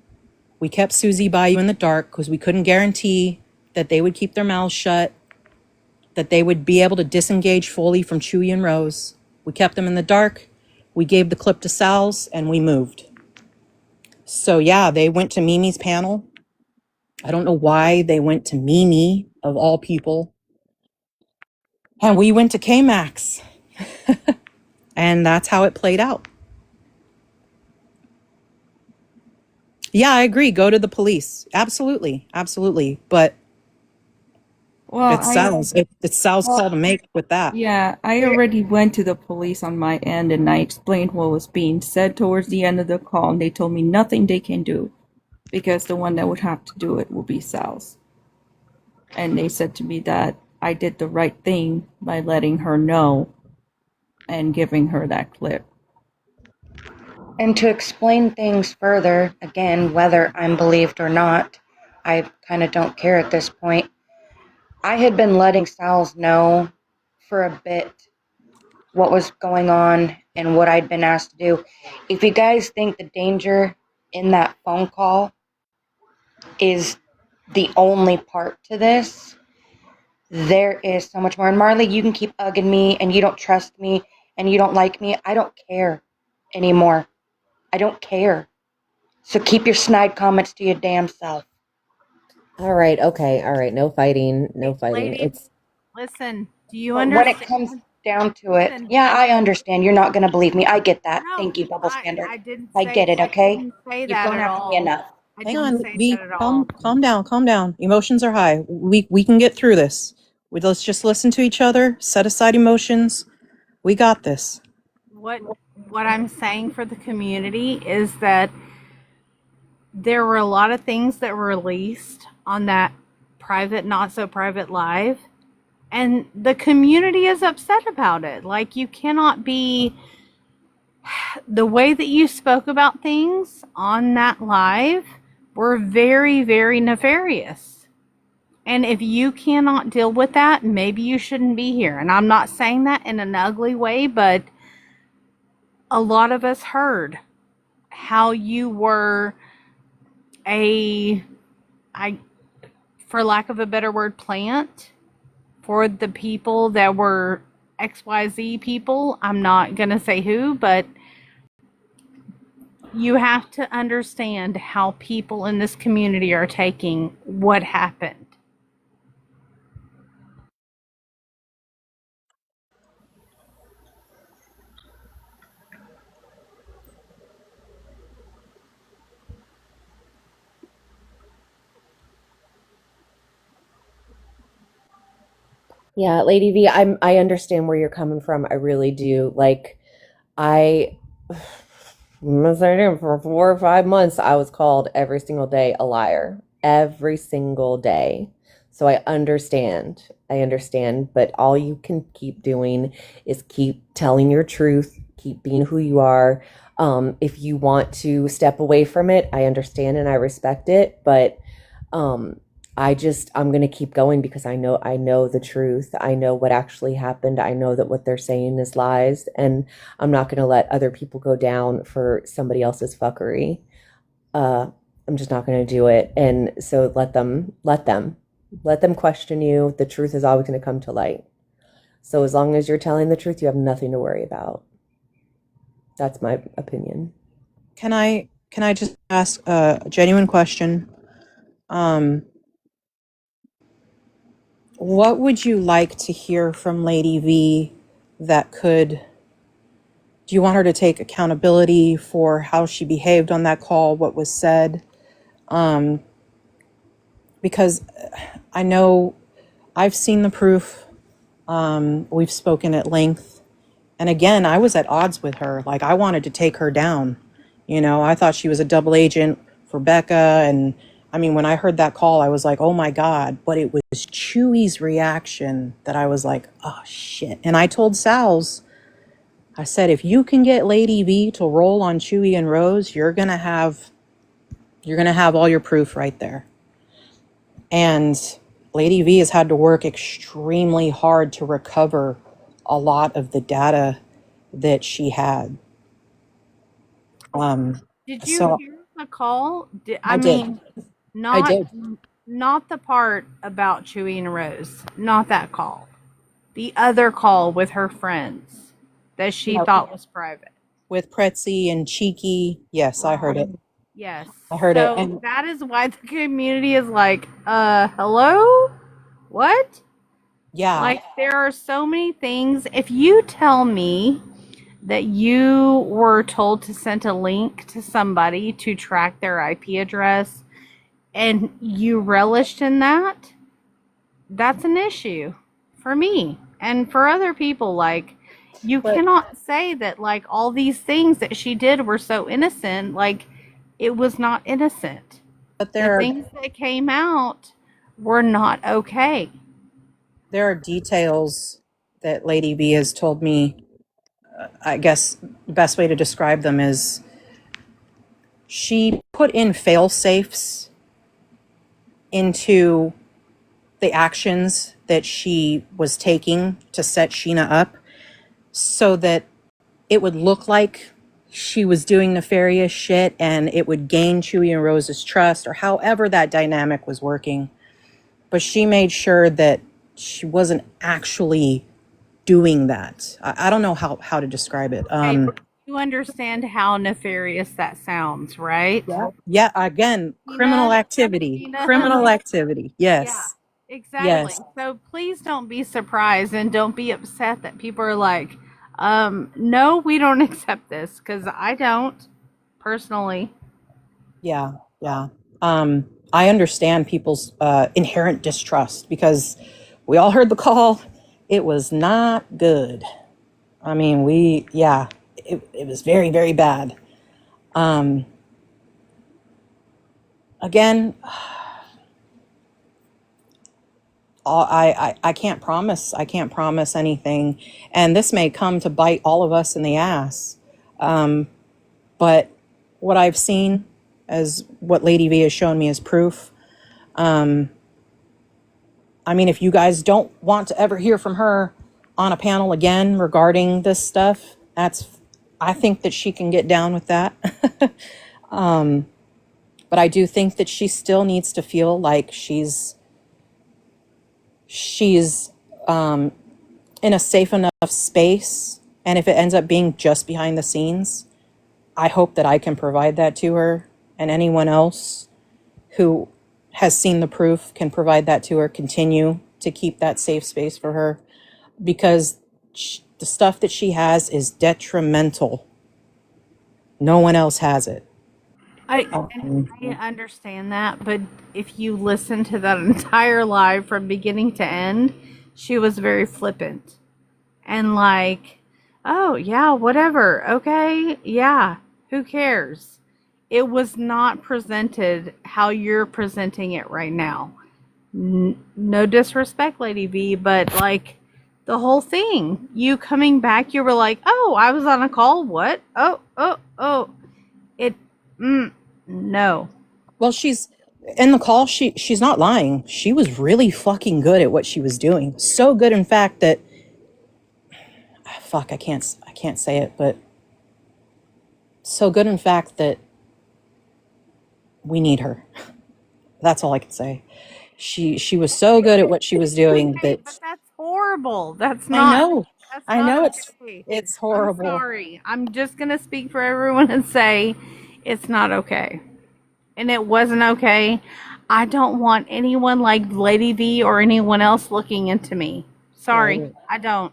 We kept Susie Bayou in the dark because we couldn't guarantee that they would keep their mouths shut, that they would be able to disengage fully from Chewy and Rose. We kept them in the dark. We gave the clip to Sal's and we moved. So yeah, they went to Mimi's panel. I don't know why they went to Mimi, of all people. And we went to K-Max. And that's how it played out. Yeah, I agree. Go to the police. Absolutely. Absolutely. But Well, it's Sal's. It's Sal's call to make with that. yeah, I already went to the police on my end and I explained what was being said towards the end of the call, and they told me nothing they can do because the one that would have to do it will be Sal's. And they said to me that I did the right thing by letting her know and giving her that clip. And to explain things further, again, whether I'm believed or not, I kind of don't care at this point. I had been letting Sal's know for a bit what was going on and what I'd been asked to do. If you guys think the danger in that phone call is the only part to this, there is so much more. And Marley, you can keep ugging me and you don't trust me and you don't like me. I don't care anymore. I don't care. So keep your snide comments to your damn self. All right, okay, all right. No fighting, no fighting. Lady, It's listen, do you But when it understand? comes down to it, Listen, yeah, I understand. You're not going to believe me. I get that. no, Thank you, double standard. I didn't I say, get it, I okay? didn't say You've that gone at after me all. enough. I Hang didn't on, say V, that at all. calm down. Emotions are high. We can get through this. Let's just listen to each other, set aside emotions. We got this. What I'm saying for the community is that there were a lot of things that were released on that private, not so private live, and the community is upset about it. Like, you cannot be, the way that you spoke about things on that live were very, very nefarious. And if you cannot deal with that, maybe you shouldn't be here. And I'm not saying that in an ugly way, but a lot of us heard how you were for lack of a better word, plant for the people that were XYZ people. I'm not going to say who, but you have to understand how people in this community are taking what happened. Yeah, Lady V, I understand where you're coming from. I really do. Like, I for 4 or 5 months, I was called every single day a liar, every single day. So I understand. But all you can keep doing is keep telling your truth, keep being who you are. If you want to step away from it, I understand and I respect it. But um, I'm gonna keep going because I know the truth. I know what actually happened. I know that what they're saying is lies, and I'm not gonna let other people go down for somebody else's fuckery. Uh, I'm just not gonna do it. And so let them question you. The truth is always gonna come to light. So as long as you're telling the truth, you have nothing to worry about. That's my opinion. Can I just ask a genuine question? What would you like to hear from Lady V that could, do you want her to take accountability for how she behaved on that call, what was said? Because I know I've seen the proof. We've spoken at length. And again, I was at odds with her. Like, I wanted to take her down. I thought she was a double agent for Becca. And I mean, when I heard that call, I was like, oh my God. But it was Chewy's reaction that I was like, oh shit. And I told Salz, I said, if you can get Lady V to roll on Chewy and Rose, you're gonna have all your proof right there. And Lady V has had to work extremely hard to recover a lot of the data that she had. Did you So hear the call? I I did. mean, I not did. not the part about Chewy and Rose, not that call. The other call with her friends that she Yeah, thought was private. with Pretzi and Cheeky. Yes, I heard it. Yes. I heard it. So And that is why the community is like, hello? What? yeah, Like, there are so many things. If you tell me that you were told to send a link to somebody to track their IP address and you relished in that, that's an issue for me and for other people. Like, you but cannot say that, like, all these things that she did were so innocent. Like, it was not innocent. but The things that came out were not okay. there are details that Lady V has told me. I guess the best way to describe them is she put in fail safes into the actions that she was taking to set Sheena up so that it would look like she was doing nefarious shit and it would gain Chewy and Rose's trust, or however that dynamic was working. But she made sure that she wasn't actually doing that. I don't know how to describe it. Okay, but you understand how nefarious that sounds, right? Yeah, again, criminal activity. Criminal activity. Yeah, Yes. exactly. Yes. So please don't be surprised and don't be upset that people are like, no, we don't accept this, because I don't personally. Yeah. Yeah. I understand people's inherent distrust because we all heard the call. It was not good. I mean, it was very, very bad. Again, I can't promise. I can't promise anything. And this may come to bite all of us in the ass. But what I've seen as what Lady V has shown me as proof. I mean, if you guys don't want to ever hear from her on a panel again regarding this stuff, I think that she can get down with that. But I do think that she still needs to feel like she's in a safe enough space. And if it ends up being just behind the scenes, I hope that I can provide that to her, and anyone else who has seen the proof can provide that to her, continue to keep that safe space for her, because the stuff that she has is detrimental. No one else has it. I understand that, but if you listen to that entire live from beginning to end, she was very flippant and like Oh, yeah, whatever. Okay. Yeah. Who cares? It was not presented how you're presenting it right now. No disrespect, Lady V, but like the whole thing, you coming back, you were like, oh, I was on a call. What? Oh. It, no. Well, she's in the call. She's not lying. She was really fucking good at what she was doing. So good, in fact, that fuck, I can't say it, but so good, in fact, that we need her. That's all I can say. She was so good at what she was doing Okay, that but that's horrible. I know. That's I not know okay. it's I'm horrible. sorry. I'm just going to speak for everyone and say it's not okay. And it wasn't okay. I don't want anyone like Lady V or anyone else looking into me. Sorry, Right. I don't.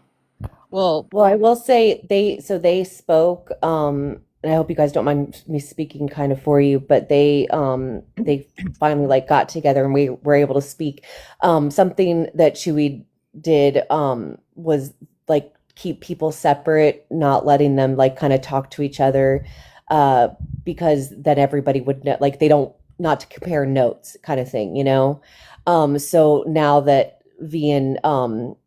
Well, Well, I will say they spoke, and I hope you guys don't mind me speaking kind of for you, but they finally like got together and we were able to speak. Something that Chewy did was like keep people separate, not letting them like kind of talk to each other, uh, because then everybody would know, like they don't, not to compare notes kind of thing, you know? So now that V and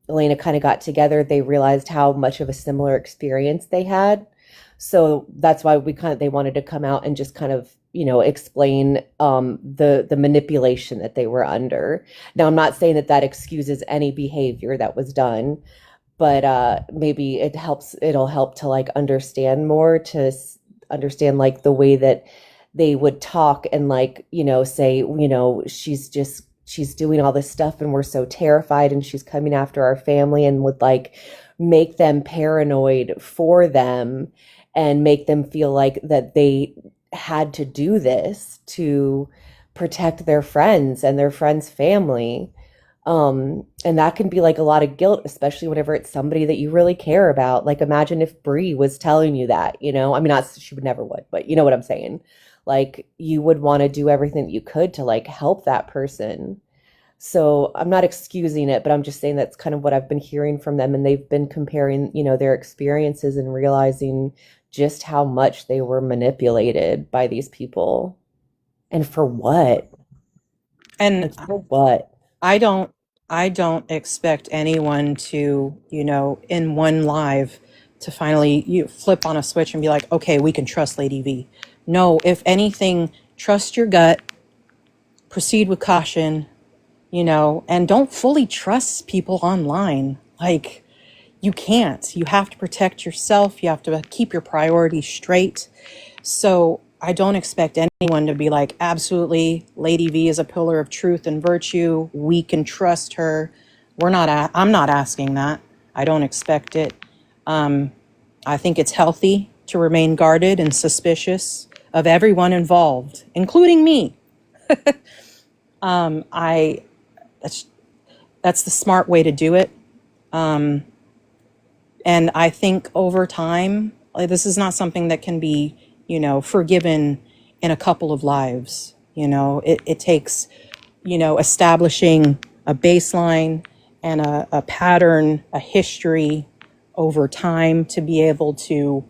Elena kind of got together, they realized how much of a similar experience they had. So that's why they wanted to come out and just kind of, you know, explain the manipulation that they were under. Now, I'm not saying that that excuses any behavior that was done, but maybe it'll help to like understand more, understand like the way that they would talk and like, you know, say, you know, she's doing all this stuff and we're so terrified and she's coming after our family, and would like make them paranoid for them and make them feel like that they had to do this to protect their friends and their friends' family. And that can be like a lot of guilt, especially whenever it's somebody that you really care about. Like imagine if Bree was telling you that, you know, I mean, not, she would never would, but you know what I'm saying? Like you would want to do everything that you could to like help that person. So I'm not excusing it, but I'm just saying that's kind of what I've been hearing from them. And they've been comparing, you know, their experiences and realizing just how much they were manipulated by these people. And for what? And For what? I don't expect anyone to, you know, in one live to finally you flip on a switch and be like, okay, we can trust Lady V. No, if anything, trust your gut, proceed with caution, you know, and don't fully trust people online. Like you can't. You have to protect yourself. You have to keep your priorities straight. So I don't expect anyone to be like, absolutely, Lady V is a pillar of truth and virtue. We can trust her. I'm not asking that. I don't expect it. I think it's healthy to remain guarded and suspicious of everyone involved, including me. I that's the smart way to do it. And I think over time, like, this is not something that can be, you know, forgiven in a couple of lives. You know, it takes, you know, establishing a baseline and a pattern, a history over time to be able to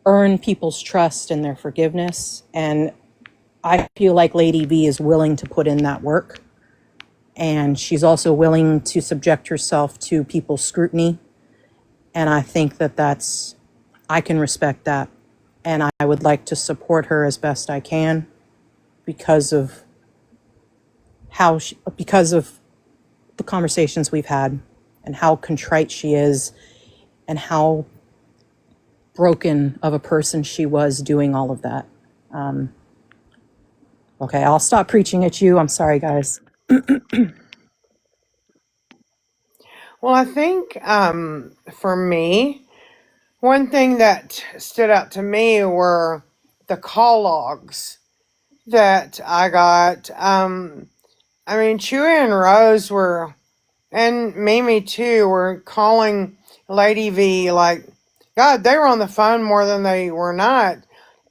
earn people's trust and their forgiveness. And I feel like Lady V is willing to put in that work. And she's also willing to subject herself to people's scrutiny. And I think I can respect that. And I would like to support her as best I can because of because of the conversations we've had and how contrite she is and how broken of a person she was doing all of that. Okay, I'll stop preaching at you. I'm sorry, guys. Well, I think for me, one thing that stood out to me were the call logs that I got. I mean, Chewy and Rose were, and Mimi too, were calling Lady V like, God, they were on the phone more than they were not.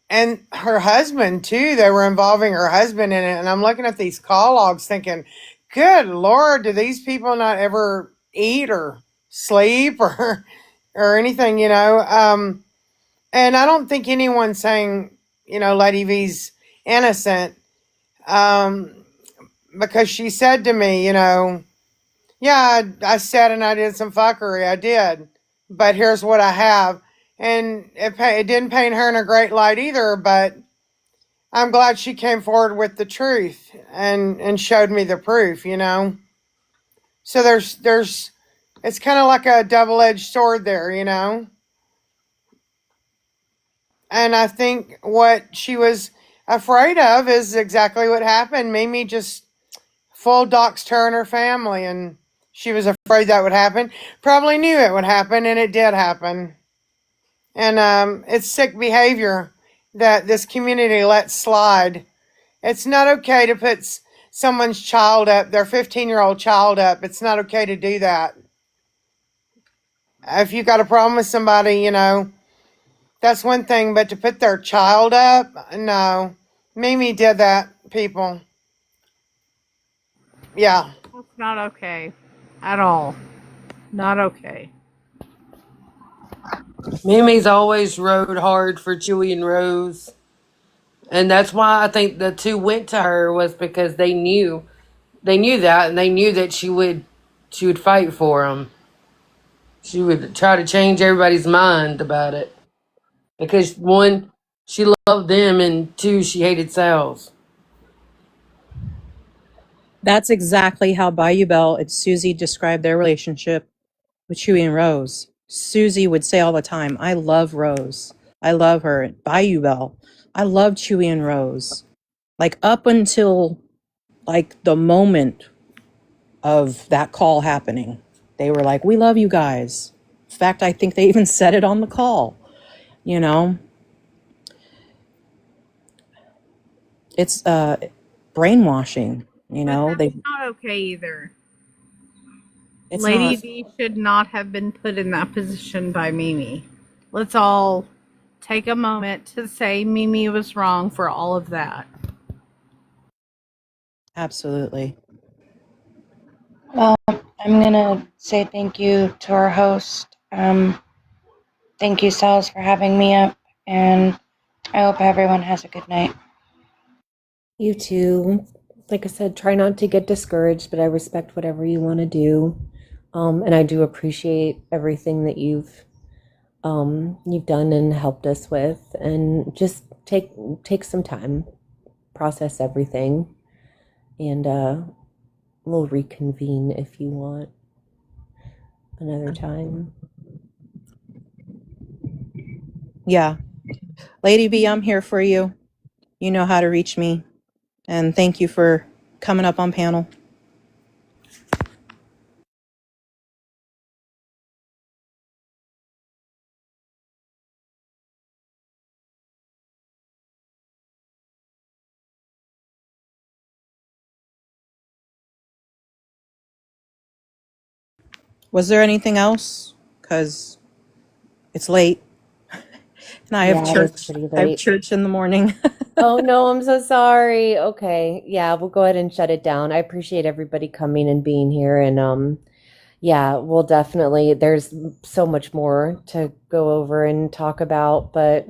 And her husband too, they were involving her husband in it. And I'm looking at these call logs thinking, good Lord, do these people not ever eat or sleep or or anything, and I don't think anyone's saying, Lady V's innocent, because she said to me, yeah, I said and I did some fuckery. I did. But here's what I have. And it didn't paint her in a great light either, but I'm glad she came forward with the truth and showed me the proof, So it's kind of like a double-edged sword there, And I think what she was afraid of is exactly what happened. Mimi just full doxed her and her family, and she was afraid that would happen. Probably knew it would happen, and it did happen. And it's sick behavior that this community lets slide. It's not okay to put someone's child up, their 15-year-old child up. It's not okay to do that. If you got a problem with somebody, that's one thing, but to put their child up, no. Mimi did that, people. Yeah. That's not okay at all. Not okay. Mimi's always rode hard for Chewy and Rose. And that's why I think the two went to her, was because they knew that, and they knew that she would fight for them. She would try to change everybody's mind about it, because one, she loved them, and two, she hated Salz. That's exactly how Bayou Bell and Susie described their relationship with Chewy and Rose. Susie would say all the time, I love Rose. I love her. Bayou Bell, I love Chewy and Rose. Like up until like the moment of that call happening, they were like, we love you guys. In fact, I think they even said it on the call. It's brainwashing. But They. that's not okay either. It's Lady not. V should not have been put in that position by Mimi. Let's all take a moment to say Mimi was wrong for all of that. Absolutely. Well, I'm going to say thank you to our host. Thank you, Salz, for having me up, and I hope everyone has a good night. You too. Like I said, try not to get discouraged, but I respect whatever you want to do. And I do appreciate everything that you've done and helped us with. And just take some time, process everything, and we'll reconvene if you want another time. Yeah. Lady B, I'm here for you. You know how to reach me. And thank you for coming up on panel. Was there anything else? Because it's late. And I have church. I have church in the morning. Oh no, I'm so sorry. Okay. Yeah, we'll go ahead and shut it down. I appreciate everybody coming and being here, and yeah, we'll definitely, there's so much more to go over and talk about, but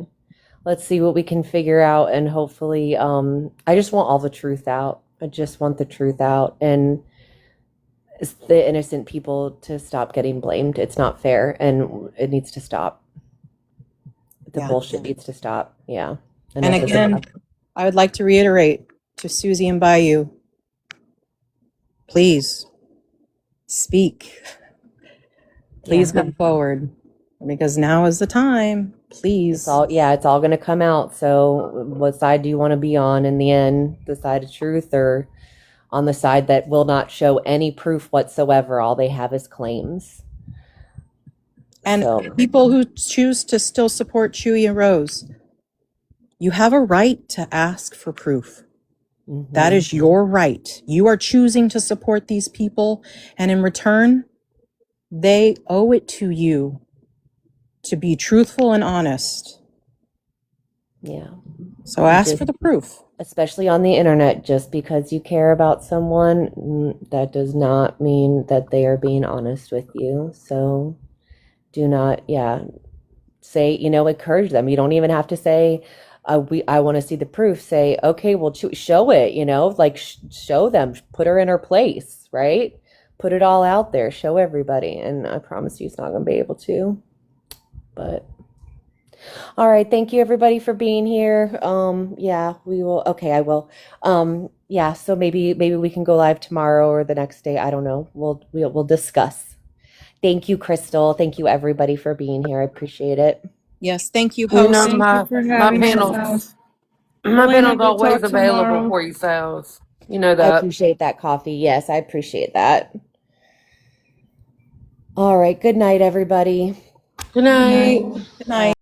let's see what we can figure out, and hopefully I just want all the truth out. I just want the truth out, and it's the innocent people to stop getting blamed. It's not fair, and it needs to stop. The bullshit needs to stop. Yeah. And again, I would like to reiterate to Susie and Bayou, please speak. Please come forward, because now is the time. Please. It's all going to come out. So what side do you want to be on in the end? The side of truth, or on the side that will not show any proof whatsoever? All they have is claims. And people who choose to still support Chewy and Rose, you have a right to ask for proof. Mm-hmm. That is your right. You are choosing to support these people, and in return, they owe it to you to be truthful and honest. Yeah. So ask for the proof. Especially on the internet, just because you care about someone, that does not mean that they are being honest with you. So Do not, yeah, say, encourage them. You don't even have to say, I want to see the proof. Say, okay, well, show it, like show them, put her in her place, right? Put it all out there, show everybody. And I promise you it's not going to be able to. But all right, thank you everybody for being here. Yeah, we will. Okay, I will. Yeah, so maybe we can go live tomorrow or the next day. I don't know. We'll discuss. Thank you, Crystal. Thank you everybody for being here. I appreciate it. Yes, thank you, You know, host. Thank you for having us out. my Elena, panel's we'll always talk available tomorrow. for you, Salz. You know I that. appreciate that, Coffee. Yes, I appreciate that. All right, good night, everybody. Good Good night. night. Good night.